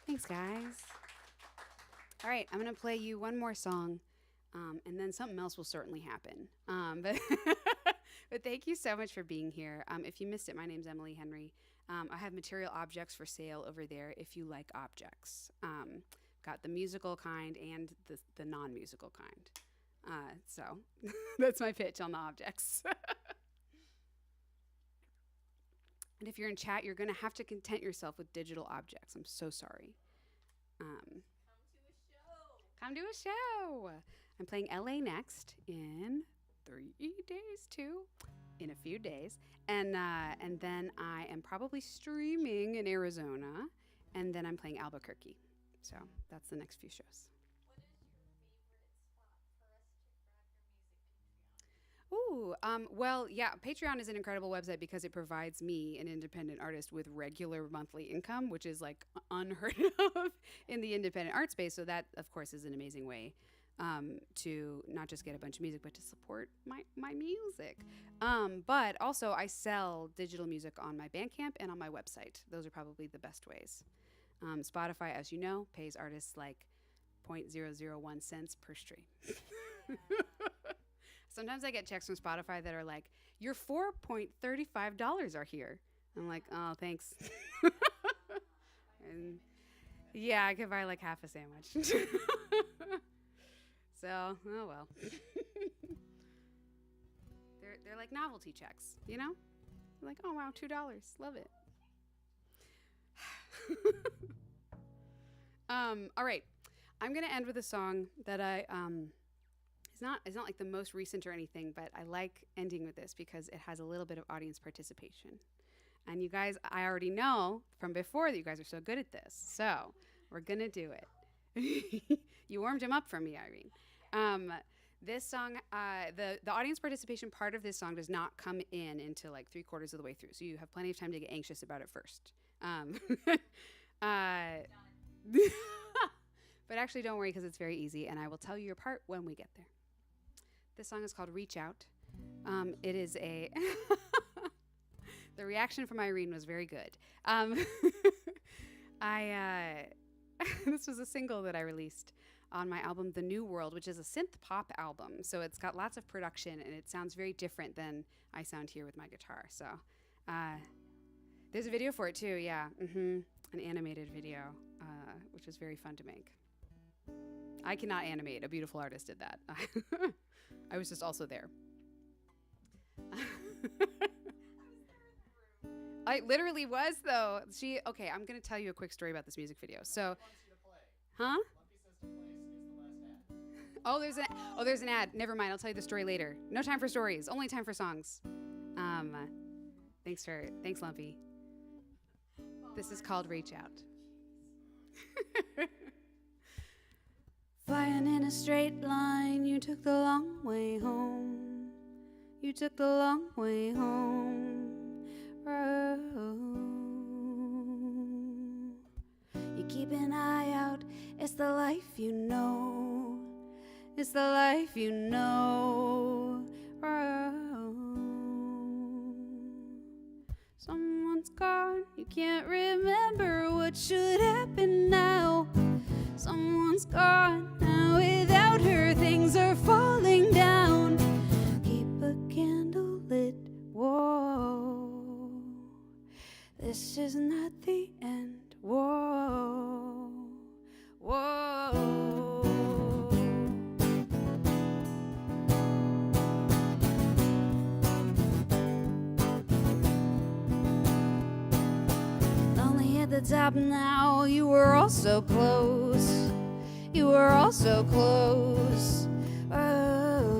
Thanks, guys. All right, I'm going to play you one more song, and then something else will certainly happen. But but thank you so much for being here. If you missed it, my name's Emily Henry. I have material objects for sale over there if you like objects. Got the musical kind and the non-musical kind. So that's my pitch on the objects. And if you're in chat, you're going to have to content yourself with digital objects. I'm so sorry. Come to a show. I'm playing LA next in 3 days too, in a few days, and then I am probably streaming in Arizona, and then I'm playing Albuquerque. So that's the next few shows. Ooh, well, yeah, Patreon is an incredible website because it provides me, an independent artist, with regular monthly income, which is like unheard of in the independent art space. So that, of course, is an amazing way to not just get a bunch of music, but to support my music. But also, I sell digital music on my Bandcamp and on my website. Those are probably the best ways. Spotify, as you know, pays artists like 0.001 cents per stream. Sometimes I get checks from Spotify that are like, your $4.35 are here. I'm like, oh, thanks. And Yeah, I could buy like half a sandwich. So, oh well. They're like novelty checks, you know? Like, oh wow, $2. Love it. All right. I'm gonna end with a song that it's not like the most recent or anything, but I like ending with this because it has a little bit of audience participation. And you guys, I already know from before that you guys are so good at this. So we're gonna do it. You warmed him up for me, Irene. This song, the audience participation part of this song does not come in until like 3/4 of the way through. So you have plenty of time to get anxious about it first. But actually don't worry because it's very easy and I will tell you your part when we get there. This song is called Reach Out. It is a, the reaction from Irene was very good. This was a single that I released on my album, The New World, which is a synth pop album. So it's got lots of production and it sounds very different than I sound here with my guitar. So there's a video for it too, yeah. An animated video, which was very fun to make. I cannot animate. A beautiful artist did that. I was just also there. I literally was, though. Okay, I'm going to tell you a quick story about this music video. So, huh? Oh, there's an ad. Never mind. I'll tell you the story later. No time for stories. Only time for songs. Thanks, Lumpy. This is called Reach Out. Flying in a straight line, you took the long way home. You took the long way home. Oh. You keep an eye out, it's the life you know. It's the life you know. Oh. Someone's gone, you can't remember what should happen now. Someone's gone, now without her things are falling down. Keep a candle lit, whoa. This is not the end, whoa, whoa. Lonely at the top now, you were all so close. You were all so close. Oh.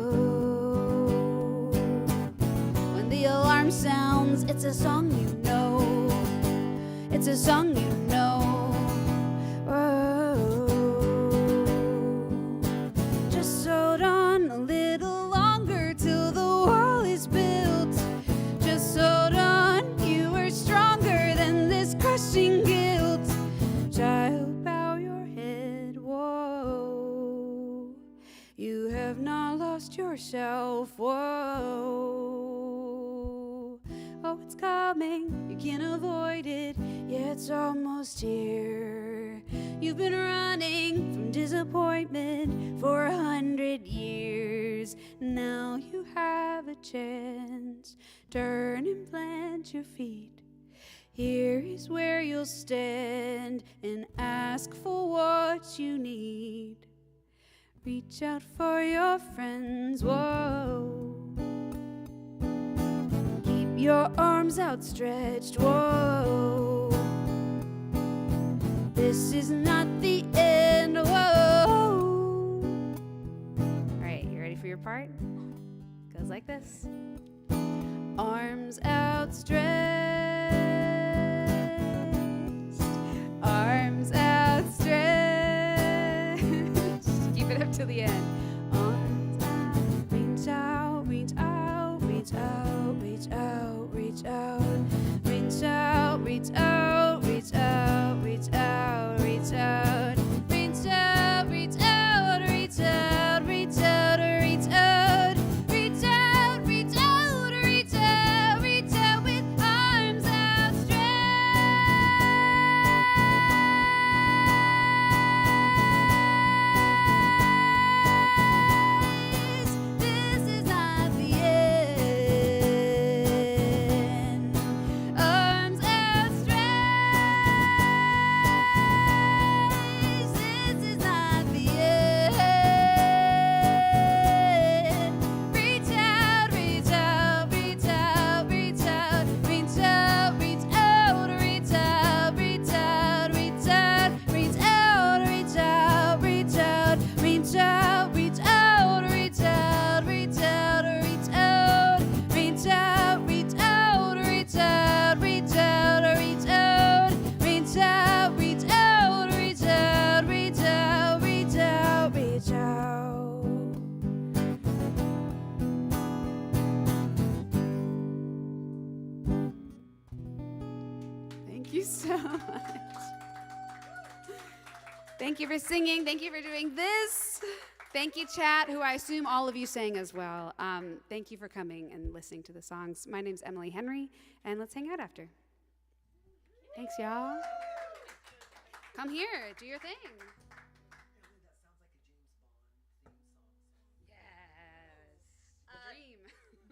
When the alarm sounds, it's a song you know. It's a song you know. Oh. Just hold on a little longer till the wall is built. Just hold on, you are stronger than this crushing guilt. Child, bow your head, whoa. You have not lost yourself, whoa. Oh, it's coming, you can't avoid it. Yeah, it's almost here. You've been running from disappointment for 100 years. Now you have a chance. Turn and plant your feet. Here is where you'll stand and ask for what you need. Reach out for your friends, whoa. Keep your arms outstretched, whoa. This is not the end, whoa. All right, you ready for your part? Goes like this. Arms outstretched, arms outstretched. Keep it up till the end. Arms out, reach out, reach out, reach out, reach out, reach out, reach out, reach out, reach out, reach out, reach out, reach out, reach out, reach out, reach out, reach out, reach out, reach out, reach out, reach out with arms you so much. Thank you for singing. Thank you for doing this. Thank you, chat, who I assume all of you sang as well. Thank you for coming and listening to the songs. My name's Emily Henry, and let's hang out after. Thanks, y'all. Come here. Do your thing. Yes.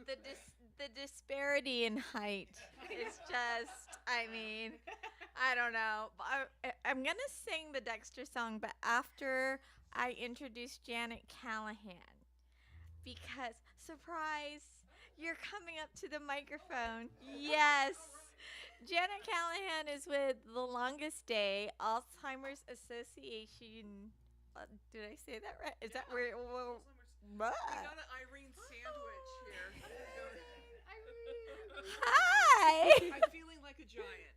The dream. The disparity in height is just, I mean, I don't know. I'm going to sing the Dexter song, but after I introduce Janet Callahan, because, surprise, you're coming up to the microphone. Yes. Janet Callahan is with The Longest Day, Alzheimer's Association. Did I say that right? Is that where? Well, We got an Irene sandwich here. hi. I'm feeling like a giant.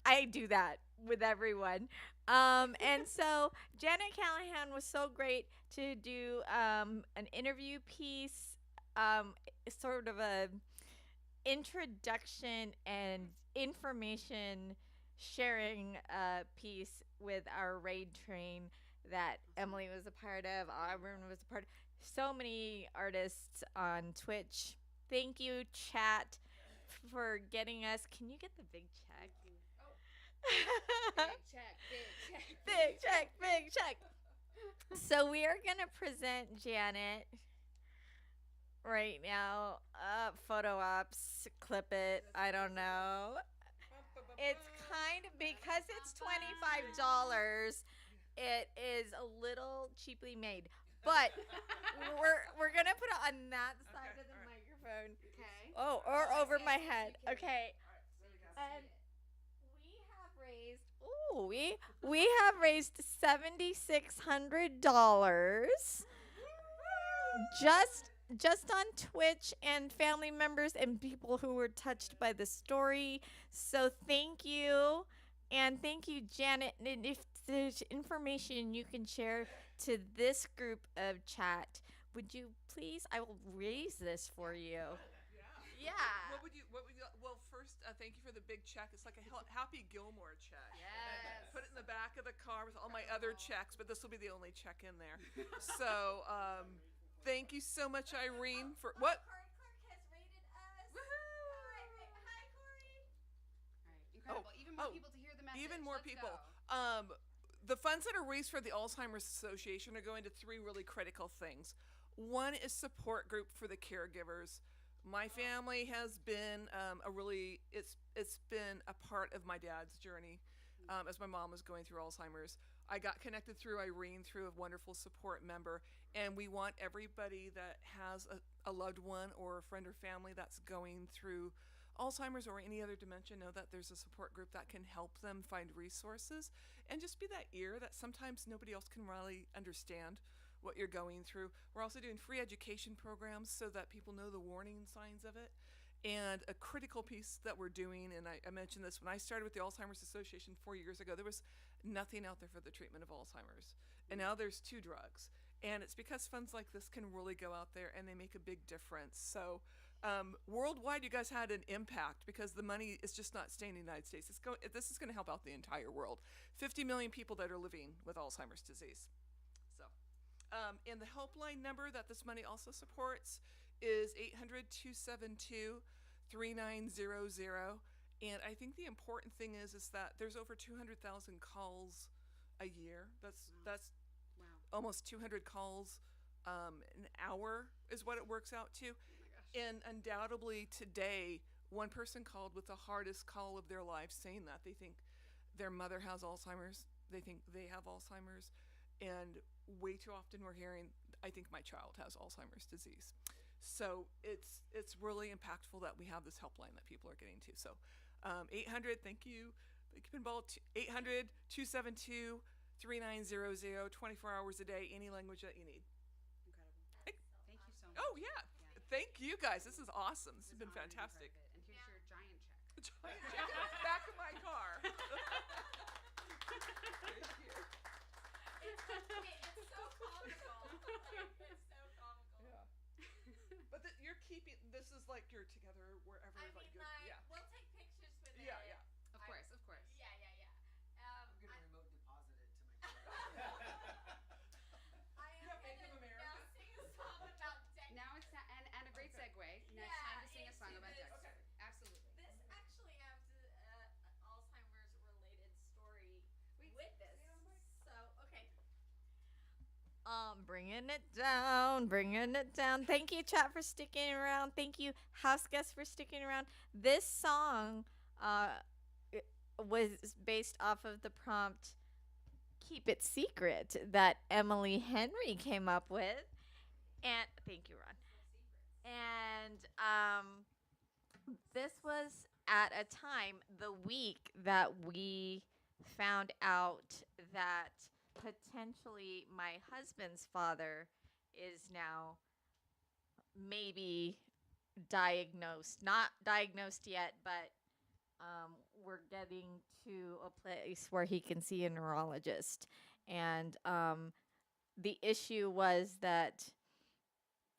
I do that with everyone. And so Janet Callahan was so great to do an interview piece, sort of a introduction and information sharing piece with our raid train that Emily was a part of, Auburn was a part of. So many artists on Twitch. Thank you, chat, for getting us. Can you get the big check? Big check, big check. Big check, big check. So we are going to present Janet right now. Photo ops, clip it. I don't know. It's kind of, because it's $25, it is a little cheaply made. But we're gonna put it on that side of the microphone. Okay. Oh, or over my head. Okay. And we have raised $7,600 just on Twitch and family members and people who were touched by the story. So thank you. And thank you, Janet. And if there's information you can share to this group of chat, would you please? I will raise this for you. Yeah. Well, first, thank you for the big check. It's like a Happy Gilmore check. Yes. Put it in the back of the car with all my other checks, but this will be the only check in there. So, thank you so much, Irene, for what? Clark has rated us. Woohoo! Hi, Corey. All right, incredible. Even more people to hear the message. Even more Let's people. go. The funds that are raised for the Alzheimer's Association are going to three really critical things. One is support group for the caregivers. My family has been it's been a part of my dad's journey as my mom was going through Alzheimer's. I got connected through Irene through a wonderful support member, and we want everybody that has a loved one or a friend or family that's going through Alzheimer's or any other dementia, know that there's a support group that can help them find resources and just be that ear that sometimes nobody else can really understand what you're going through. We're also doing free education programs so that people know the warning signs of it. And a critical piece that we're doing, and I mentioned this, when I started with the Alzheimer's Association 4 years ago, there was nothing out there for the treatment of Alzheimer's. And now there's 2 drugs. And it's because funds like this can really go out there and they make a big difference. So worldwide, you guys had an impact because the money is just not staying in the United States. This is going to help out the entire world. 50 million people that are living with Alzheimer's disease. So, and the helpline number that this money also supports is 800-272-3900. And I think the important thing is that there's over 200,000 calls a year. That's wow. Almost 200 calls an hour is what it works out to. And undoubtedly today, one person called with the hardest call of their life saying that they think their mother has Alzheimer's, they think they have Alzheimer's, and way too often we're hearing, I think my child has Alzheimer's disease. So it's really impactful that we have this helpline that people are getting to. So 800, thank you. Keep involved. 800-272-3900, 24 hours a day, any language that you need. Incredible. Thank you so much. Oh, yeah. Thank you, guys. This is awesome. This has been honor to be part fantastic. of it. And here's your giant check. Giant check in the back of my car. Thank you. It's so comical. It's so comical. Yeah. But you're keeping, this is like you're together wherever. I like mean, you're, yeah. well, bringing it down, bringing it down. Thank you, chat, for sticking around. Thank you, house guests, for sticking around. This song it was based off of the prompt "Keep It Secret" that Emily Henry came up with. And thank you, Ron. And this was at a time, the week that we found out that potentially my husband's father is now maybe diagnosed, not diagnosed yet, but we're getting to a place where he can see a neurologist. And the issue was that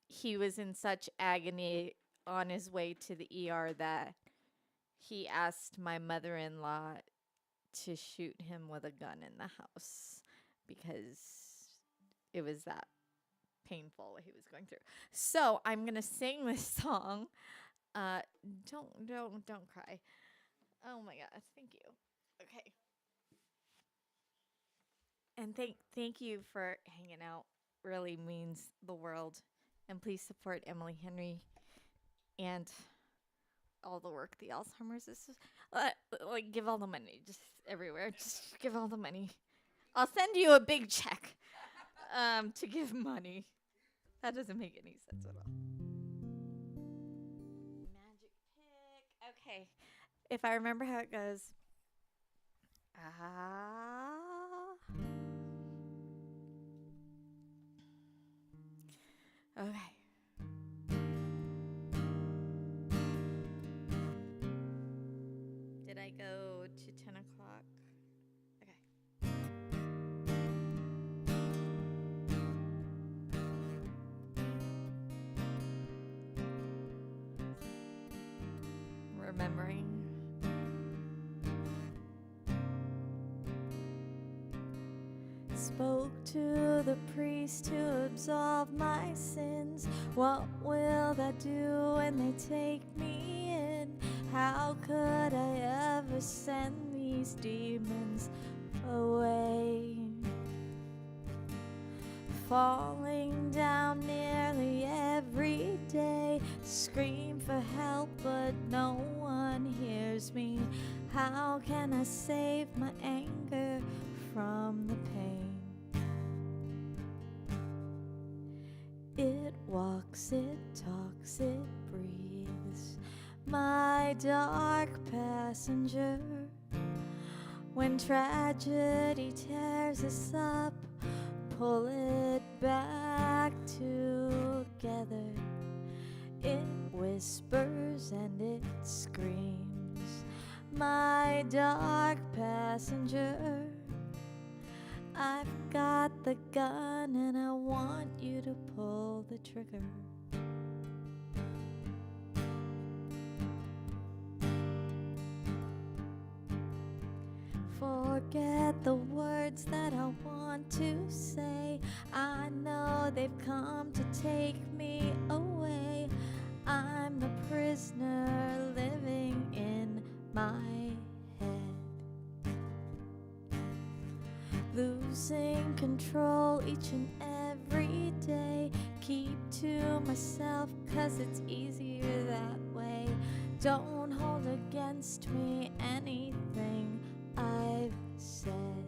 he was in such agony on his way to the ER that he asked my mother-in-law to shoot him with a gun in the house because it was that painful what he was going through. So I'm gonna sing this song. Don't cry. Oh my God, thank you. Okay. And thank you for hanging out. Really means the world. And please support Emily Henry and all the work the Alzheimer's is. Like, give all the money, just everywhere. Just give all the money. I'll send you a big check to give money. That doesn't make any sense at all. Magic pick. Okay. If I remember how it goes. Okay. Did I go to 10 o'clock? Okay. Remembering. Spoke to the priest to absolve my sins. What will that do when they take me in? How could I ever send these demons away? Falling down nearly every day, scream for help but no one hears me. How can I save my anger from the pain? It walks, it talks, it breathes, my dark passenger. When tragedy tears us up, pull it back together. It whispers and it screams, my dark passenger. I've got the gun and I want you to pull the trigger. Forget the words that I want to say. I know they've come to take me away. I'm the prisoner living in my head, losing control each and every day. Keep to myself 'cause it's easier that way. Don't hold against me anything I've said.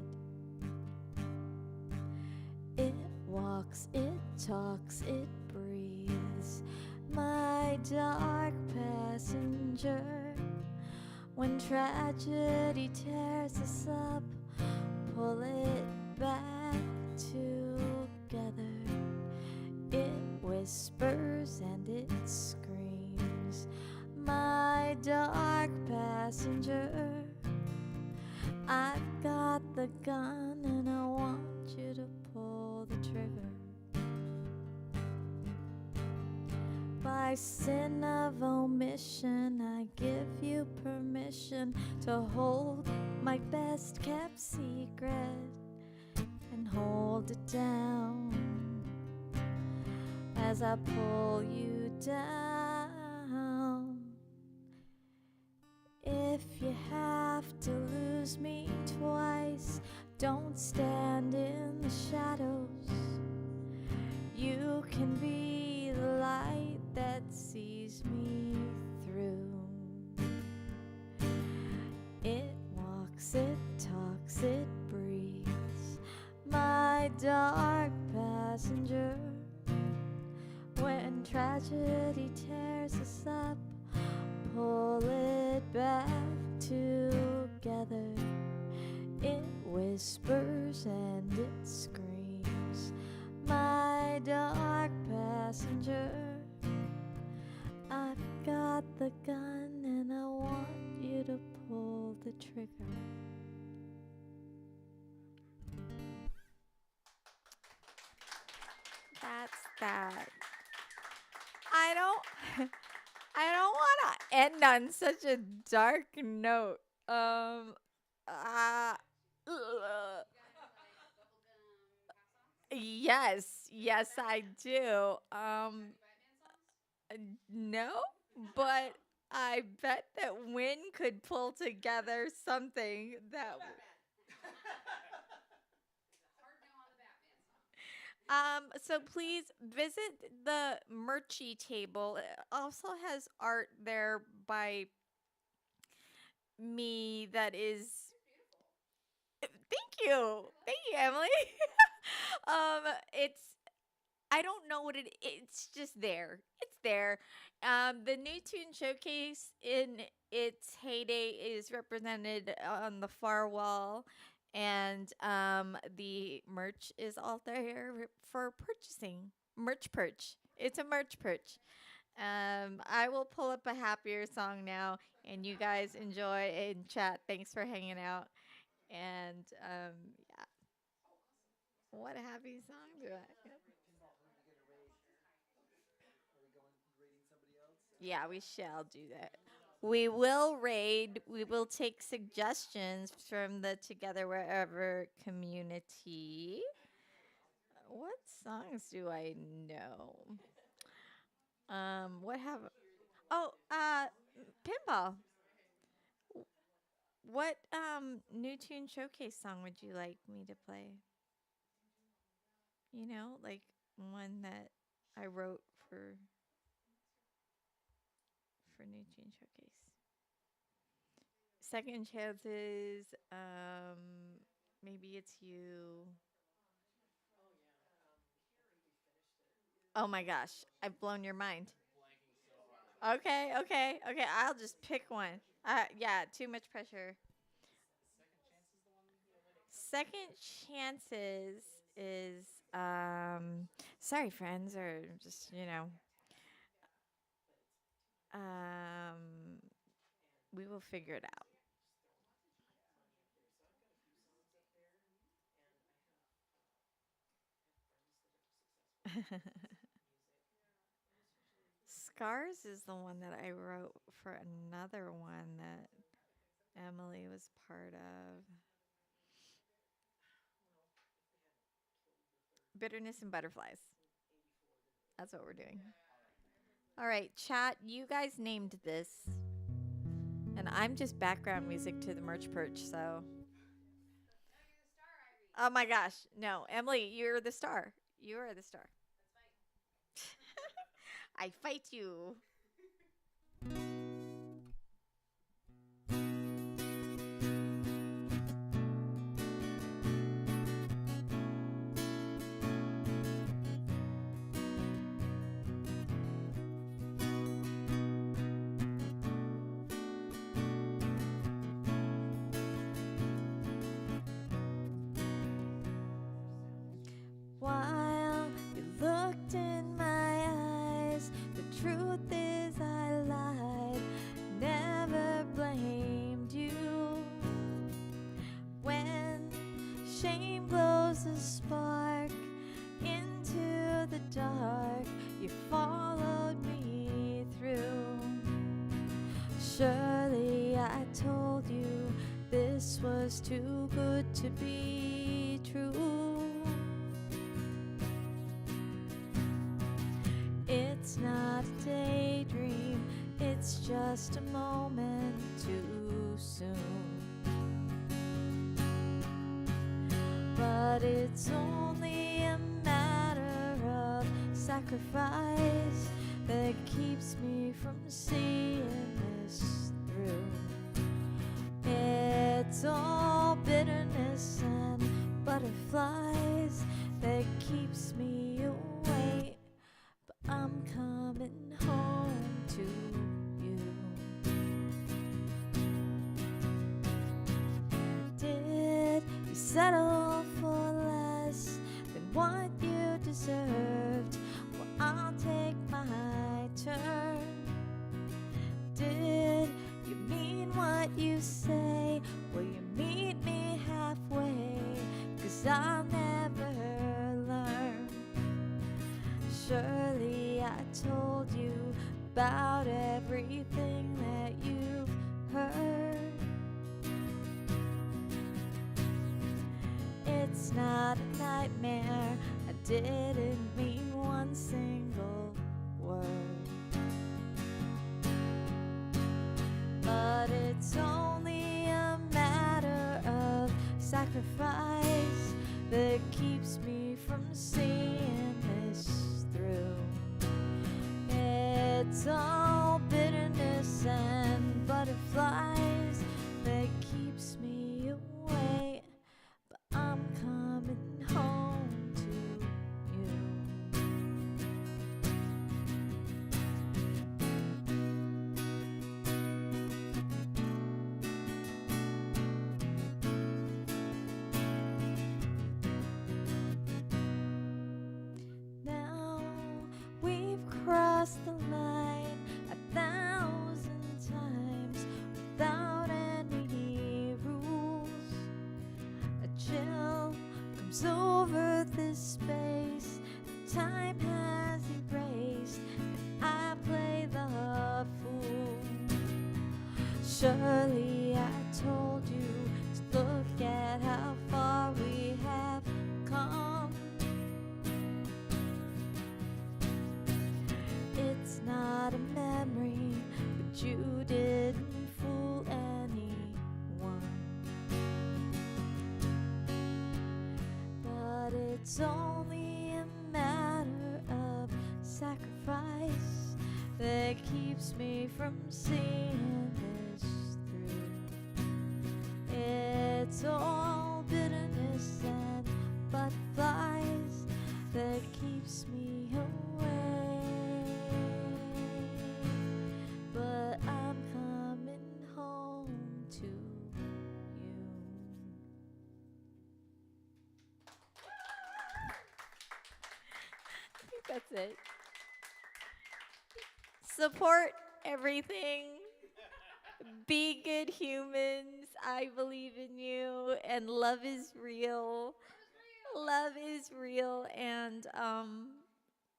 It walks, it talks, it breathes, my dark passenger. When tragedy tears us up, pull it back together. It whispers and it screams, my dark passenger. I've got the gun and I want you to pull the trigger. By sin of omission, I give you permission to hold my best kept secret and hold it down as I pull you down. If you have to lose me twice, don't stand in the shadows. can be the light that sees me through. It walks, it talks, it breathes, my dark passenger. When tragedy tears us up, pull it back together. It whispers and it screams, my dark passenger. I've got the gun and I want you to pull the trigger. That's that. I don't I don't want to end on such a dark note. Uh, ugh. Yes, yes, I do. No, but I bet that Wynne could pull together something that. So please visit the merchy table. It also has art there by me that is. Thank you, Emily. It's I don't know what it's just there. It's there. The New Tune Showcase in its heyday is represented on the far wall, and the merch is all there for purchasing. Merch perch. It's a merch perch. I will pull up a happier song now, and you guys enjoy and chat. Thanks for hanging out. And yeah, what happy song do I? Yeah, we shall do that. We will raid. We will take suggestions from the Together Wherever community. What songs do I know? What have? Oh, pinball. What New Tune Showcase song would you like me to play? You know, like one that I wrote for New Tune Showcase. Second chances. Maybe it's you. Oh my gosh, I've blown your mind. Okay, okay, okay. I'll just pick one. Yeah, too much pressure. Second chances is sorry friends, or just, um we will figure it out. Scars is the one that I wrote for another one that Emily was part of. Bitterness and Butterflies. That's what we're doing. All right, chat, you guys named this. And I'm just background music to the merch perch, so. Oh my gosh. No, Emily, you're the star. You are the star. I fight you. While you looked in my eyes, the truth is I lied, never blamed you. When shame blows a spark into the dark, you followed me through. Surely I told you this was too good to be true. It's not a daydream, it's just a moment too soon. But it's only a matter of sacrifice that keeps me from seeing this through. It's all bitterness and butterflies that keeps me awake, but I'm coming home to you. Did you settle for less than what you deserved? Well, I'll take my turn. Did you mean what you say? Will you meet me halfway? 'Cause I'll never learn. Surely I told you about everything that you've heard. It's not a nightmare. I didn't mean one single word. But it's only a matter of sacrifice that keeps me from seeing this through. It's all bitterness and butterflies that keeps me away, but I'm coming home to you. Now we've crossed the line 1,000 times without any rules. A chill comes over this space time has erased, and I play the fool. Surely I told you to look at how far we have come. It's not a memory, but you didn't fool anyone. But it's only a matter of sacrifice that keeps me from seeing this through. It's all bitterness and butterflies that keeps me away, but I'm coming home to you. I think that's it. Support everything. Be good humans. I believe in you, and love is real. Love is real, and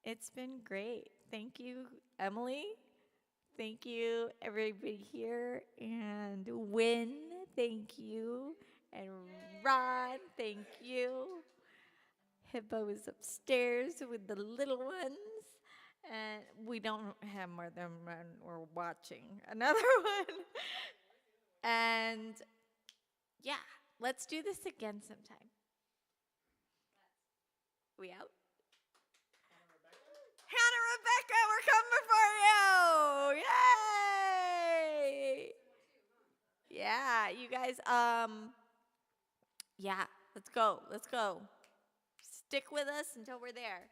it's been great. Thank you, Emily. Thank you, everybody here, and Wynne. Thank you, and Ron. Thank you. Hippo is upstairs with the little ones. And we don't have more than one. We're watching another one. And yeah, let's do this again sometime. We out? Hannah Rebecca, we're coming for you! Yay! Yeah, you guys, yeah, let's go. Let's go. Stick with us until we're there.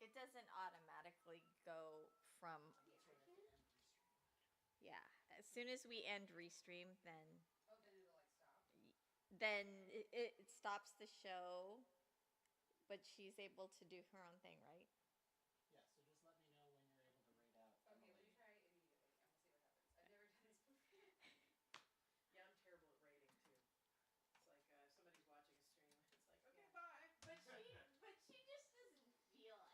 It doesn't automatically go from. Yeah, as soon as we end restream, then it stops the show, but she's able to do her own thing, right? Yeah, so just let me know when you're able to rate out. Yeah, I'm terrible at rating too. It's like if somebody's watching a stream, it's like, okay, bye. But she just doesn't feel like it. Yeah,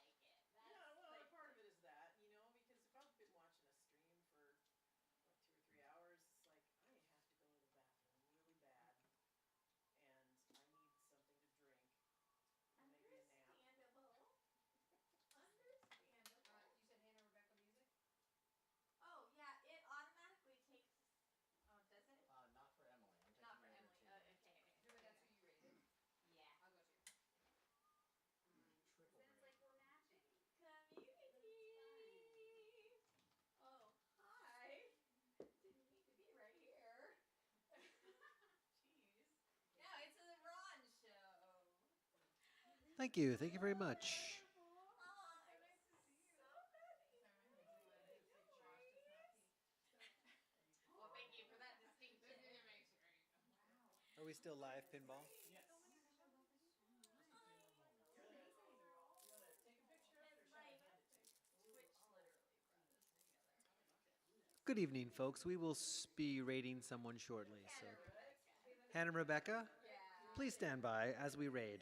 well, part of it is that, because if I've been watching a stream for 2 or 3 hours, it's like I have to go to the bathroom really bad, and I need something to drink. Thank you. Thank you very much. Are we still live, Pinball? Good evening, folks. We will be rating someone shortly. So, Hannah and Rebecca, please stand by as we raid.